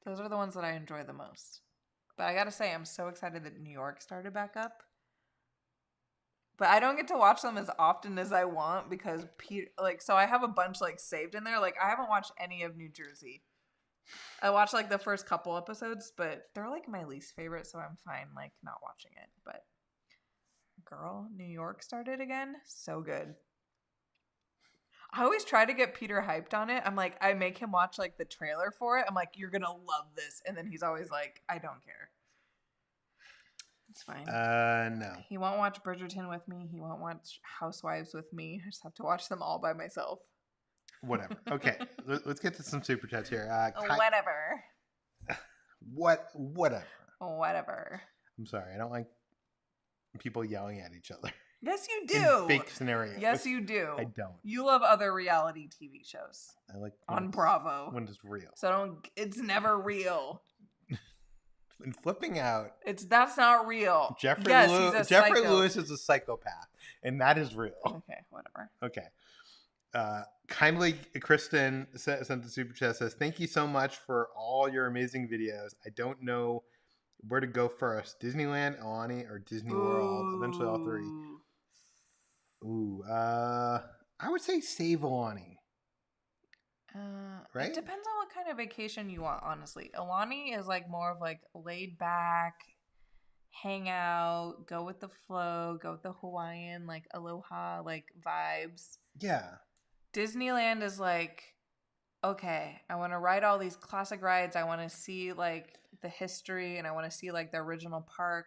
Those are the ones that I enjoy the most. But I gotta say, I'm so excited that New York started back up. But I don't get to watch them as often as I want because so I have a bunch like saved in there. Like I haven't watched any of New Jersey. I watched like the first couple episodes, but they're like my least favorite, so I'm fine like not watching it. But girl, New York started again. So good. I always try to get Peter hyped on it. I'm like, I make him watch like the trailer for it. I'm like, you're gonna love this. And then he's always like, I don't care. It's fine. No. He won't watch Bridgerton with me. He won't watch Housewives with me. I just have to watch them all by myself. Whatever. Okay. Let's get to some super chats here. Whatever. Whatever. Whatever. I'm sorry. I don't like people yelling at each other. Yes, you do. In fake scenarios. Yes, you do. I don't. You love other reality TV shows. I like on Bravo. When it's real. So it's never real. And flipping out. That's not real. Jeffrey Lewis is a psychopath, and that is real. Okay, whatever. Okay. Kindly Kristen sent the super chat, says, thank you so much for all your amazing videos. I don't know where to go first. Disneyland, Alani, or Disney World. Eventually all 3. Ooh. I would say save Alani. Right? It depends on what kind of vacation you want, honestly. Alani is like more of like laid back, hang out, go with the flow, go with the Hawaiian, like aloha, like vibes. Yeah. Disneyland is like, okay, I want to ride all these classic rides. I want to see like the history and I want to see like the original park.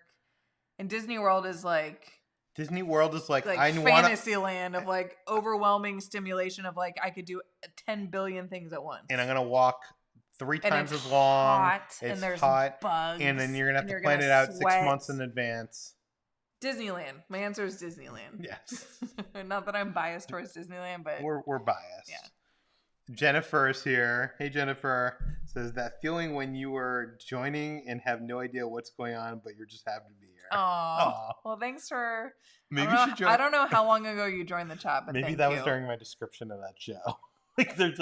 And Disney World is like, Disney World is like I want fantasy land of like overwhelming stimulation of like I could do 10 billion things at once. and I'm gonna walk 3 times as long. Hot, It's and there's hot, bugs, and then you're gonna have to you're plan gonna it out sweat. 6 months in advance. Disneyland. My answer is Disneyland. Yes. Not that I'm biased towards Disneyland, but We're biased. Yeah. Jennifer is here. Hey, Jennifer. Says that feeling when you were joining and have no idea what's going on, but you're just happy to be here. Oh, well, thanks for. Maybe you should join. I don't know how long ago you joined the chat, but maybe thank that you. was during my description of that show. Like there's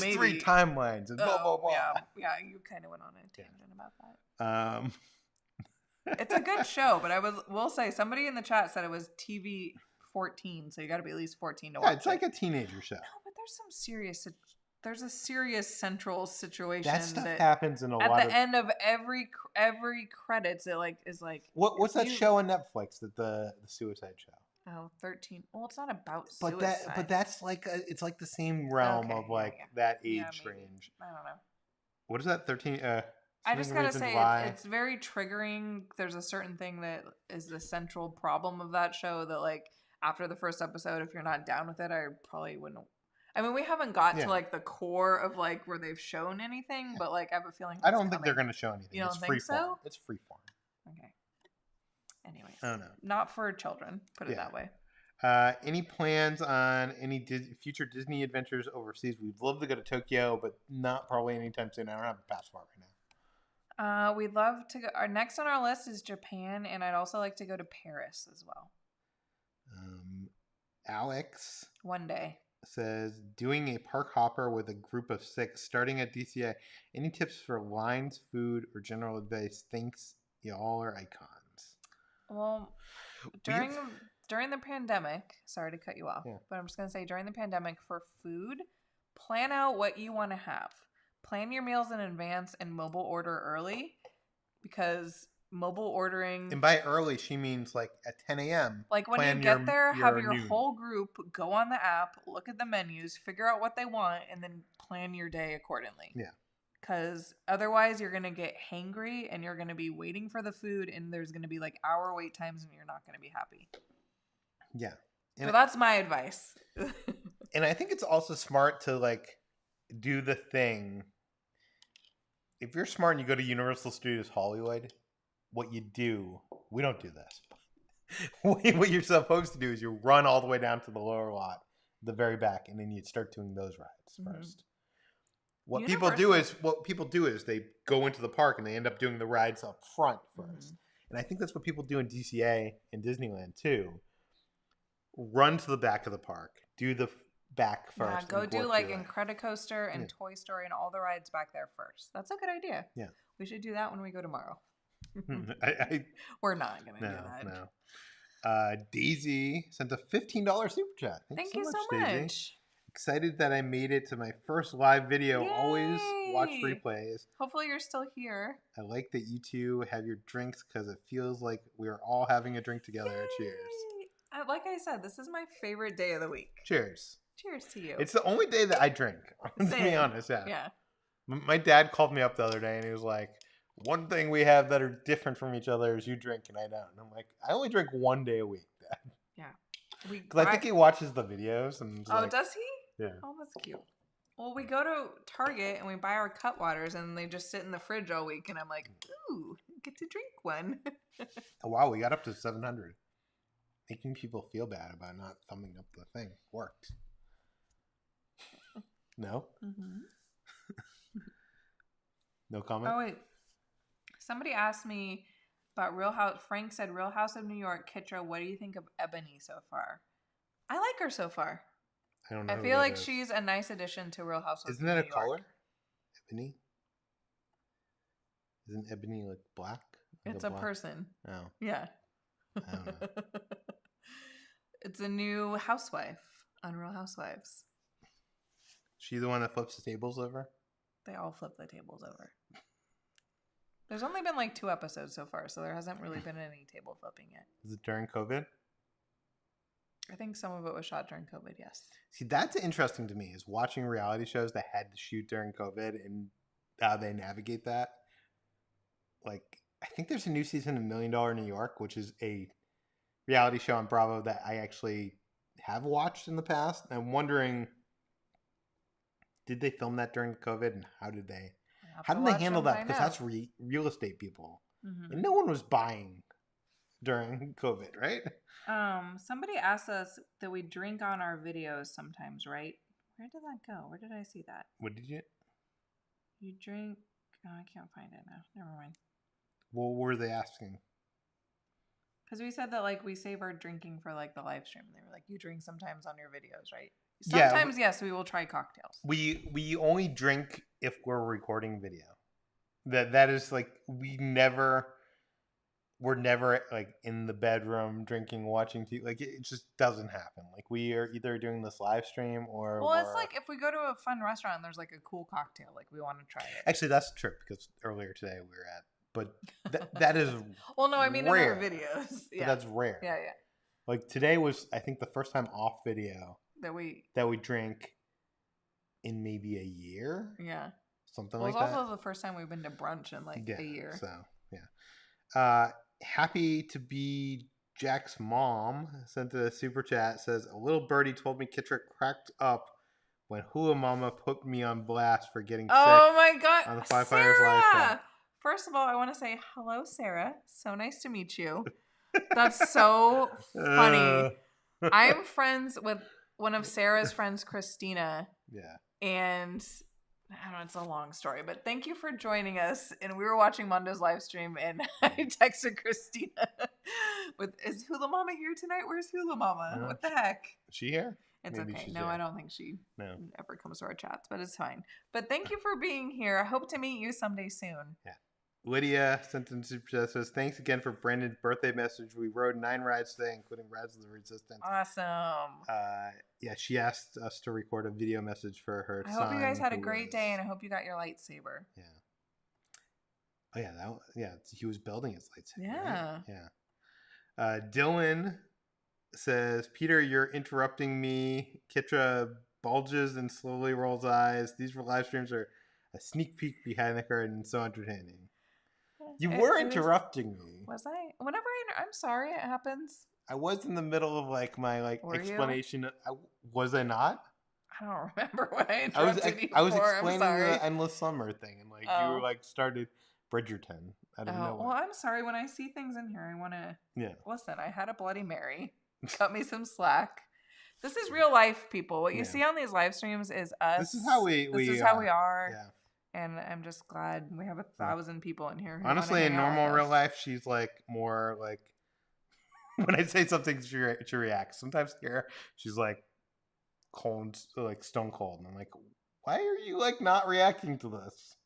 maybe. 3 timelines and blah blah blah. Yeah, you kind of went on a tangent about that. It's a good show, but will say somebody in the chat said it was TV 14, so you got to be at least 14 to watch. Yeah, it's like a teenager show. No, but there's a serious central situation that stuff happens in a lot at the end of every credits. It is like what's that show on Netflix that the Suicide Show? Oh, 13. Well, it's not about suicide. But that's like it's like the same realm of like that age range. I don't know. What is that? 13. I just gotta say it's very triggering. There's a certain thing that is the central problem of that show that like after the first episode, if you're not down with it, I probably wouldn't. I mean, we haven't got to like the core of like where they've shown anything, but like I have a feeling. I don't think they're going to show anything. You don't think so? It's freeform. Okay. Anyways, I don't know. Not for children. Put it that way. Any plans on any future Disney adventures overseas? We'd love to go to Tokyo, but not probably anytime soon. I don't have a passport right now. We'd love to go. Our next on our list is Japan, and I'd also like to go to Paris as well. Alex. One day. Says, doing a park hopper with a group of 6, starting at DCI. Any tips for lines, food, or general advice? Thanks, y'all are icons. Well, during the pandemic, sorry to cut you off, but I'm just going to say during the pandemic for food, plan out what you want to have. Plan your meals in advance and mobile order early because mobile ordering... And by early, she means like at 10 a.m. Like when you get there, have your whole group go on the app, look at the menus, figure out what they want, and then plan your day accordingly. Yeah. Because otherwise you're going to get hangry and you're going to be waiting for the food and there's going to be like hour wait times and you're not going to be happy. Yeah. So that's my advice. And I think it's also smart to like do the thing. If you're smart and you go to Universal Studios Hollywood, what you do, we don't do this. What you're supposed to do is you run all the way down to the lower lot, the very back, and then you start doing those rides first. What people do is they go into the park and they end up doing the rides up front first. And I think that's what people do in DCA and Disneyland too. Run to the back of the park, do the back first. Yeah, go do like Incredicoaster and Toy Story and all the rides back there first. That's a good idea. Yeah. We should do that when we go tomorrow. We're not going to do that. No. Daisy sent a $15 super chat. Thank you so much. Daisy. Excited that I made it to my first live video. Yay! Always watch replays. Hopefully you're still here. I like that you two have your drinks because it feels like we're all having a drink together. Yay! Cheers. Like I said, this is my favorite day of the week. Cheers. Cheers to you. It's the only day that I drink, to be honest. Yeah. My dad called me up the other day and he was like, one thing we have that are different from each other is you drink and I don't. And I'm like, I only drink one day a week, Dad. Yeah. Because I think he watches the videos. And does he? Yeah. Oh, that's cute. Well, we go to Target and we buy our Cutwaters and they just sit in the fridge all week. And I'm like, ooh, get to drink one. Oh, wow, we got up to 700. Making people feel bad about not thumbing up the thing worked. No? No comment? Oh, wait. Somebody asked me about Real House. Frank said, Real House of New York. Kitra, what do you think of Ebony so far? I like her so far. I don't know. I feel like she's a nice addition to Real House of New York. Isn't that a color? Ebony? Isn't Ebony like black? Like it's a person. Oh. Yeah. I don't know. It's a new housewife on Real Housewives. She the one that flips the tables over? They all flip the tables over. There's only been like 2 episodes so far, so there hasn't really been any table flipping yet. Is it during COVID? I think some of it was shot during COVID, yes. See, that's interesting to me, is watching reality shows that had to shoot during COVID and how they navigate that. Like, I think there's a new season of $1 Million New York, which is a reality show on Bravo that I actually have watched in the past. I'm wondering, did they film that during COVID, and how did they handle that? Because that's real estate people, and no one was buying during COVID, right? Somebody asked us that we drink on our videos sometimes, right? Where did that go? Where did I see that? What did you? You drink? Oh, I can't find it now. Never mind. What were they asking? Because we said that like we save our drinking for like the live stream. They were like, you drink sometimes on your videos, right? Sometimes, yes, we will try cocktails. We only drink if we're recording video. That is like we're never like in the bedroom drinking, watching TV. Like it just doesn't happen. Like we are either doing this live stream or it's like if we go to a fun restaurant and there's like a cool cocktail, like we want to try it. Actually, that's true because earlier today we were at, but that is well, no, I mean rare. In our videos. Yeah, but that's rare. Yeah. Like today was, I think, the first time off video that we drink in maybe a year. Yeah, something like that. It was also the first time we've been to brunch in like a year. So yeah. Happy to be Jack's mom sent a super chat. Says a little birdie told me Kitra cracked up when Hula Mama put me on blast for getting sick. Oh my god! On the Five Fires live show. First of all, I want to say hello, Sarah. So nice to meet you. That's so funny. I'm friends with one of Sarah's friends, Christina. Yeah. And I don't know, it's a long story, but thank you for joining us. And we were watching Mondo's live stream, and I texted Christina with, "Is Hula Mama here tonight? Where's Hula Mama? What the heck?" Is she here? It's Maybe okay. she's No, here. I don't think she ever comes to our chats, but it's fine. But thank you for being here. I hope to meet you someday soon. Yeah. Lydia sent in super chat, says, thanks again for Brandon's birthday message. We rode 9 rides today, including Rides of the Resistance. Awesome. Yeah, she asked us to record a video message for her son. I hope you guys had a great day, and I hope you got your lightsaber. Yeah. Oh, yeah, he was building his lightsaber. Yeah. Right? Yeah. Dylan says, Peter, you're interrupting me. Kitra bulges and slowly rolls eyes. These live streams are a sneak peek behind the curtain and so entertaining. You were interrupting me. Was I? Whenever I'm sorry, it happens. I was in the middle of like my explanation. Was I not? I don't remember what I interrupted you for. I was explaining the Endless Summer thing, and like you were like started Bridgerton. I don't know. Well, I'm sorry. When I see things in here, I want to. Yeah. Listen, I had a Bloody Mary. Cut me some slack. This is real life, people. What you see on these live streams is us. This is how we are. Yeah. And I'm just glad we have 1,000 people in here. Honestly, in normal real life, she's like more like when I say something, she reacts. Sometimes here, she's like cold, like stone cold, and I'm like, why are you like not reacting to this?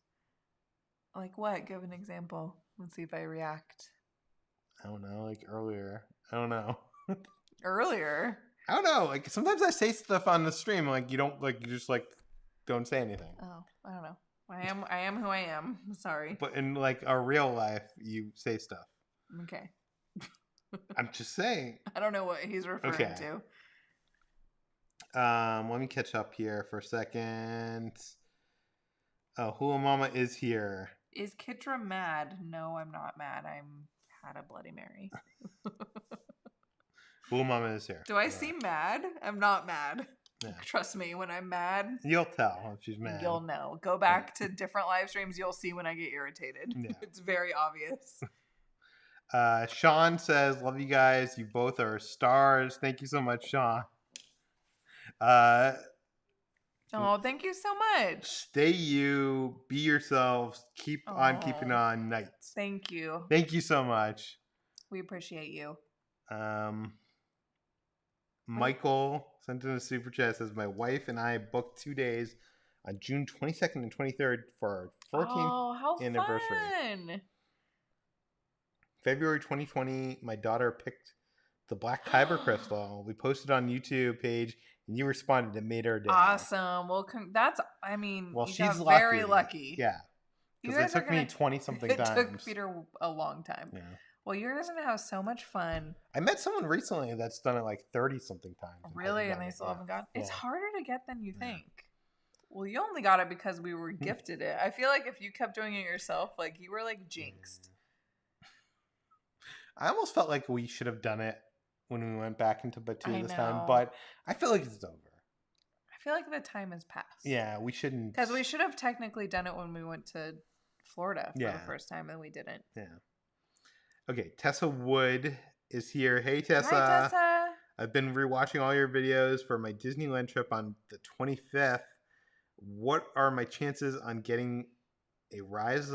Like what? Give an example. Let's see if I react. I don't know. Like earlier. I don't know. Earlier. I don't know. Like sometimes I say stuff on the stream, like you don't like. You just like don't say anything. Oh, I don't know. I am who I am. Sorry. But in like our real life, you say stuff. Okay. I'm just saying. I don't know what he's referring to. Let me catch up here for a second. Oh, Hula Mama is here. Is Kitra mad? No, I'm not mad. I'm had a Bloody Mary. Hula Mama is here. Do I seem mad? I'm not mad. Yeah. Trust me, when I'm mad, you'll tell if she's mad. You'll know. Go back to different live streams. You'll see when I get irritated. Yeah. It's very obvious. Sean says, love you guys. You both are stars. Thank you so much, Sean. Oh, thank you so much. Stay you. Be yourselves. Keep on keeping on, Knights. Thank you. Thank you so much. We appreciate you. Michael sent in a super chat, says, my wife and I booked 2 days on June 22nd and 23rd for our 14th anniversary. Fun. February 2020, my daughter picked the Black Kyber crystal. We posted on YouTube page, and you responded. It made her day. Awesome. Well, she's got very lucky. Yeah. Because it took me 20-something times. It took Peter a long time. Yeah. Well, you're going to have so much fun. I met someone recently that's done it like 30-something times. Really? And they still haven't gotten it? It's harder to get than you think. Well, you only got it because we were gifted it. I feel like if you kept doing it yourself, like you were like jinxed. I almost felt like we should have done it when we went back into Batu I this time, know. but I feel like it's over. I feel like the time has passed. Yeah, we shouldn't. Because we should have technically done it when we went to Florida for Yeah. the first time, and we didn't. Yeah. Okay, Tessa Wood is here. Hey, Tessa. Hi, Tessa. I've been rewatching all your videos for my Disneyland trip on the 25th. What are my chances on getting a Rise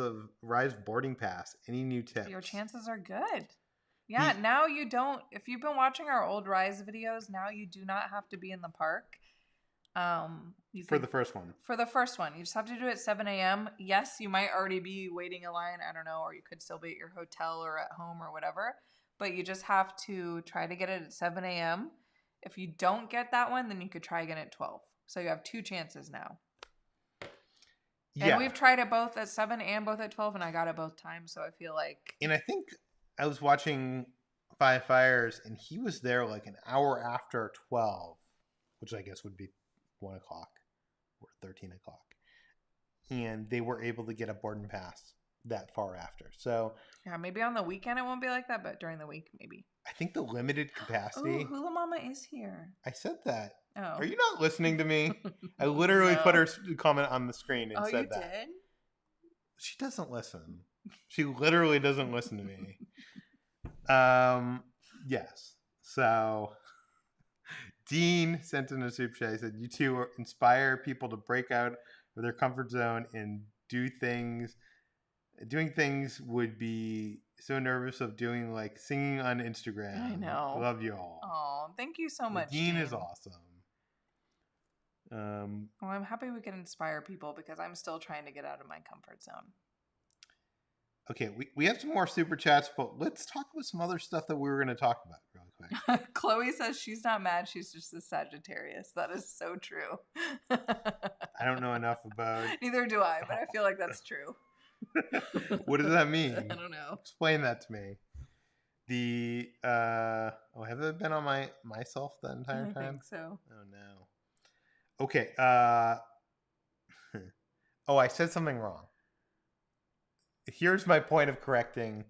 boarding pass? Any new tips? Your chances are good. Yeah, now you don't. If you've been watching our old Rise videos, now you do not have to be in the park. The first one. For the first one, you just have to do it at 7 a.m. Yes, you might already be waiting a line. I don't know, or you could still be at your hotel or at home or whatever. But you just have to try to get it at 7 a.m. If you don't get that one, then you could try again at 12. So you have 2 chances now. Yeah. And we've tried it both at 7 and both at 12, and I got it both times. So I feel like. And I think I was watching Five Fires, and he was there like an hour after 12, which I guess would be 1 o'clock or 13 o'clock. And they were able to get a boarding pass that far after. So yeah, maybe on the weekend it won't be like that, but during the week maybe. I think the limited capacity. Oh, Hula Mama is here. I said that. Oh. Are you not listening to me? I literally put her comment on the screen and said that. Oh, you did? She doesn't listen. She literally doesn't listen to me. Yes. So Dean sent in a super chat. He said, "You two inspire people to break out of their comfort zone and do things. Doing things would be so nervous of doing, like singing on Instagram. I know. Love you all." Oh, thank you so much. Dean is awesome. Well, I'm happy we can inspire people because I'm still trying to get out of my comfort zone. Okay, we have some more super chats, but let's talk about some other stuff that we were going to talk about really quick. Chloe says she's not mad. She's just a Sagittarius. That is so true. I don't know enough about... Neither do I, but I feel like that's true. What does that mean? I don't know. Explain that to me. Have I been on myself the entire time? I think so. Oh, no. Okay. I said something wrong. Here's my point of correcting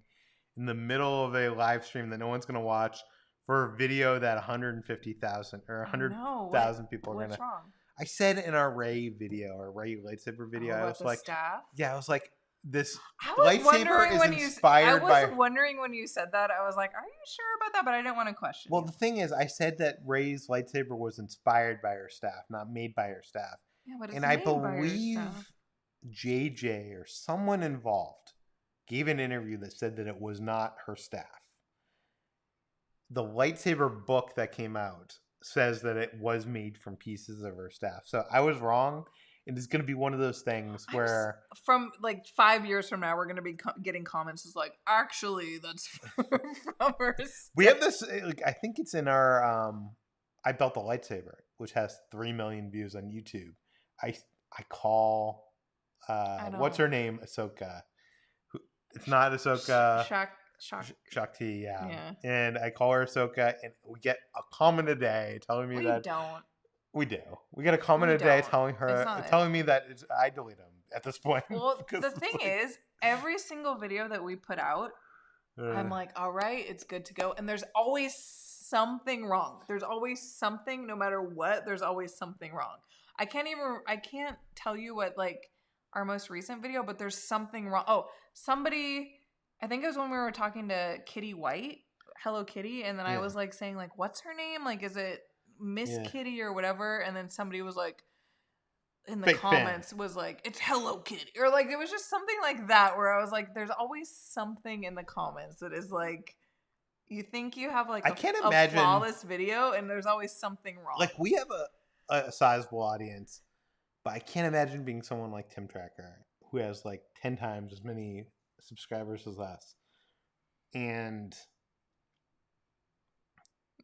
in the middle of a live stream that no one's going to watch for a video that 150,000 or 100,000 people are going to. What's wrong? I said in our Ray video, our Ray lightsaber video, I was like, staff? Yeah, I was like, this lightsaber is inspired by. I was wondering when you said that. I was like, are you sure about that? But I didn't want to question. Well, the thing is, I said that Ray's lightsaber was inspired by her staff, not made by her staff. Yeah, but it's and I believe JJ or someone involved gave an interview that said that it was not her staff. The lightsaber book that came out says that it was made from pieces of her staff. So I was wrong. And it's going to be one of those things where... From like 5 years from now, we're going to be getting comments as like, actually, that's from her staff. We have this, I think it's in our I Built the Lightsaber, which has 3 million views on YouTube. I call... what's her name? Ahsoka. It's not Ahsoka. Shakti, yeah. And I call her Ahsoka, and we get a comment a day telling me that... We don't. We do. We get a comment a day telling me that I delete them at this point. Well, the thing is, every single video that we put out, I'm like, all right, it's good to go. And there's always something wrong. There's always something, no matter what, there's always something wrong. I can't tell you what, like, our most recent video, but there's something wrong. Oh, somebody, I think it was when we were talking to Kitty White, Hello Kitty, and then I was like saying, like, what's her name? Like, is it Miss Kitty or whatever? And then somebody was like, in the comments, was like, it's Hello Kitty. Or like, it was just something like that where I was like, there's always something in the comments that is like, you think you have like a flawless video and there's always something wrong. Like, we have a sizable audience, but I can't imagine being someone like Tim Tracker who has like 10 times as many subscribers as us. And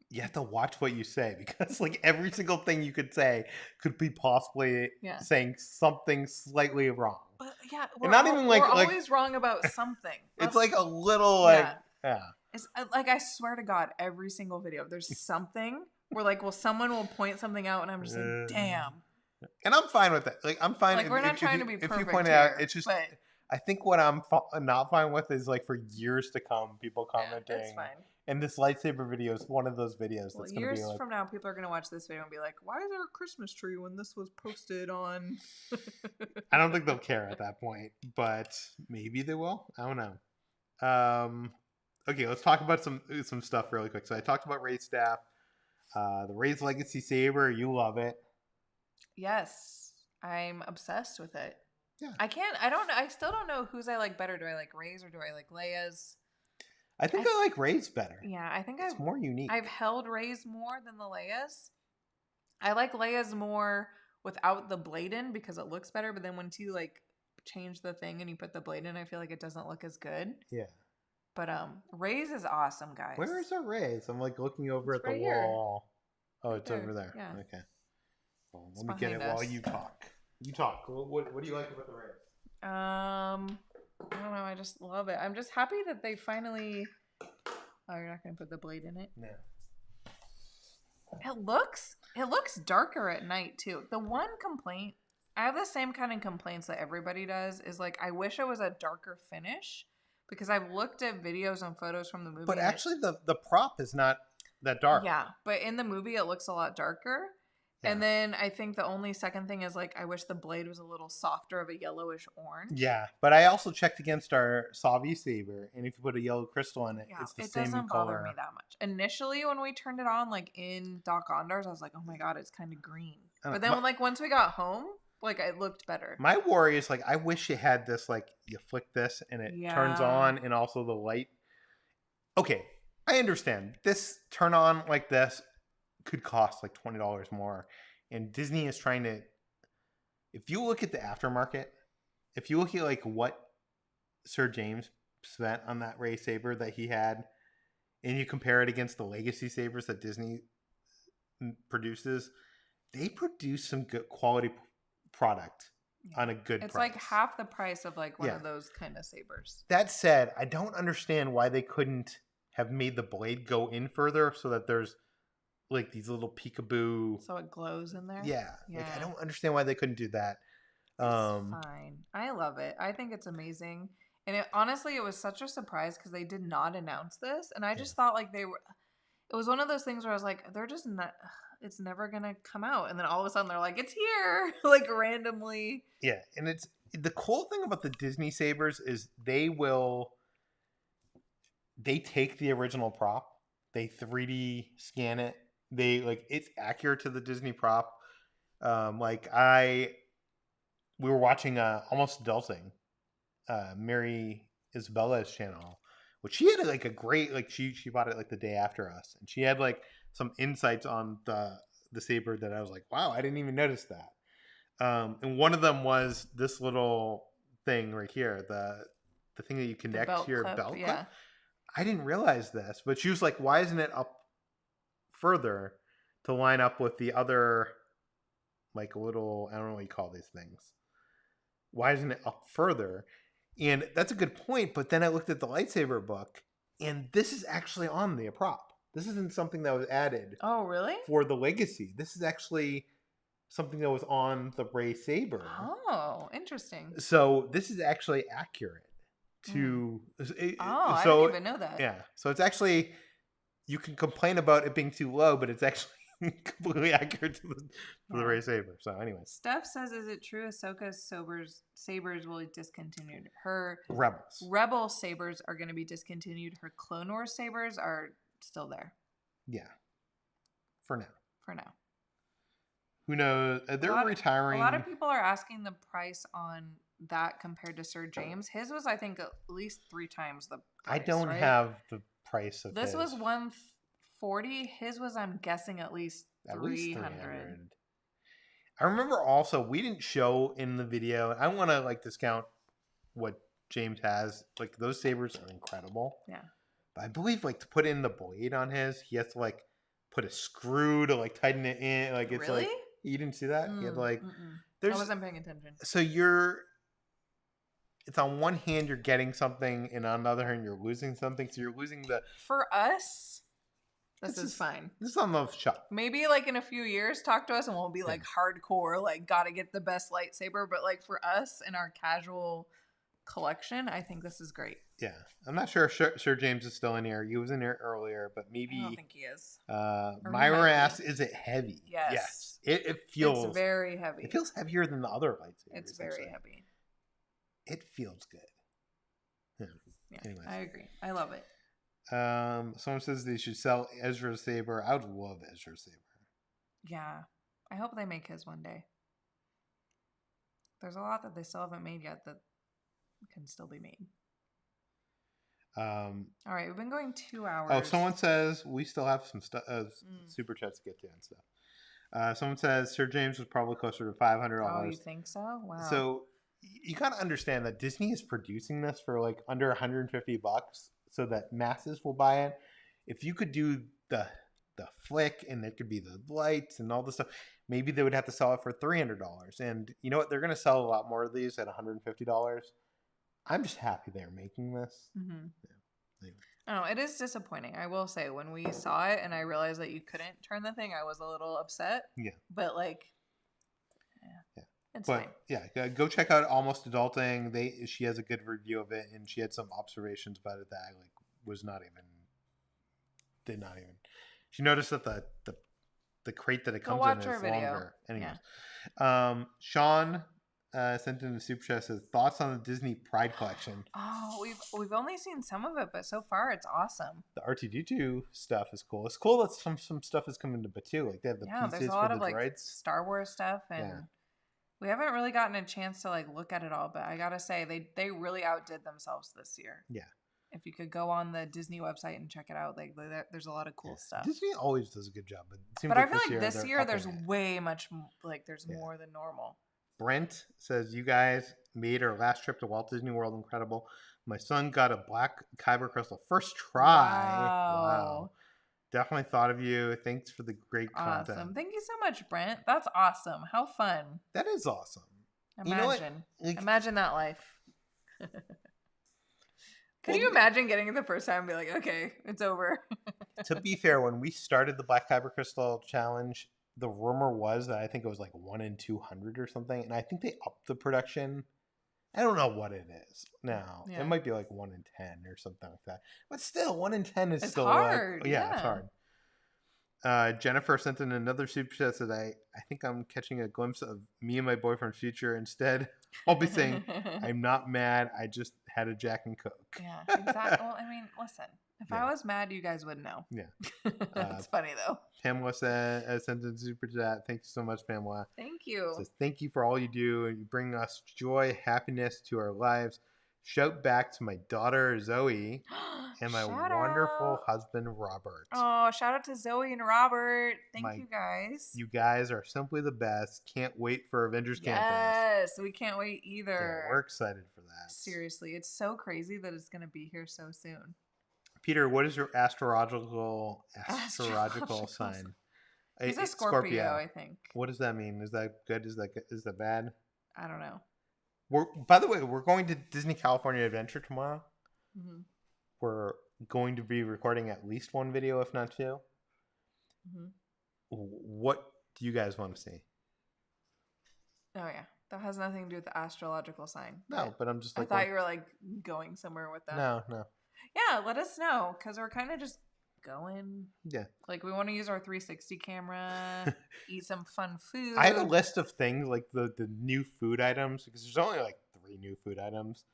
you have to watch what you say because like every single thing you could say could be possibly saying something slightly wrong. But yeah, we're always wrong about something. It's like a little like It's like, I swear to God, every single video there's something where like, well, someone will point something out and I'm just like, damn. And I'm fine with that. Like, I'm fine. Like, we're not trying to be perfect. If you point it out, it's just. I think what I'm not fine with is like for years to come, people commenting. That's fine. And this lightsaber video is one of those videos Well, that's going to be years like... from now, people are going to watch this video and be like, why is there a Christmas tree when this was posted on... I don't think they'll care at that point, but maybe they will. I don't know. Okay, let's talk about some stuff really quick. So I talked about Rey's staff. The Rey's Legacy Saber, you love it. Yes, I'm obsessed with it. Yeah. I still don't know whose I like better. Do I like Rey's or do I like Leia's? I think I like Rey's better. Yeah, I think it's more unique. I've held Rey's more than the Leia's. I like Leia's more without the blade in because it looks better, but then once you like change the thing and you put the blade in, I feel like it doesn't look as good. Yeah. But Rey's is awesome, guys. Where is our Rey's? I'm like looking over it's at the wall. Oh, it's over there. Yeah. Okay. Well, let me get it while you talk. You talk. What do you like about the Rey's? I don't know. I just love it. I'm just happy that they finally. Oh, you're not gonna put the blade in it? No. It looks darker at night too. The one complaint I have, the same kind of complaints that everybody does, is like I wish it was a darker finish because I've looked at videos and photos from the movie. But actually, the prop is not that dark. Yeah, but in the movie it looks a lot darker. Yeah. And then I think the only second thing is like I wish the blade was a little softer of a yellowish orange. Yeah, but I also checked against our Savi saber, and if you put a yellow crystal in it, it's the same color. It doesn't bother me that much. Initially, when we turned it on, like in Doc Ondars, I was like, "Oh my god, it's kind of green." But then, like once we got home, like it looked better. My worry is like I wish it had this, like you flick this and it turns on, and also the light. Okay, I understand this turn on like this could cost like $20 more, and Disney is trying to. If you look at the aftermarket, if you look at like what Sir James spent on that Rey saber that he had, and you compare it against the legacy sabers that Disney produces, they produce some good quality product on a good price. It's like half the price of like one of those kind of sabers. That said, I don't understand why they couldn't have made the blade go in further so that there's like these little peekaboo. So it glows in there? Yeah. Like I don't understand why they couldn't do that. It's fine. I love it. I think it's amazing. And honestly, it was such a surprise because they did not announce this. And I just thought like it was one of those things where I was like, they're just not, it's never going to come out. And then all of a sudden they're like, it's here, like randomly. Yeah. And it's the cool thing about the Disney sabers is they take the original prop, they 3D scan it. They like it's accurate to the Disney prop. We were watching Almost Adulting, Mary Isabella's channel, which she had like a great like she bought it like the day after us, and she had like some insights on the saber that I was like, wow, I didn't even notice that. And one of them was this little thing right here, the thing that you connect to your belt clip. I didn't realize this, but she was like, why isn't it up further to line up with the other, like a little, I don't know what you call these things. Why isn't it up further? And that's a good point. But then I looked at the lightsaber book, and this is actually on the prop. This isn't something that was added. Oh, really? For the legacy. This is actually something that was on the Rey saber. Oh, interesting. So this is actually accurate to. I didn't even know that. Yeah. So it's actually. You can complain about it being too low, but it's actually completely accurate to the Rey saber. So, anyways. Steph says, "Is it true Ahsoka's sabers will be discontinued? Her Rebel sabers are going to be discontinued. Her Clone Wars sabers are still there." Yeah, for now. Who knows? They're retiring. A lot of people are asking the price on that compared to Sir James. His was, I think, at least 3 times the price. I don't have the price of this was $140. His was, I'm guessing, at least $300. I remember also we didn't show in the video. I want to like discount what James has. Like those sabers are incredible. Yeah. But I believe like to put in the blade on his, he has to like put a screw to like tighten it in. Like it's really? Like you didn't see that? He had like I wasn't paying attention. So it's on one hand you're getting something, and on the other hand you're losing something. So you're losing the. For us, this is fine. This is on the shop. Maybe like in a few years, talk to us and we'll be like hardcore, like gotta get the best lightsaber. But like for us in our casual collection, I think this is great. Yeah. I'm not sure if Sir James is still in here. He was in here earlier, but I maybe. don't think he is. Myra asks, is it heavy? Yes. It feels. It's very heavy. It feels heavier than the other lightsabers. It's very heavy. It feels good. Yeah. Anyways. I agree. I love it. Someone says they should sell Ezra's saber. I would love Ezra's saber. Yeah. I hope they make his one day. There's a lot that they still haven't made yet that can still be made. All right, we've been going 2 hours. Oh, someone says we still have some super chats to get to and stuff. Someone says Sir James was probably closer to $500. Oh, you think so? Wow. So you gotta understand that Disney is producing this for like under $150, so that masses will buy it. If you could do the flick and it could be the lights and all this stuff, maybe they would have to sell it for $300. And you know what? They're gonna sell a lot more of these at $150. I'm just happy they're making this. Mm-hmm. Yeah. I don't know. It is disappointing. I will say, when we saw it and I realized that you couldn't turn the thing, I was a little upset. Yeah. But like, yeah. It's But fine. yeah, go check out Almost Adulting. She has a good review of it, and she had some observations about it that I like did not even. She noticed that the crate that it comes in is longer. Anyways, Sean sent in the super chat, says thoughts on the Disney Pride collection. Oh, we've only seen some of it, but so far it's awesome. The R2D2 stuff is cool. It's cool that some stuff is coming to Batu. Like they have the pieces there's a lot for of the like droids. Star Wars stuff, and we haven't really gotten a chance to like look at it all. But I gotta say, they really outdid themselves this year. Yeah. If you could go on the Disney website and check it out, like there's a lot of cool stuff. Disney always does a good job, but it seems but like I feel like this year there's way much there's more than normal. Brent says, you guys made our last trip to Walt Disney World incredible. My son got a black kyber crystal first try. Wow. Definitely thought of you. Thanks for the great content. Thank you so much, Brent. That's awesome. How fun. That is awesome. Imagine. Imagine that life. Can you imagine getting it the first time and be like, okay, it's over? To be fair, when we started the Black Kyber Crystal Challenge, the rumor was that I think it was like 1 in 200 or something. And I think they upped the production. I don't know what it is now. Yeah. It might be like 1 in 10 or something like that. But still, 1 in 10 is still hard. Like, it's hard. Jennifer sent in another super chat that I think I'm catching a glimpse of me and my boyfriend's future. Instead, I'll be saying, I'm not mad. I just had a Jack and Coke. Yeah, exactly. Well, I mean, listen. If I was mad, you guys would know. Yeah. It's funny, though. Pamela sent in super chat. Thank you so much, Pamela. Thank you. Says, thank you for all you do. You bring us joy, happiness to our lives. Shout back to my daughter, Zoe, and my wonderful husband, Robert. Oh, shout out to Zoe and Robert. Thank you, guys. You guys are simply the best. Can't wait for Avengers Campus. Yes, we can't wait either. Yeah, we're excited for that. Seriously, it's so crazy that it's going to be here so soon. Peter, what is your astrological sign? He's a Scorpio, I think. What does that mean? Is that good? Is that bad? I don't know. By the way, we're going to Disney California Adventure tomorrow. Mm-hmm. We're going to be recording at least one video, if not two. Mm-hmm. What do you guys want to see? Oh, yeah. That has nothing to do with the astrological sign. No, but I'm just like... I thought you were like going somewhere with that. No. Yeah, let us know, because we're kind of just going. Yeah. Like, we want to use our 360 camera, eat some fun food. I have a list of things, like the new food items, because there's only like 3 new food items.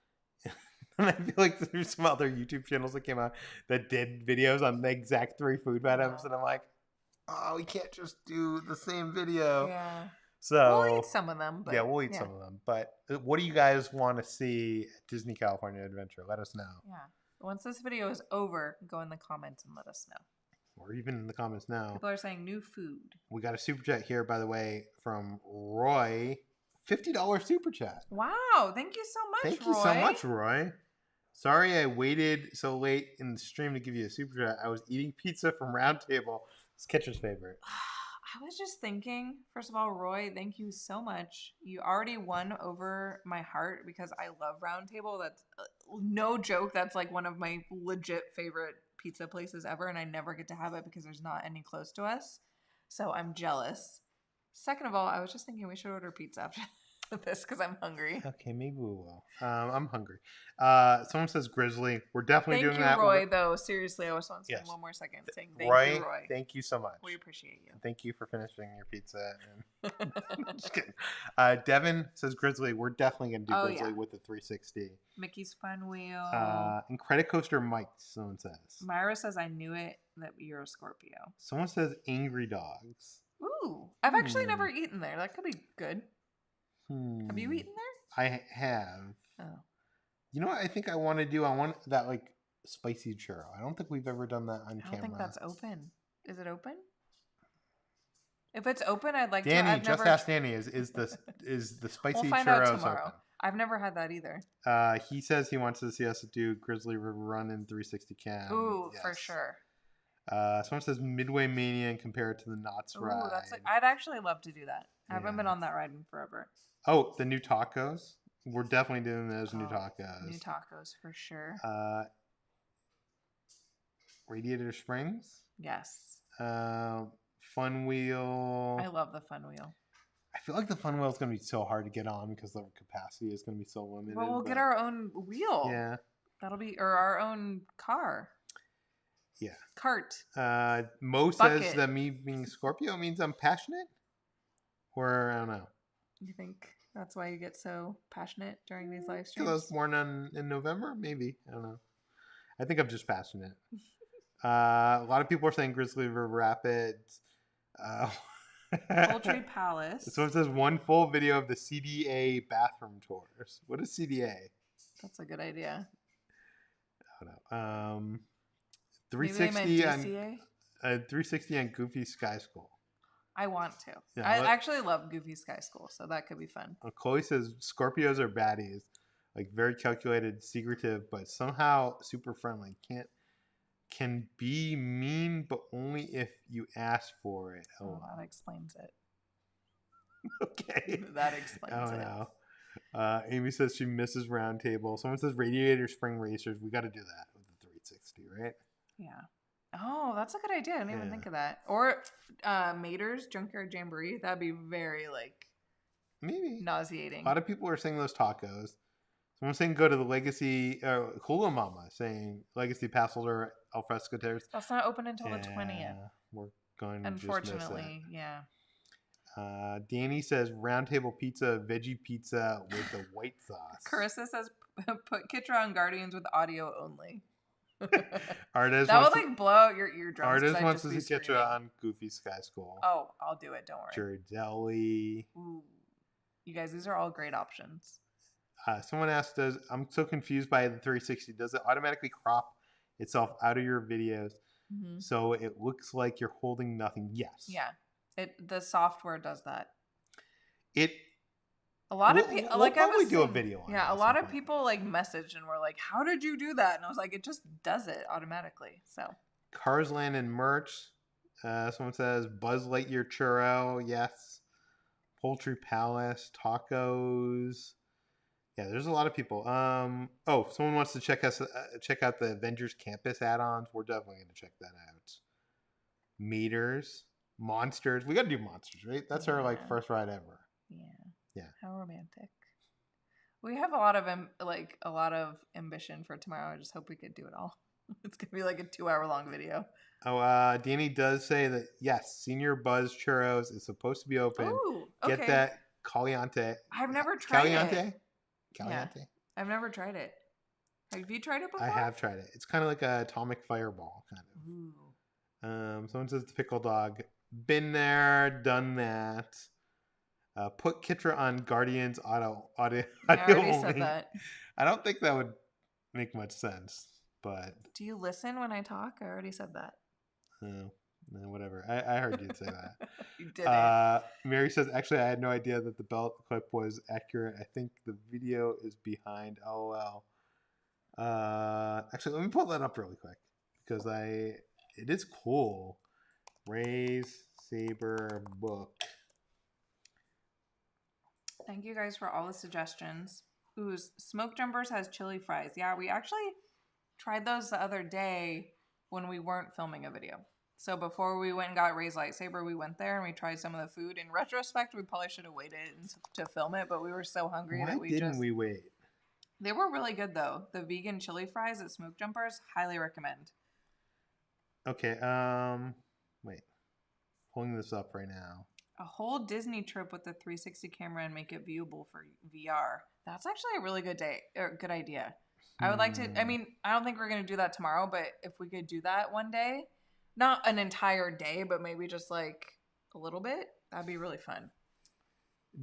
And I feel like there's some other YouTube channels that came out that did videos on the exact 3 food items, and I'm like, oh, we can't just do the same video. Yeah. So we'll eat some of them. But, we'll eat some of them. But what do you guys want to see at Disney California Adventure? Let us know. Yeah. Once this video is over, go in the comments and let us know. Or even in the comments now. People are saying new food. We got a super chat here, by the way, from Roy. $50 super chat. Wow. Thank you so much, Thank you so much, Roy. Sorry I waited so late in the stream to give you a super chat. I was eating pizza from Round Table. It's Ketcher's favorite. I was just thinking, first of all, Roy, thank you so much. You already won over my heart because I love Round Table. That's no joke. That's like one of my legit favorite pizza places ever, and I never get to have it because there's not any close to us. So I'm jealous. Second of all, I was just thinking we should order pizza after. this because I'm hungry. Okay, maybe we will. I'm hungry. Someone says Grizzly. We're definitely Thank doing you, that. Roy, though. Seriously, I just want to spend Yes. one more second saying thank Roy, you, Roy. thank you so much. We appreciate you. And thank you for finishing your pizza. And just kidding. Devin says Grizzly. We're definitely going to do Grizzly with the 360. Mickey's Fun Wheel. And Credit Coaster Mike, someone says. Myra says, I knew it that you're a Scorpio. Someone says Angry Dogs. Ooh. I've actually never eaten there. That could be good. Have you eaten there? I have. Oh. You know what I think I want to do? I want that like spicy churro. I don't think we've ever done that on camera. I don't think that's open. Is it open? If it's open, I'd like Danny, to. just ask Danny. Is the spicy we'll find churros out tomorrow. open? I've never had that either. He says he wants to see us do Grizzly River Run in 360 cam. Ooh, yes. For sure. Someone says Midway Mania and compare it to the Knott's ride. I'd actually love to do that. I haven't been on that ride in forever. Oh, the new tacos. We're definitely doing those new tacos. New tacos for sure. Radiator Springs. Yes. Fun Wheel. I love the Fun Wheel. I feel like the Fun Wheel is going to be so hard to get on because the capacity is going to be so limited. Well, we'll get our own wheel. Yeah. That'll be, or our own car. Yeah. Cart. Mo says that me being Scorpio means I'm passionate? Or I don't know. You think that's why you get so passionate during these live streams? Because I was born in November? Maybe. I don't know. I think I'm just passionate. A lot of people are saying Grizzly River Rapids. Poultry Palace. So it says one full video of the CDA bathroom tours. What is CDA? That's a good idea. I don't know. 360 on 360 on Goofy Sky School. I want to. Yeah, I actually love Goofy Sky School, so that could be fun. Chloe says Scorpios are baddies, like very calculated, secretive, but somehow super friendly. Can be mean, but only if you ask for it. Oh, that explains it. Okay. That explains it. Know. Amy says she misses Round Table. Someone says Radiator Spring Racers. We got to do that with the 360, right? Yeah. Oh, that's a good idea. I didn't even think of that. Or Mater's Junkyard Jamboree. That'd be very maybe nauseating. A lot of people are saying those tacos. Someone's saying go to the Legacy Hula Mama, saying Legacy Pass Holder Alfresco Terrace. That's not open until the 20th. We're going to unfortunately, just miss it. Yeah. Danny says Round Table Pizza, veggie pizza with the white sauce. Carissa says put Kitra on Guardians with audio only. Artist that would blow out your eardrums. Artist wants to see Kitra on Goofy Sky School. Oh, I'll do it. Don't worry. Ghirardelli. Ooh. You guys, these are all great options. Someone asked, I'm so confused by the 360. Does it automatically crop itself out of your videos so it looks like you're holding nothing? Yes. Yeah. The software does that. A lot of people we'll probably do a video on it. Yeah, a lot of people messaged and were like, "How did you do that?" And I was like, "It just does it automatically." So Cars Land and merch. Someone says Buzz Lightyear churro. Yes. Poultry Palace tacos. Yeah, there's a lot of people. Someone wants to check out the Avengers Campus add-ons. We're definitely going to check that out. Meters, Monsters. We got to do Monsters, right? That's our first ride ever. Yeah. How romantic. We have a lot of ambition for tomorrow. I just hope we could do it all. It's gonna be a 2-hour long video. Danny does say that yes, Senior Buzz Churros is supposed to be open. Ooh, okay. Get that Caliente. I've never tried it. Caliente. Yeah. I've never tried it. Have you tried it before? I have tried it. It's kind of like a atomic fireball kind of. Ooh. Someone says the pickle dog. Been there, done that. Put Kitra on Guardians audio I already only. said that. I don't think that would make much sense, but... Do you listen when I talk? I already said that. No, whatever. I heard you say that. You didn't. Mary says, actually, I had no idea that the belt clip was accurate. I think the video is behind. LOL. Actually, let me pull that up really quick because it is cool. Ray's Saber book. Thank you guys for all the suggestions. Ooh, Smoke Jumpers has chili fries. Yeah, we actually tried those the other day when we weren't filming a video. So before we went and got Ray's lightsaber, we went there and we tried some of the food. In retrospect, we probably should have waited to film it, but we were so hungry Why that we didn't we wait? They were really good though. The vegan chili fries at Smoke Jumpers, highly recommend. Okay, wait. Pulling this up right now. A whole Disney trip with the 360 camera and make it viewable for VR. That's actually a really good good idea. I would like to. I mean, I don't think we're gonna do that tomorrow, but if we could do that one day, not an entire day, but maybe just like a little bit, that'd be really fun.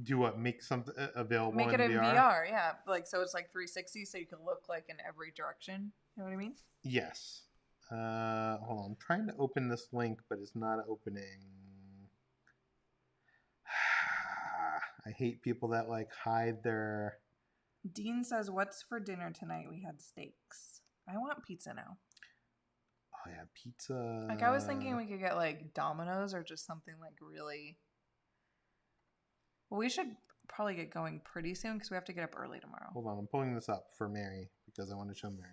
Do what? Make something available. Make it in VR, yeah. Like so, it's like 360, so you can look like in every direction. You know what I mean? Yes. Hold on. I'm trying to open this link, but it's not opening. I hate people that like hide their. Dean says, "What's for dinner tonight? We had steaks. I want pizza now." Oh yeah, pizza. Like I was thinking we could get like Domino's or just something like really. Well, we should probably get going pretty soon because we have to get up early tomorrow. Hold on, I'm pulling this up for Mary because I want to show Mary.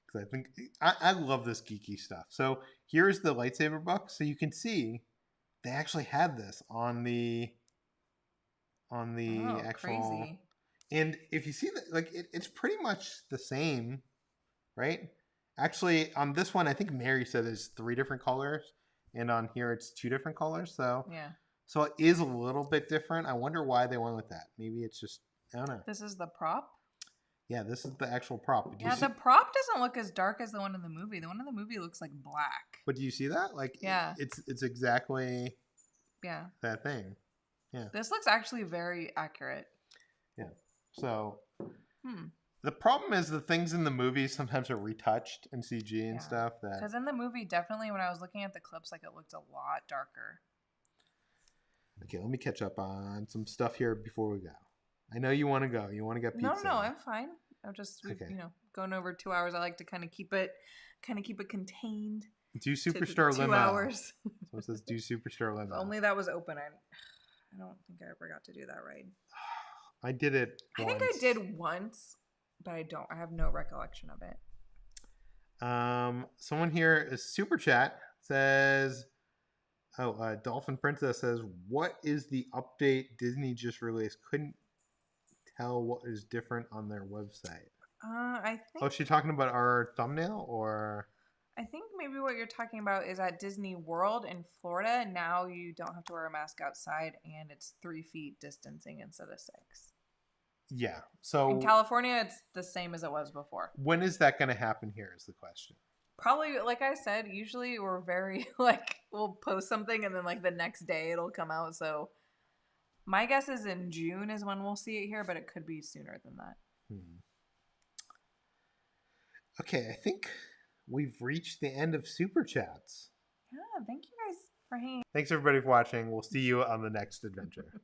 Because I think I love this geeky stuff. So here's the lightsaber book. So you can see they actually had this on the actual. Crazy. And if you see that, like it's pretty much the same, right? Actually, on this one, I think Mary said there's 3 different colors, and on here it's 2 different colors. So yeah. So it is a little bit different. I wonder why they went with that. Maybe it's just, I don't know. This is the prop? Yeah, this is the actual prop. Yeah, the prop doesn't look as dark as the one in the movie. The one in the movie looks like black. But do you see that? Like, yeah, it's exactly that thing. Yeah. This looks actually very accurate. Yeah. So the problem is the things in the movie sometimes are retouched in CG and stuff. Because in the movie, definitely when I was looking at the clips, like it looked a lot darker. Okay, let me catch up on some stuff here before we go. I know you want to go. You want to get pizza. No, I'm fine. I'm just going over 2 hours. I like to kind of keep it contained. Do Superstar Limo. 2 hours. So it says do Superstar Limo. If only that was open. I don't think I ever got to do that ride. I did it once. I think I did once, but I have no recollection of it. Someone here is Super Chat says, Dolphin Princess says, what is the update Disney just released? Couldn't tell what is different on their website. I think. Oh, is she talking about our thumbnail or? I think maybe what you're talking about is at Disney World in Florida. Now you don't have to wear a mask outside, and it's 3 feet distancing instead of 6. Yeah. So in California, it's the same as it was before. When is that going to happen here is the question. Probably, like I said, usually we're very, we'll post something and then, the next day it'll come out. So my guess is in June is when we'll see it here, but it could be sooner than that. Okay, I think we've reached the end of Super Chats. Yeah, thank you guys for hanging. Thanks, everybody, for watching. We'll see you on the next adventure.